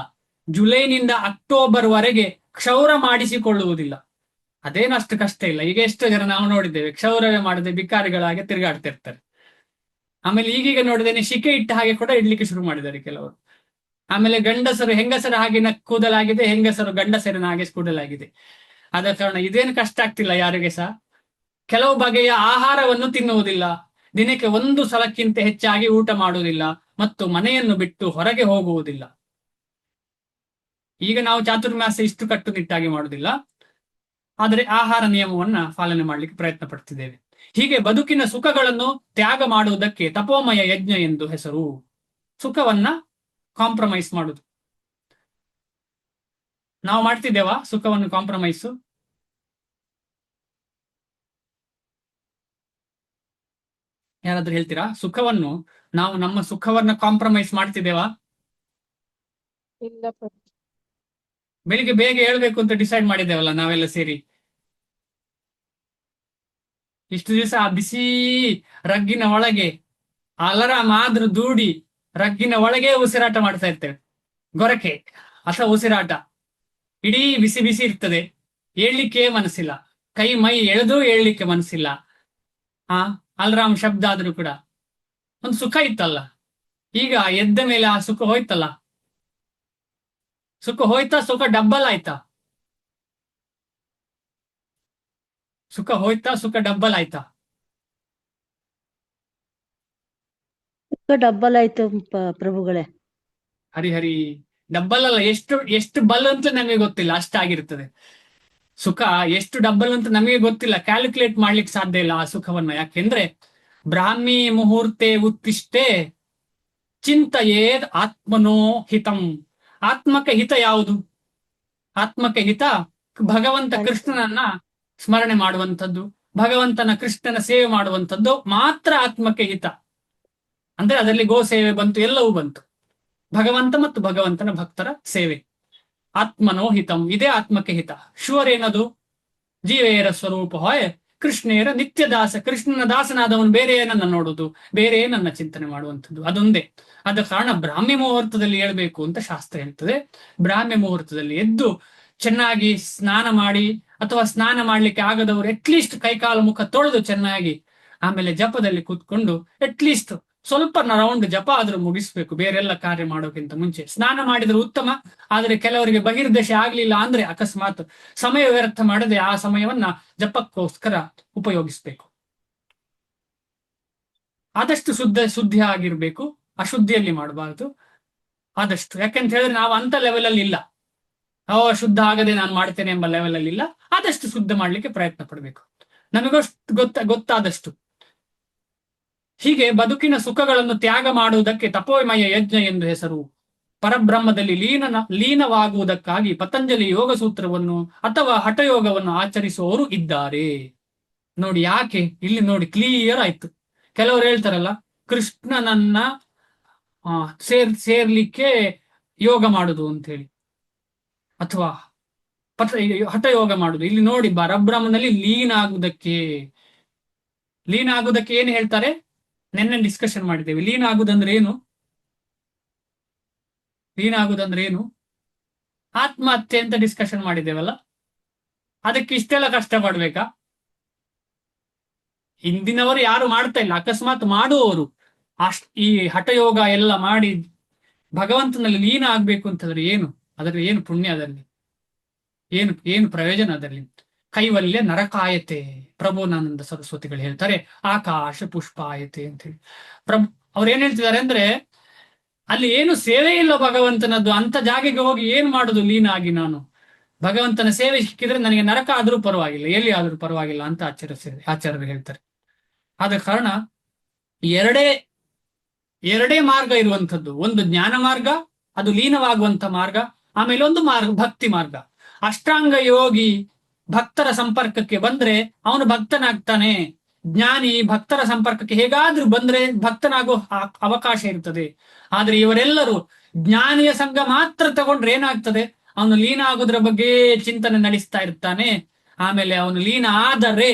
ಜುಲೈನಿಂದ ಅಕ್ಟೋಬರ್ ವರೆಗೆ ಕ್ಷೌರ ಮಾಡಿಸಿಕೊಳ್ಳುವುದಿಲ್ಲ. ಅದೇನಷ್ಟು ಕಷ್ಟ ಇಲ್ಲ. ಈಗ ಎಷ್ಟು ಜನ ನಾವು ನೋಡಿದ್ದೇವೆ ಕ್ಷೌರವೇ ಮಾಡದೆ ಬಿಕಾರಿಗಳಾಗಿ ತಿರುಗಾಡ್ತಿರ್ತಾರೆ. ಆಮೇಲೆ ಈಗೀಗ ನೋಡಿದ್ದೇನೆ ಶಿಕೆ ಇಟ್ಟ ಹಾಗೆ ಕೂಡ ಇಡ್ಲಿಕ್ಕೆ ಶುರು ಮಾಡಿದ್ದಾರೆ ಕೆಲವರು. ಆಮೇಲೆ ಗಂಡಸರು ಹೆಂಗಸರ ಹಾಗೆ ಕೂದಲಾಗಿದೆ, ಹೆಂಗಸರು ಗಂಡಸರಿನ ಹಾಗೆ ಕೂದಲಾಗಿದೆ. ಆದ ಕಾರಣ ಇದೇನು ಕಷ್ಟ ಆಗ್ತಿಲ್ಲ ಯಾರಿಗೆ ಸಹ. ಕೆಲವು ಬಗೆಯ ಆಹಾರವನ್ನು ತಿನ್ನುವುದಿಲ್ಲ, ದಿನಕ್ಕೆ 1 ಸಲಕ್ಕಿಂತ ಹೆಚ್ಚಾಗಿ ಊಟ ಮಾಡುವುದಿಲ್ಲ ಮತ್ತು ಮನೆಯನ್ನು ಬಿಟ್ಟು ಹೊರಗೆ ಹೋಗುವುದಿಲ್ಲ. ಈಗ ನಾವು ಚಾತುರ್ಮಾಸ್ಯ ಇಷ್ಟು ಕಟ್ಟುನಿಟ್ಟಾಗಿ ಮಾಡುವುದಿಲ್ಲ, ಆದರೆ ಆಹಾರ ನಿಯಮವನ್ನ ಪಾಲನೆ ಮಾಡಲಿಕ್ಕೆ ಪ್ರಯತ್ನ ಪಡ್ತಿದ್ದೇವೆ. ಹೀಗೆ ಬದುಕಿನ ಸುಖಗಳನ್ನು ತ್ಯಾಗ ಮಾಡುವುದಕ್ಕೆ ತಪೋಮಯ ಯಜ್ಞ ಎಂದು ಹೆಸರು. ಸುಖವನ್ನ ಕಾಂಪ್ರಮೈಸ್ ಮಾಡುದು. ನಾವು ಮಾಡ್ತಿದ್ದೇವಾ ಸುಖವನ್ನು ಕಾಂಪ್ರಮೈಸು? ಯಾರಾದ್ರೂ ಹೇಳ್ತೀರಾ? ಸುಖವನ್ನು ನಾವು ನಮ್ಮ ಸುಖವನ್ನ ಕಾಂಪ್ರಮೈಸ್ ಮಾಡ್ತಿದ್ದೇವಾ? ಇಲ್ಲ ಪ್ರಭು. ಬೆಳಿಗ್ಗೆ ಬೇಗ ಹೇಳ್ಬೇಕು ಅಂತ ಡಿಸೈಡ್ ಮಾಡಿದ್ದೇವಲ್ಲ ನಾವೆಲ್ಲ ಸೇರಿ. ಇಷ್ಟು ದಿವಸ ಆ ಬಿಸಿ ರಗ್ಗಿನ ಒಳಗೆ ಅಲರಾಮ್ ಆದ್ರೂ ದೂಡಿ ರಗ್ಗಿನ ಒಳಗೆ ಉಸಿರಾಟ ಮಾಡ್ತಾ ಇರ್ತೇವೆ. ಗೊರಕೆ ಅಥವಾ ಉಸಿರಾಟ ಇಡೀ ಬಿಸಿ ಬಿಸಿ ಇರ್ತದೆ, ಏಳ್ಲಿಕ್ಕೆ ಮನಸ್ಸಿಲ್ಲ, ಕೈ ಮೈ ಎಳೆದು ಏಳ್ಲಿಕ್ಕೆ ಮನಸ್ಸಿಲ್ಲ. ಆ ಅಲ್ರಾಮ್ ಶಬ್ದ ಆದ್ರೂ ಕೂಡ ಒಂದು ಸುಖ ಇತ್ತಲ್ಲ. ಈಗ ಎದ್ದ ಮೇಲೆ ಆ ಸುಖ ಹೋಯ್ತಲ್ಲ. ಸುಖ ಹೋಯ್ತಾ? ಸುಖ ಡಬ್ಬಲ್ ಆಯ್ತಾ? ಸುಖ ಹೋಯ್ತಾ? ಸುಖ ಡಬ್ಬಲ್ ಆಯ್ತಾ? ಡಬ್ಬಲ್ ಆಯ್ತು ಪ್ರಭುಗಳೇ. ಹರಿ ಡಬ್ಬಲ್ ಅಲ್ಲ, ಎಷ್ಟು ಬಲ್ ಅಂತ ನಮಗೆ ಗೊತ್ತಿಲ್ಲ, ಅಷ್ಟಾಗಿರ್ತದೆ ಸುಖ. ಎಷ್ಟು ಡಬ್ಬಲ್ ಅಂತ ನಮಗೆ ಗೊತ್ತಿಲ್ಲ, ಕ್ಯಾಲ್ಕುಲೇಟ್ ಮಾಡ್ಲಿಕ್ಕೆ ಸಾಧ್ಯ ಇಲ್ಲ ಆ ಸುಖವನ್ನ. ಯಾಕೆಂದ್ರೆ ಬ್ರಾಹ್ಮಿ ಮುಹೂರ್ತೆ ಉತ್ತಿಷ್ಟೇ ಚಿಂತಯೇದ್ ಆತ್ಮನೋ ಹಿತಂ. ಆತ್ಮಕ್ಕೆ ಹಿತ ಯಾವುದು? ಆತ್ಮಕ್ಕೆ ಹಿತ ಭಗವಂತ ಕೃಷ್ಣನನ್ನ ಸ್ಮರಣೆ ಮಾಡುವಂಥದ್ದು, ಭಗವಂತನ ಕೃಷ್ಣನ ಸೇವೆ ಮಾಡುವಂಥದ್ದು ಮಾತ್ರ ಆತ್ಮಕ್ಕೆ ಹಿತ. ಅಂದ್ರೆ ಅದರಲ್ಲಿ ಗೋ ಸೇವೆ ಬಂತು, ಎಲ್ಲವೂ ಬಂತು. ಭಗವಂತ ಮತ್ತು ಭಗವಂತನ ಭಕ್ತರ ಸೇವೆ. ಆತ್ಮನೋ ಹಿತಂ, ಇದೇ ಆತ್ಮಕ್ಕೆ ಹಿತ. ಶುವರ್ ಏನದು? ಜೀವೇರ ಸ್ವರೂಪ ಹೊಯ್ ಕೃಷ್ಣೇರ ನಿತ್ಯ ದಾಸ. ಕೃಷ್ಣನ ದಾಸನಾದವನು ಬೇರೆ ಏನನ್ನ ನೋಡುದು, ಬೇರೆ ಏನನ್ನ ಚಿಂತನೆ ಮಾಡುವಂಥದ್ದು, ಅದೊಂದೇ. ಆದ ಕಾರಣ ಬ್ರಾಹ್ಮಿ ಮುಹೂರ್ತದಲ್ಲಿ ಹೇಳ್ಬೇಕು ಅಂತ ಶಾಸ್ತ್ರ ಹೇಳ್ತದೆ. ಬ್ರಾಹ್ಮಿ ಮುಹೂರ್ತದಲ್ಲಿ ಎದ್ದು ಚೆನ್ನಾಗಿ ಸ್ನಾನ ಮಾಡಿ, ಅಥವಾ ಸ್ನಾನ ಮಾಡ್ಲಿಕ್ಕೆ ಆಗದವರು ಅಟ್ಲೀಸ್ಟ್ ಕೈಕಾಲು ಮುಖ ತೊಳೆದು ಚೆನ್ನಾಗಿ ಆಮೇಲೆ ಜಪದಲ್ಲಿ ಕೂತ್ಕೊಂಡು ಅಟ್ಲೀಸ್ಟ್ ಸ್ವಲ್ಪ ರೌಂಡ್ ಜಪ ಆದ್ರೂ ಮುಗಿಸ್ಬೇಕು, ಬೇರೆಲ್ಲ ಕಾರ್ಯ ಮಾಡೋಕ್ಕಿಂತ ಮುಂಚೆ. ಸ್ನಾನ ಮಾಡಿದ್ರೆ ಉತ್ತಮ. ಆದ್ರೆ ಕೆಲವರಿಗೆ ಬಹಿರ್ದಶೆ ಆಗ್ಲಿಲ್ಲ ಅಂದ್ರೆ ಅಕಸ್ಮಾತ್ ಸಮಯ ವ್ಯರ್ಥ ಮಾಡದೆ ಆ ಸಮಯವನ್ನ ಜಪಕ್ಕೋಸ್ಕರ ಉಪಯೋಗಿಸ್ಬೇಕು. ಆದಷ್ಟು ಶುದ್ಧಿ ಆಗಿರ್ಬೇಕು, ಅಶುದ್ಧಿಯಲ್ಲಿ ಮಾಡಬಾರದು ಆದಷ್ಟು. ಯಾಕೆಂತ ಹೇಳಿದ್ರೆ ನಾವು ಅಂತ ಲೆವೆಲ್ ಅಲ್ಲಿ ಇಲ್ಲ. ಶುದ್ಧ ಆಗದೆ ನಾನು ಮಾಡ್ತೇನೆ ಎಂಬ ಲೆವೆಲ್ ಅಲ್ಲಿ ಇಲ್ಲ. ಆದಷ್ಟು ಶುದ್ಧ ಮಾಡ್ಲಿಕ್ಕೆ ಪ್ರಯತ್ನ ಪಡಬೇಕು, ನಮಗಷ್ಟು ಗೊತ್ತಾದಷ್ಟು. ಹೀಗೆ ಬದುಕಿನ ಸುಖಗಳನ್ನು ತ್ಯಾಗ ಮಾಡುವುದಕ್ಕೆ ತಪೋಮಯ ಯಜ್ಞ ಎಂದು ಹೆಸರು. ಪರಬ್ರಹ್ಮದಲ್ಲಿ ಲೀನವಾಗುವುದಕ್ಕಾಗಿ ಪತಂಜಲಿ ಯೋಗ ಸೂತ್ರವನ್ನು ಅಥವಾ ಹಠಯೋಗವನ್ನು ಆಚರಿಸುವವರು ಇದ್ದಾರೆ. ನೋಡಿ ಯಾಕೆ, ಇಲ್ಲಿ ನೋಡಿ ಕ್ಲಿಯರ್ ಆಯ್ತು. ಕೆಲವರು ಹೇಳ್ತಾರಲ್ಲ, ಕೃಷ್ಣನನ್ನ ಸೇರ್ಲಿಕ್ಕೆ ಯೋಗ ಮಾಡುದು ಅಂತ ಹೇಳಿ, ಅಥವಾ ಹಠಯೋಗ ಮಾಡುದು. ಇಲ್ಲಿ ನೋಡಿ ಪರಬ್ರಹ್ಮನಲ್ಲಿ ಲೀನ ಆಗುವುದಕ್ಕೆ ಏನು ಹೇಳ್ತಾರೆ? ನೆನ್ನೆ ಡಿಸ್ಕಷನ್ ಮಾಡಿದ್ದೇವೆ. ಲೀನ ಆಗುದಂದ್ರೆ ಏನು? ಲೀನ ಆಗುದಂದ್ರೆ ಏನು? ಆತ್ಮಹತ್ಯೆ ಅಂತ ಡಿಸ್ಕಷನ್ ಮಾಡಿದ್ದೇವಲ್ಲ, ಅದಕ್ಕೆ ಇಷ್ಟೆಲ್ಲ ಕಷ್ಟ ಪಡ್ಬೇಕಾ? ಹಿಂದಿನವರು ಯಾರು ಮಾಡ್ತಾ ಇಲ್ಲ, ಅಕಸ್ಮಾತ್ ಮಾಡುವವರು ಈ ಹಠಯೋಗ ಎಲ್ಲ ಮಾಡಿ ಭಗವಂತನಲ್ಲಿ ಲೀನ ಆಗ್ಬೇಕು ಅಂತಂದ್ರೆ ಏನು? ಅದರಲ್ಲಿ ಏನು ಪುಣ್ಯ? ಅದರಲ್ಲಿ ಏನು ಪ್ರಯೋಜನ? ಅದರಲ್ಲಿ ಕೈವಲ್ಯ ನರಕಾಯತೆ. ಪ್ರಭುನಾನಂದ ಸರಸ್ವತಿಗಳು ಹೇಳ್ತಾರೆ ಆಕಾಶ ಪುಷ್ಪಾಯತೆ ಅಂತ ಹೇಳಿ. ಅವ್ರು ಏನ್ ಹೇಳ್ತಿದ್ದಾರೆ ಅಂದ್ರೆ, ಅಲ್ಲಿ ಏನು ಸೇವೆ ಇಲ್ಲ ಭಗವಂತನದ್ದು, ಅಂತ ಜಾಗೆಗೆ ಹೋಗಿ ಏನ್ ಮಾಡುದು ಲೀನ ಆಗಿ ನಾನು? ಭಗವಂತನ ಸೇವೆ ಸಿಕ್ಕಿದ್ರೆ ನನಗೆ ನರಕ ಆದ್ರೂ ಪರವಾಗಿಲ್ಲ, ಎಲ್ಲಿ ಆದ್ರೂ ಪರವಾಗಿಲ್ಲ ಅಂತ ಆಚಾರ್ಯರು ಹೇಳ್ತಾರೆ. ಆದ ಕಾರಣ ಎರಡೇ ಮಾರ್ಗ ಇರುವಂಥದ್ದು. ಒಂದು ಜ್ಞಾನ ಮಾರ್ಗ, ಅದು ಲೀನವಾಗುವಂತ ಮಾರ್ಗ. ಆಮೇಲೆ ಒಂದು ಮಾರ್ಗ ಭಕ್ತಿ ಮಾರ್ಗ. ಅಷ್ಟಾಂಗ ಯೋಗಿ ಭಕ್ತರ ಸಂಪರ್ಕಕ್ಕೆ ಬಂದ್ರೆ ಅವನು ಭಕ್ತನಾಗ್ತಾನೆ. ಜ್ಞಾನಿ ಭಕ್ತರ ಸಂಪರ್ಕಕ್ಕೆ ಹೇಗಾದ್ರೂ ಬಂದ್ರೆ ಭಕ್ತನಾಗೋ ಅವಕಾಶ ಇರ್ತದೆ. ಆದ್ರೆ ಇವರೆಲ್ಲರೂ ಜ್ಞಾನಿಯ ಸಂಘ ಮಾತ್ರ ತಗೊಂಡ್ರೆ ಏನಾಗ್ತದೆ? ಅವನು ಲೀನ ಆಗೋದ್ರ ಬಗ್ಗೆ ಚಿಂತನೆ ನಡೆಸ್ತಾ ಇರ್ತಾನೆ. ಆಮೇಲೆ ಅವನು ಲೀನ ಆದರೆ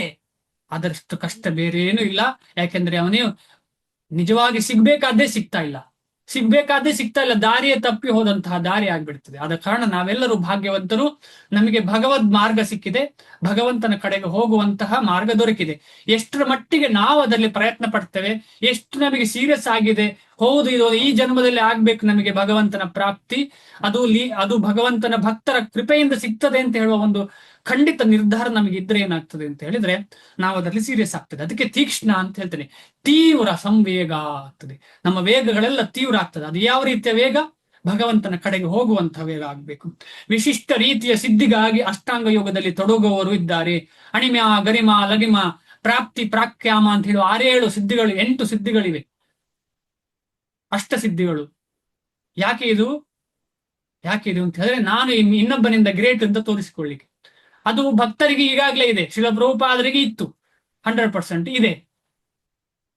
ಅದರಷ್ಟು ಕಷ್ಟ ಬೇರೆ ಏನೂ ಇಲ್ಲ. ಯಾಕೆಂದ್ರೆ ಅವನು ನಿಜವಾಗಿ ಸಿಗ್ಬೇಕಾದ್ದೇ ಸಿಗ್ತಾ ಇಲ್ಲ, ದಾರಿಯೇ ತಪ್ಪಿ ಹೋದಂತಹ ದಾರಿ ಆಗ್ಬಿಡ್ತದೆ. ಆದ ಕಾರಣ ನಾವೆಲ್ಲರೂ ಭಾಗ್ಯವಂತರು. ನಮಗೆ ಭಗವದ್ ಮಾರ್ಗ ಸಿಕ್ಕಿದೆ, ಭಗವಂತನ ಕಡೆಗೆ ಹೋಗುವಂತಹ ಮಾರ್ಗ ದೊರಕಿದೆ. ಎಷ್ಟರ ಮಟ್ಟಿಗೆ ನಾವು ಅದರಲ್ಲಿ ಪ್ರಯತ್ನ ಪಡ್ತೇವೆ, ಎಷ್ಟು ನಮಗೆ ಸೀರಿಯಸ್ ಆಗಿದೆ, ಹೌದು ಇದು ಈ ಜನ್ಮದಲ್ಲಿ ಆಗ್ಬೇಕು ನಮಗೆ ಭಗವಂತನ ಪ್ರಾಪ್ತಿ, ಅದು ಭಗವಂತನ ಭಕ್ತರ ಕೃಪೆಯಿಂದ ಸಿಗ್ತದೆ ಅಂತ ಹೇಳುವ ಒಂದು ಖಂಡಿತ ನಿರ್ಧಾರ ನಮಗೆ ಇದ್ರೆ ಏನಾಗ್ತದೆ ಅಂತ ಹೇಳಿದ್ರೆ ನಾವು ಅದರಲ್ಲಿ ಸೀರಿಯಸ್ ಆಗ್ತದೆ. ಅದಕ್ಕೆ ತೀಕ್ಷ್ಣ ಅಂತ ಹೇಳ್ತೇನೆ. ತೀವ್ರ ಸಂವೇಗ ಆಗ್ತದೆ, ನಮ್ಮ ವೇಗಗಳೆಲ್ಲ ತೀವ್ರ ಆಗ್ತದೆ. ಅದು ಯಾವ ರೀತಿಯ ವೇಗ? ಭಗವಂತನ ಕಡೆಗೆ ಹೋಗುವಂತಹ ವೇಗ ಆಗ್ಬೇಕು. ವಿಶಿಷ್ಟ ರೀತಿಯ ಸಿದ್ಧಿಗಾಗಿ ಅಷ್ಟಾಂಗ ಯೋಗದಲ್ಲಿ ತೊಡಗುವವರು ಇದ್ದಾರೆ. ಅಣಿಮ್ಯ, ಗರಿಮ, ಲಗಿಮ, ಪ್ರಾಪ್ತಿ, ಪ್ರಾಕ್ಯಾಮ ಅಂತ ಹೇಳುವ 6-7 ಸಿದ್ಧಿಗಳು, 8 ಸಿದ್ಧಿಗಳಿವೆ, ಅಷ್ಟಸಿದ್ಧಿಗಳು. ಯಾಕೆ ಇದು ಅಂತ ಹೇಳಿದ್ರೆ, ನಾನು ಇನ್ನೊಬ್ಬನಿಂದ ಗ್ರೇಟ್ ಅಂತ ತೋರಿಸಿಕೊಳ್ಳಿಕ್ಕೆ. ಅದು ಭಕ್ತರಿಗೆ ಈಗಾಗಲೇ ಇದೆ, ಶ್ರೀಲ ಪ್ರಭುಪಾದರಿಗೆ ಇತ್ತು, 100% ಇದೆ.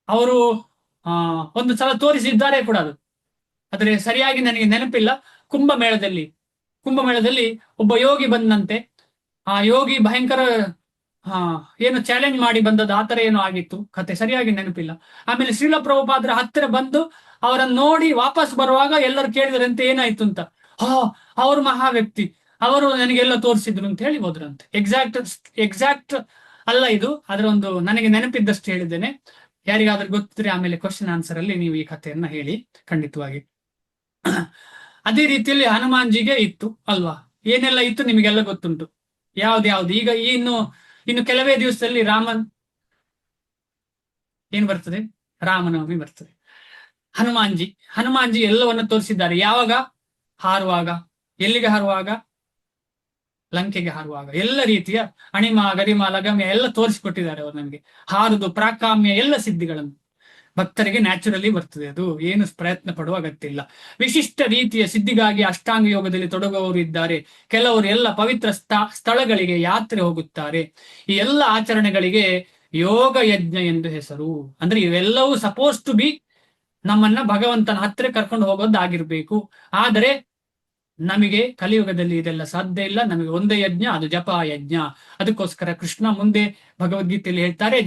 ಅವರು ಒಂದು ಸಲ ತೋರಿಸಿದ್ದಾರೆ ಕೂಡ. ಆದ್ರೆ ಸರಿಯಾಗಿ ನನಗೆ ನೆನಪಿಲ್ಲ. ಕುಂಭಮೇಳದಲ್ಲಿ ಒಬ್ಬ ಯೋಗಿ ಬಂದಂತೆ. ಆ ಯೋಗಿ ಭಯಂಕರ ಏನು ಚಾಲೆಂಜ್ ಮಾಡಿ ಬಂದದ್ದು, ಆತರ ಏನೋ ಆಗಿತ್ತು ಕತೆ, ಸರಿಯಾಗಿ ನೆನಪಿಲ್ಲ. ಆಮೇಲೆ ಶ್ರೀಲ ಪ್ರಭುಪಾದರ ಹತ್ತಿರ ಬಂದು ಅವರನ್ನು ನೋಡಿ ವಾಪಸ್ ಬರುವಾಗ ಎಲ್ಲರೂ ಕೇಳಿದ್ರಂತೆ ಏನಾಯ್ತು ಅಂತ. ಅವರು ಮಹಾ ವ್ಯಕ್ತಿ, ಅವರು ನನಗೆಲ್ಲ ತೋರಿಸಿದ್ರು ಅಂತ ಹೇಳಿ ಹೋದ್ರಂತೆ. ಎಕ್ಸಾಕ್ಟ್ ಅಲ್ಲ ಇದು ಅದರ ಒಂದು ನನಗೆ ನೆನಪಿದ್ದಷ್ಟು ಹೇಳಿದ್ದೇನೆ. ಯಾರಿಗಾದ್ರೂ ಗೊತ್ತಿದ್ರೆ ಆಮೇಲೆ ಕ್ವಶನ್ ಆನ್ಸರ್ ಅಲ್ಲಿ ನೀವು ಈ ಕಥೆಯನ್ನ ಹೇಳಿ ಖಂಡಿತವಾಗಿ. ಅದೇ ರೀತಿಯಲ್ಲಿ ಹನುಮಾನ್ಜಿಗೆ ಇತ್ತು ಅಲ್ವಾ? ಏನೆಲ್ಲ ಇತ್ತು ನಿಮಗೆಲ್ಲ ಗೊತ್ತುಂಟು. ಯಾವ್ದು ಈಗ ಇನ್ನು ಕೆಲವೇ ದಿವಸದಲ್ಲಿ ಏನ್ ಬರ್ತದೆ? ರಾಮನವಮಿ ಬರ್ತದೆ. ಹನುಮಾನ್ಜಿ ಎಲ್ಲವನ್ನ ತೋರಿಸಿದ್ದಾರೆ. ಯಾವಾಗ? ಹಾರುವಾಗ. ಎಲ್ಲಿಗೆ ಹಾರುವಾಗ? ಲಂಕೆಗೆ ಹಾರುವಾಗ. ಎಲ್ಲ ರೀತಿಯ ಅಣಿಮ ಗರಿಮ ಲಗಮ್ಯ ಎಲ್ಲ ತೋರಿಸಿಕೊಟ್ಟಿದ್ದಾರೆ ಅವರು ನಮಗೆ. ಹಾರುದು, ಪ್ರಾಕಾಮ್ಯ ಎಲ್ಲ ಸಿದ್ಧಿಗಳನ್ನು ಭಕ್ತರಿಗೆ ನ್ಯಾಚುರಲಿ ಬರ್ತದೆ. ಅದು ಏನು ಪ್ರಯತ್ನ ಪಡುವ ಅಗತ್ಯ ಇಲ್ಲ. ವಿಶಿಷ್ಟ ರೀತಿಯ ಸಿದ್ಧಿಗಾಗಿ ಅಷ್ಟಾಂಗ ಯೋಗದಲ್ಲಿ ತೊಡಗುವವರು ಇದ್ದಾರೆ. ಕೆಲವರು ಎಲ್ಲ ಪವಿತ್ರ ಸ್ಥಳಗಳಿಗೆ ಯಾತ್ರೆ ಹೋಗುತ್ತಾರೆ. ಈ ಎಲ್ಲ ಆಚರಣೆಗಳಿಗೆ ಯೋಗ ಯಜ್ಞ ಎಂದು ಹೆಸರು. ಅಂದ್ರೆ ಇವೆಲ್ಲವೂ ಸಪೋಸ್ ಟು ಬಿ ನಮ್ಮನ್ನ ಭಗವಂತನ ಹತ್ತಿರ ಕರ್ಕೊಂಡು ಹೋಗೋದಾಗಿರ್ಬೇಕು. ಆದರೆ ನಮಗೆ ಕಲಿಯುಗದಲ್ಲಿ ಇದೆಲ್ಲ ಸಾಧ್ಯ ಇಲ್ಲ. ನಮಗೆ ಒಂದೇ ಯಜ್ಞ, ಅದು ಜಪ ಯಜ್ಞ. ಅದಕ್ಕೋಸ್ಕರ ಕೃಷ್ಣ ಮುಂದೆ ಭಗವದ್ಗೀತೆಯಲ್ಲಿ ಹೇಳ್ತಾರೆ,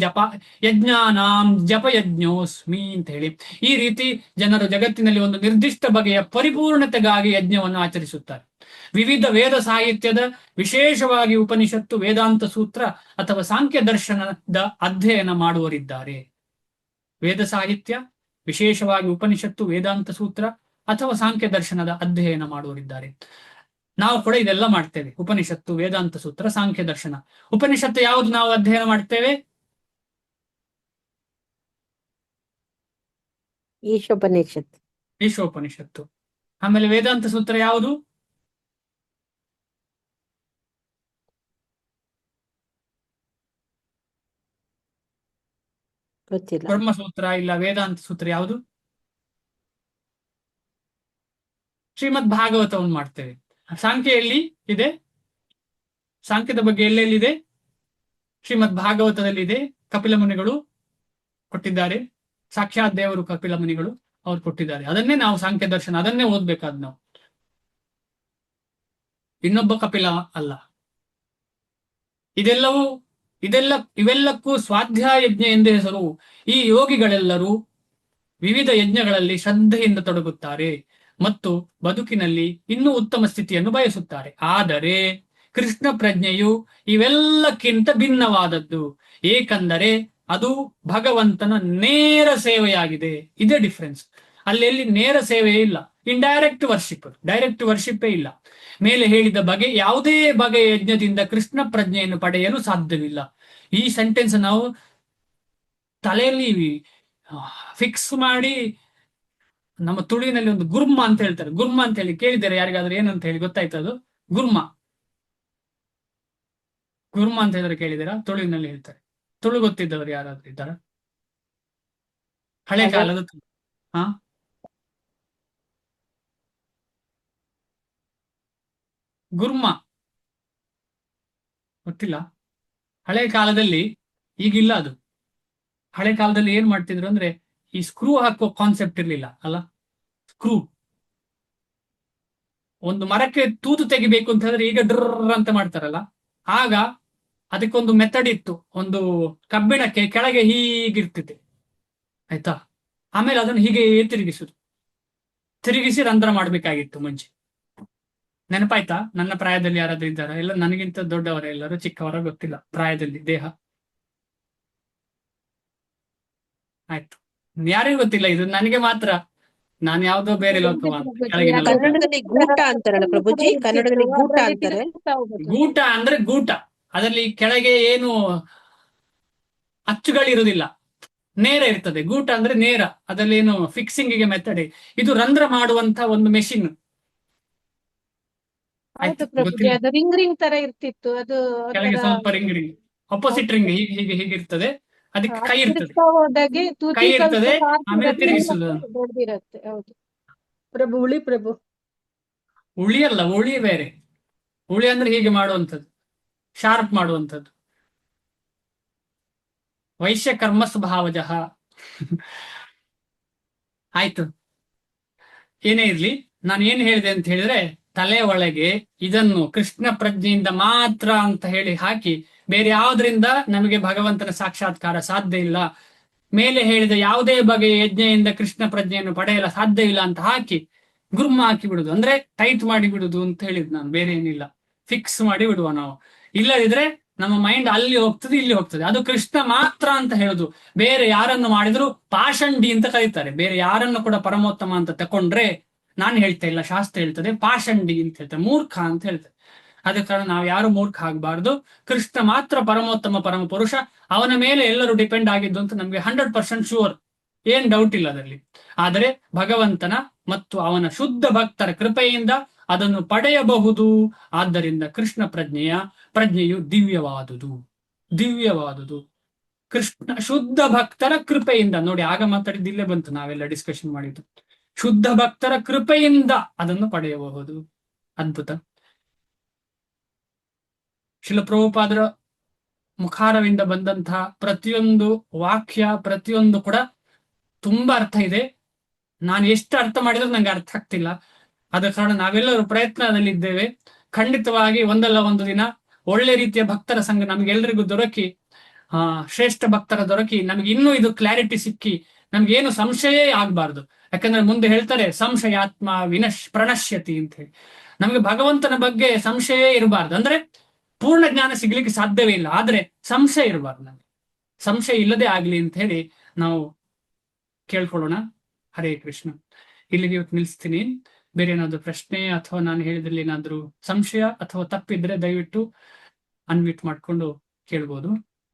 ಯಜ್ಞಾನಾಂ ಜಪ ಯಜ್ಞೋಸ್ಮಿ ಅಂತ ಹೇಳಿ. ಈ ರೀತಿ ಜನರು ಜಗತ್ತಿನಲ್ಲಿ ಒಂದು ನಿರ್ದಿಷ್ಟ ಬಗೆಯ ಪರಿಪೂರ್ಣತೆಗಾಗಿ ಯಜ್ಞವನ್ನು ಆಚರಿಸುತ್ತಾರೆ. ವಿವಿಧ ವೇದ ಸಾಹಿತ್ಯದ, ವಿಶೇಷವಾಗಿ ಉಪನಿಷತ್ತು, ವೇದಾಂತ ಸೂತ್ರ ಅಥವಾ ಸಾಂಖ್ಯ ದರ್ಶನದ ಅಧ್ಯಯನ ಮಾಡುವರಿದ್ದಾರೆ. ವೇದ ಸಾಹಿತ್ಯ, ವಿಶೇಷವಾಗಿ ಉಪನಿಷತ್ತು, ವೇದಾಂತ ಸೂತ್ರ ಅಥವಾ ಸಾಂಖ್ಯ ದರ್ಶನದ ಅಧ್ಯಯನ ಮಾಡುವರಿದ್ದಾರೆ. ನಾವು ಕೂಡ ಇದೆಲ್ಲ ಮಾಡ್ತೇವೆ. ಉಪನಿಷತ್ತು, ವೇದಾಂತ ಸೂತ್ರ, ಸಾಂಖ್ಯ ದರ್ಶನ. ಉಪನಿಷತ್ತು ಯಾವುದು ನಾವು ಅಧ್ಯಯನ ಮಾಡ್ತೇವೆ? ಈಶೋಪನಿಷತ್ತು. ಆಮೇಲೆ ವೇದಾಂತ ಸೂತ್ರ ಯಾವುದು? ಬ್ರಹ್ಮಸೂತ್ರ. ಇಲ್ಲ, ವೇದಾಂತ ಸೂತ್ರ ಯಾವುದು? ಶ್ರೀಮದ್ ಭಾಗವತವನ್ನು ಮಾಡ್ತೇವೆ. ಸಾಂಖ್ಯೆಯಲ್ಲಿ ಇದೆ. ಸಾಂಖ್ಯದ ಬಗ್ಗೆ ಎಲ್ಲೆಲ್ಲಿದೆ? ಶ್ರೀಮದ್ ಭಾಗವತದಲ್ಲಿ ಇದೆ. ಕಪಿಲ ಮುನಿಗಳು ಕೊಟ್ಟಿದ್ದಾರೆ. ಸಾಕ್ಷಾತ್ ದೇವರು ಕಪಿಲ ಮುನಿಗಳು ಅವ್ರು ಕೊಟ್ಟಿದ್ದಾರೆ. ಅದನ್ನೇ ನಾವು ಸಾಂಖ್ಯ ದರ್ಶನ, ಅದನ್ನೇ ಓದ್ಬೇಕಾದ್ ನಾವು. ಇನ್ನೊಬ್ಬ ಕಪಿಲ ಅಲ್ಲ. ಇವೆಲ್ಲಕ್ಕೂ ಸ್ವಾಧ್ಯಾಯ ಯಜ್ಞ ಎಂದು ಹೆಸರು. ಈ ಯೋಗಿಗಳೆಲ್ಲರೂ ವಿವಿಧ ಯಜ್ಞಗಳಲ್ಲಿ ಶ್ರದ್ಧೆಯಿಂದ ತೊಡಗುತ್ತಾರೆ ಮತ್ತು ಬದುಕಿನಲ್ಲಿ ಇನ್ನೂ ಉತ್ತಮ ಸ್ಥಿತಿಯನ್ನು ಬಯಸುತ್ತಾರೆ. ಆದರೆ ಕೃಷ್ಣ ಪ್ರಜ್ಞೆಯು ಇವೆಲ್ಲಕ್ಕಿಂತ ಭಿನ್ನವಾದದ್ದು. ಏಕೆಂದರೆ ಅದು ಭಗವಂತನ ನೇರ ಸೇವೆಯಾಗಿದೆ. ಇದೇ ಡಿಫರೆನ್ಸ್. ಅಲ್ಲಿ ನೇರ ಸೇವೆಯೇ ಇಲ್ಲ. ಇಂಡೈರೆಕ್ಟ್ ವರ್ಷಿಪ್, ಡೈರೆಕ್ಟ್ ವರ್ಷಿಪ್ಪೇ ಇಲ್ಲ. ಮೇಲೆ ಹೇಳಿದ ಯಾವುದೇ ಬಗೆಯ ಯಜ್ಞದಿಂದ ಕೃಷ್ಣ ಪ್ರಜ್ಞೆಯನ್ನು ಪಡೆಯಲು ಸಾಧ್ಯವಿಲ್ಲ. ಈ ಸೆಂಟೆನ್ಸ್ ನಾವು ತಲೆಯಲ್ಲಿ ಫಿಕ್ಸ್ ಮಾಡಿ, ನಮ್ಮ ತುಳುವಿನಲ್ಲಿ ಒಂದು ಗುರ್ಮ ಅಂತ ಹೇಳ್ತಾರೆ. ಗುರ್ಮ ಅಂತ ಹೇಳಿ ಕೇಳಿದ್ದಾರೆ ಯಾರಿಗಾದ್ರೂ? ಏನಂತ ಹೇಳಿ ಗೊತ್ತಾಯ್ತದು? ಗುರ್ಮ ಅಂತ ಹೇಳಿದ್ರೆ ಕೇಳಿದ್ದೀರಾ? ತುಳುವಿನಲ್ಲಿ ಹೇಳ್ತಾರೆ. ತುಳು ಗೊತ್ತಿದ್ದವರು ಯಾರಾದ್ರೂ ಇದ್ದಾರ? ಹಳೆ ಕಾಲದ ತುಳು. ಗುರ್ಮ ಗೊತ್ತಿಲ್ಲ? ಹಳೆ ಕಾಲದಲ್ಲಿ, ಈಗಿಲ್ಲ ಅದು. ಹಳೆ ಕಾಲದಲ್ಲಿ ಏನ್ ಮಾಡ್ತಿದ್ರು ಅಂದ್ರೆ, ಈ ಸ್ಕ್ರೂ ಹಾಕೋ ಕಾನ್ಸೆಪ್ಟ್ ಇರ್ಲಿಲ್ಲ ಅಲ್ಲ. ಸ್ಕ್ರೂ, ಒಂದು ಮರಕ್ಕೆ ತೂತು ತೆಗಿಬೇಕು ಅಂತ ಹೇಳಿದ್ರೆ ಈಗ ಡ್ರರ್ ಅಂತ ಮಾಡ್ತಾರಲ್ಲ, ಆಗ ಅದಕ್ಕೊಂದು ಮೆಥಡ್ ಇತ್ತು. ಒಂದು ಕಬ್ಬಿಣಕ್ಕೆ ಕೆಳಗೆ ಹೀಗಿರ್ತಿದೆ, ಆಯ್ತಾ? ಆಮೇಲೆ ಅದನ್ನು ಹೀಗೆ ತಿರುಗಿಸಿ ರಂಧ್ರ ಮಾಡ್ಬೇಕಾಗಿತ್ತು ಮುಂಚೆ. ನೆನಪಾಯ್ತಾ? ನನ್ನ ಪ್ರಾಯದಲ್ಲಿ ಯಾರಾದ್ರೂ ಇದ್ದಾರ? ಎಲ್ಲ ನನಗಿಂತ ದೊಡ್ಡವರ, ಎಲ್ಲರೂ ಚಿಕ್ಕವರ, ಗೊತ್ತಿಲ್ಲ ಪ್ರಾಯದಲ್ಲಿ ದೇಹ. ಆಯ್ತು, ಯಾರಿಗೂ ಗೊತ್ತಿಲ್ಲ ಇದು, ನನಗೆ ಮಾತ್ರ. ನಾನು ಯಾವ್ದೋ ಬೇರೆ ಲೋಕವ. ಕನ್ನಡದಲ್ಲಿ ಗೂಟ ಅಂತಾರಲ್ಲ ಪ್ರಭುಜಿ, ಕನ್ನಡದಲ್ಲಿ ಗೂಟ ಅಂತಾರೆ. ಗೂಟ ಅಂದ್ರೆ ಗೂಟ, ಅದರಲ್ಲಿ ಕೆಳಗೆ ಏನು ಅಚ್ಚುಗಳಿರುವುದಿಲ್ಲ, ನೇರ ಇರ್ತದೆ. ಗೂಟ ಅಂದ್ರೆ ನೇರ, ಅದರಲ್ಲಿ ಏನು ಫಿಕ್ಸಿಂಗ್ ಗೆ ಮೆಥಡ್. ಇದು ರಂಧ್ರ ಮಾಡುವಂತ ಒಂದು ಮೆಷಿನ್. ರಿಂಗ್ ರಿಂಗ್ ತರ ಇರ್ತಿತ್ತು ಅದು. ಕೆಳಗೆ ಸ್ವಲ್ಪ ರಿಂಗ್ ಅಪೋಸಿಟ್ ರಿಂಗ್ ಹೀಗೆ ಇರ್ತದೆ. ಅದಕ್ಕೆ ಕೈ ಇರ್ತದೆ, ಆಮೇಲೆ ತಿರುಗಿಸುದು. ಹೌದು ಪ್ರಭು. ಉಳಿ ಅಲ್ಲ, ಉಳಿ ಬೇರೆ. ಉಳಿ ಅಂದ್ರೆ ಹೀಗೆ ಮಾಡುವಂಥದ್ದು, ಶಾರ್ಪ್ ಮಾಡುವಂಥದ್ದು. ವೈಶ್ಯ ಕರ್ಮ ಸ್ವಭಾವಜಃ. ಆಯ್ತು, ಏನೇ ಇರ್ಲಿ, ನಾನು ಏನ್ ಹೇಳಿದೆ ಅಂತ ಹೇಳಿದ್ರೆ, ತಲೆ ಒಳಗೆ ಇದನ್ನು ಕೃಷ್ಣ ಪ್ರಜ್ಞೆಯಿಂದ ಮಾತ್ರ ಅಂತ ಹೇಳಿ ಹಾಕಿ, ಬೇರೆ ಯಾವುದರಿಂದ ನಮಗೆ ಭಗವಂತನ ಸಾಕ್ಷಾತ್ಕಾರ ಸಾಧ್ಯ ಇಲ್ಲ, ಮೇಲೆ ಹೇಳಿದ ಯಾವುದೇ ಬಗೆಯ ಯಜ್ಞೆಯಿಂದ ಕೃಷ್ಣ ಪ್ರಜ್ಞೆಯನ್ನು ಪಡೆಯಲು ಸಾಧ್ಯ ಇಲ್ಲ ಅಂತ ಹಾಕಿ ಗುರ್ಮ ಹಾಕಿ ಬಿಡುದು, ಅಂದ್ರೆ ಟೈಟ್ ಮಾಡಿ ಬಿಡುದು ಅಂತ ಹೇಳಿದ್ ನಾನು. ಬೇರೆ ಏನಿಲ್ಲ, ಫಿಕ್ಸ್ ಮಾಡಿ ಬಿಡುವ ನಾವು. ಇಲ್ಲದಿದ್ರೆ ನಮ್ಮ ಮೈಂಡ್ ಅಲ್ಲಿ ಹೋಗ್ತದೆ ಇಲ್ಲಿ ಹೋಗ್ತದೆ. ಅದು ಕೃಷ್ಣ ಮಾತ್ರ ಅಂತ ಹೇಳುದು. ಬೇರೆ ಯಾರನ್ನು ಮಾಡಿದ್ರು ಪಾಷಂಡಿ ಅಂತ ಕರೀತಾರೆ. ಬೇರೆ ಯಾರನ್ನು ಕೂಡ ಪರಮೋತ್ತಮ ಅಂತ ತಕೊಂಡ್ರೆ, ನಾನು ಹೇಳ್ತಾ ಇಲ್ಲ, ಶಾಸ್ತ್ರ ಹೇಳ್ತದೆ ಪಾಷಂಡಿ ಅಂತ ಹೇಳ್ತಾರೆ, ಮೂರ್ಖ ಅಂತ ಹೇಳ್ತಾರೆ. ಅದ ಕಾರಣ ನಾವು ಯಾರು ಮೂರ್ಖ ಆಗಬಾರ್ದು. ಕೃಷ್ಣ ಮಾತ್ರ ಪರಮೋತ್ತಮ ಪರಮ ಪುರುಷ, ಅವನ ಮೇಲೆ ಎಲ್ಲರೂ ಡಿಪೆಂಡ್ ಆಗಿದ್ದು ಅಂತ ನಮ್ಗೆ 100% ಶೂರ್, ಏನ್ ಡೌಟ್ ಇಲ್ಲ ಅದರಲ್ಲಿ. ಆದರೆ ಭಗವಂತನ ಮತ್ತು ಅವನ ಶುದ್ಧ ಭಕ್ತರ ಕೃಪೆಯಿಂದ ಅದನ್ನು ಪಡೆಯಬಹುದು. ಆದ್ದರಿಂದ ಕೃಷ್ಣ ಪ್ರಜ್ಞೆಯು ದಿವ್ಯವಾದುದು. ಕೃಷ್ಣ ಶುದ್ಧ ಭಕ್ತರ ಕೃಪೆಯಿಂದ, ನೋಡಿ ಆಗ ಮಾತಾಡಿದ್ದು ಇಲ್ಲೇ ಬಂತು, ನಾವೆಲ್ಲ ಡಿಸ್ಕಷನ್ ಮಾಡಿದ್ದು, ಶುದ್ಧ ಭಕ್ತರ ಕೃಪೆಯಿಂದ ಅದನ್ನು ಪಡೆಯಬಹುದು. ಅದ್ಭುತ. ಶಿಲ ಪ್ರಭುಪಾದರ ಮುಖಾರವಿಂದ ಬಂದಂತಹ ಪ್ರತಿಯೊಂದು ವಾಕ್ಯ, ಪ್ರತಿಯೊಂದು ಕೂಡ ತುಂಬಾ ಅರ್ಥ ಇದೆ. ನಾನು ಎಷ್ಟು ಅರ್ಥ ಮಾಡಿದ್ರು ನಂಗೆ ಅರ್ಥ ಆಗ್ತಿಲ್ಲ. ಆದ ಕಾರಣ ನಾವೆಲ್ಲರೂ ಪ್ರಯತ್ನದಲ್ಲಿದ್ದೇವೆ. ಖಂಡಿತವಾಗಿ ಒಂದಲ್ಲ ಒಂದು ದಿನ ಒಳ್ಳೆ ರೀತಿಯ ಭಕ್ತರ ಸಂಘ ನಮ್ಗೆಲ್ರಿಗೂ ದೊರಕಿ, ಶ್ರೇಷ್ಠ ಭಕ್ತರ ದೊರಕಿ, ನಮ್ಗೆ ಇನ್ನೂ ಇದು ಕ್ಲಾರಿಟಿ ಸಿಕ್ಕಿ, ನಮ್ಗೇನು ಸಂಶಯ ಆಗ್ಬಾರ್ದು. ಯಾಕಂದ್ರೆ ಮುಂದೆ ಹೇಳ್ತಾರೆ ಸಂಶಯಾತ್ಮ ಪ್ರಣಶ್ಯತಿ ಅಂತ ಹೇಳಿ. ನಮ್ಗೆ ಭಗವಂತನ ಬಗ್ಗೆ ಸಂಶಯ ಇರಬಾರ್ದು. ಅಂದ್ರೆ ಪೂರ್ಣ ಜ್ಞಾನ ಸಿಗ್ಲಿಕ್ಕೆ ಸಾಧ್ಯವೇ ಇಲ್ಲ, ಆದ್ರೆ ಸಂಶಯ ಇರಬಾರ್ದು. ನಮ್ಗೆ ಸಂಶಯ ಇಲ್ಲದೆ ಆಗ್ಲಿ ಅಂತ ಹೇಳಿ ನಾವು ಕೇಳ್ಕೊಳ್ಳೋಣ. ಹರೇ ಕೃಷ್ಣ. ಇಲ್ಲಿಗೆ ಇವತ್ತು ನಿಲ್ಲಿಸ್ತೀನಿ. ಬೇರೆ ಏನಾದ್ರು ಪ್ರಶ್ನೆ ಅಥವಾ ನಾನು ಹೇಳಿದ್ರಲ್ಲಿ ಏನಾದ್ರು ಸಂಶಯ ಅಥವಾ ತಪ್ಪಿದ್ರೆ ದಯವಿಟ್ಟು ಅನ್ಮ್ಯೂಟ್ ಮಾಡ್ಕೊಂಡು ಕೇಳ್ಬೋದು.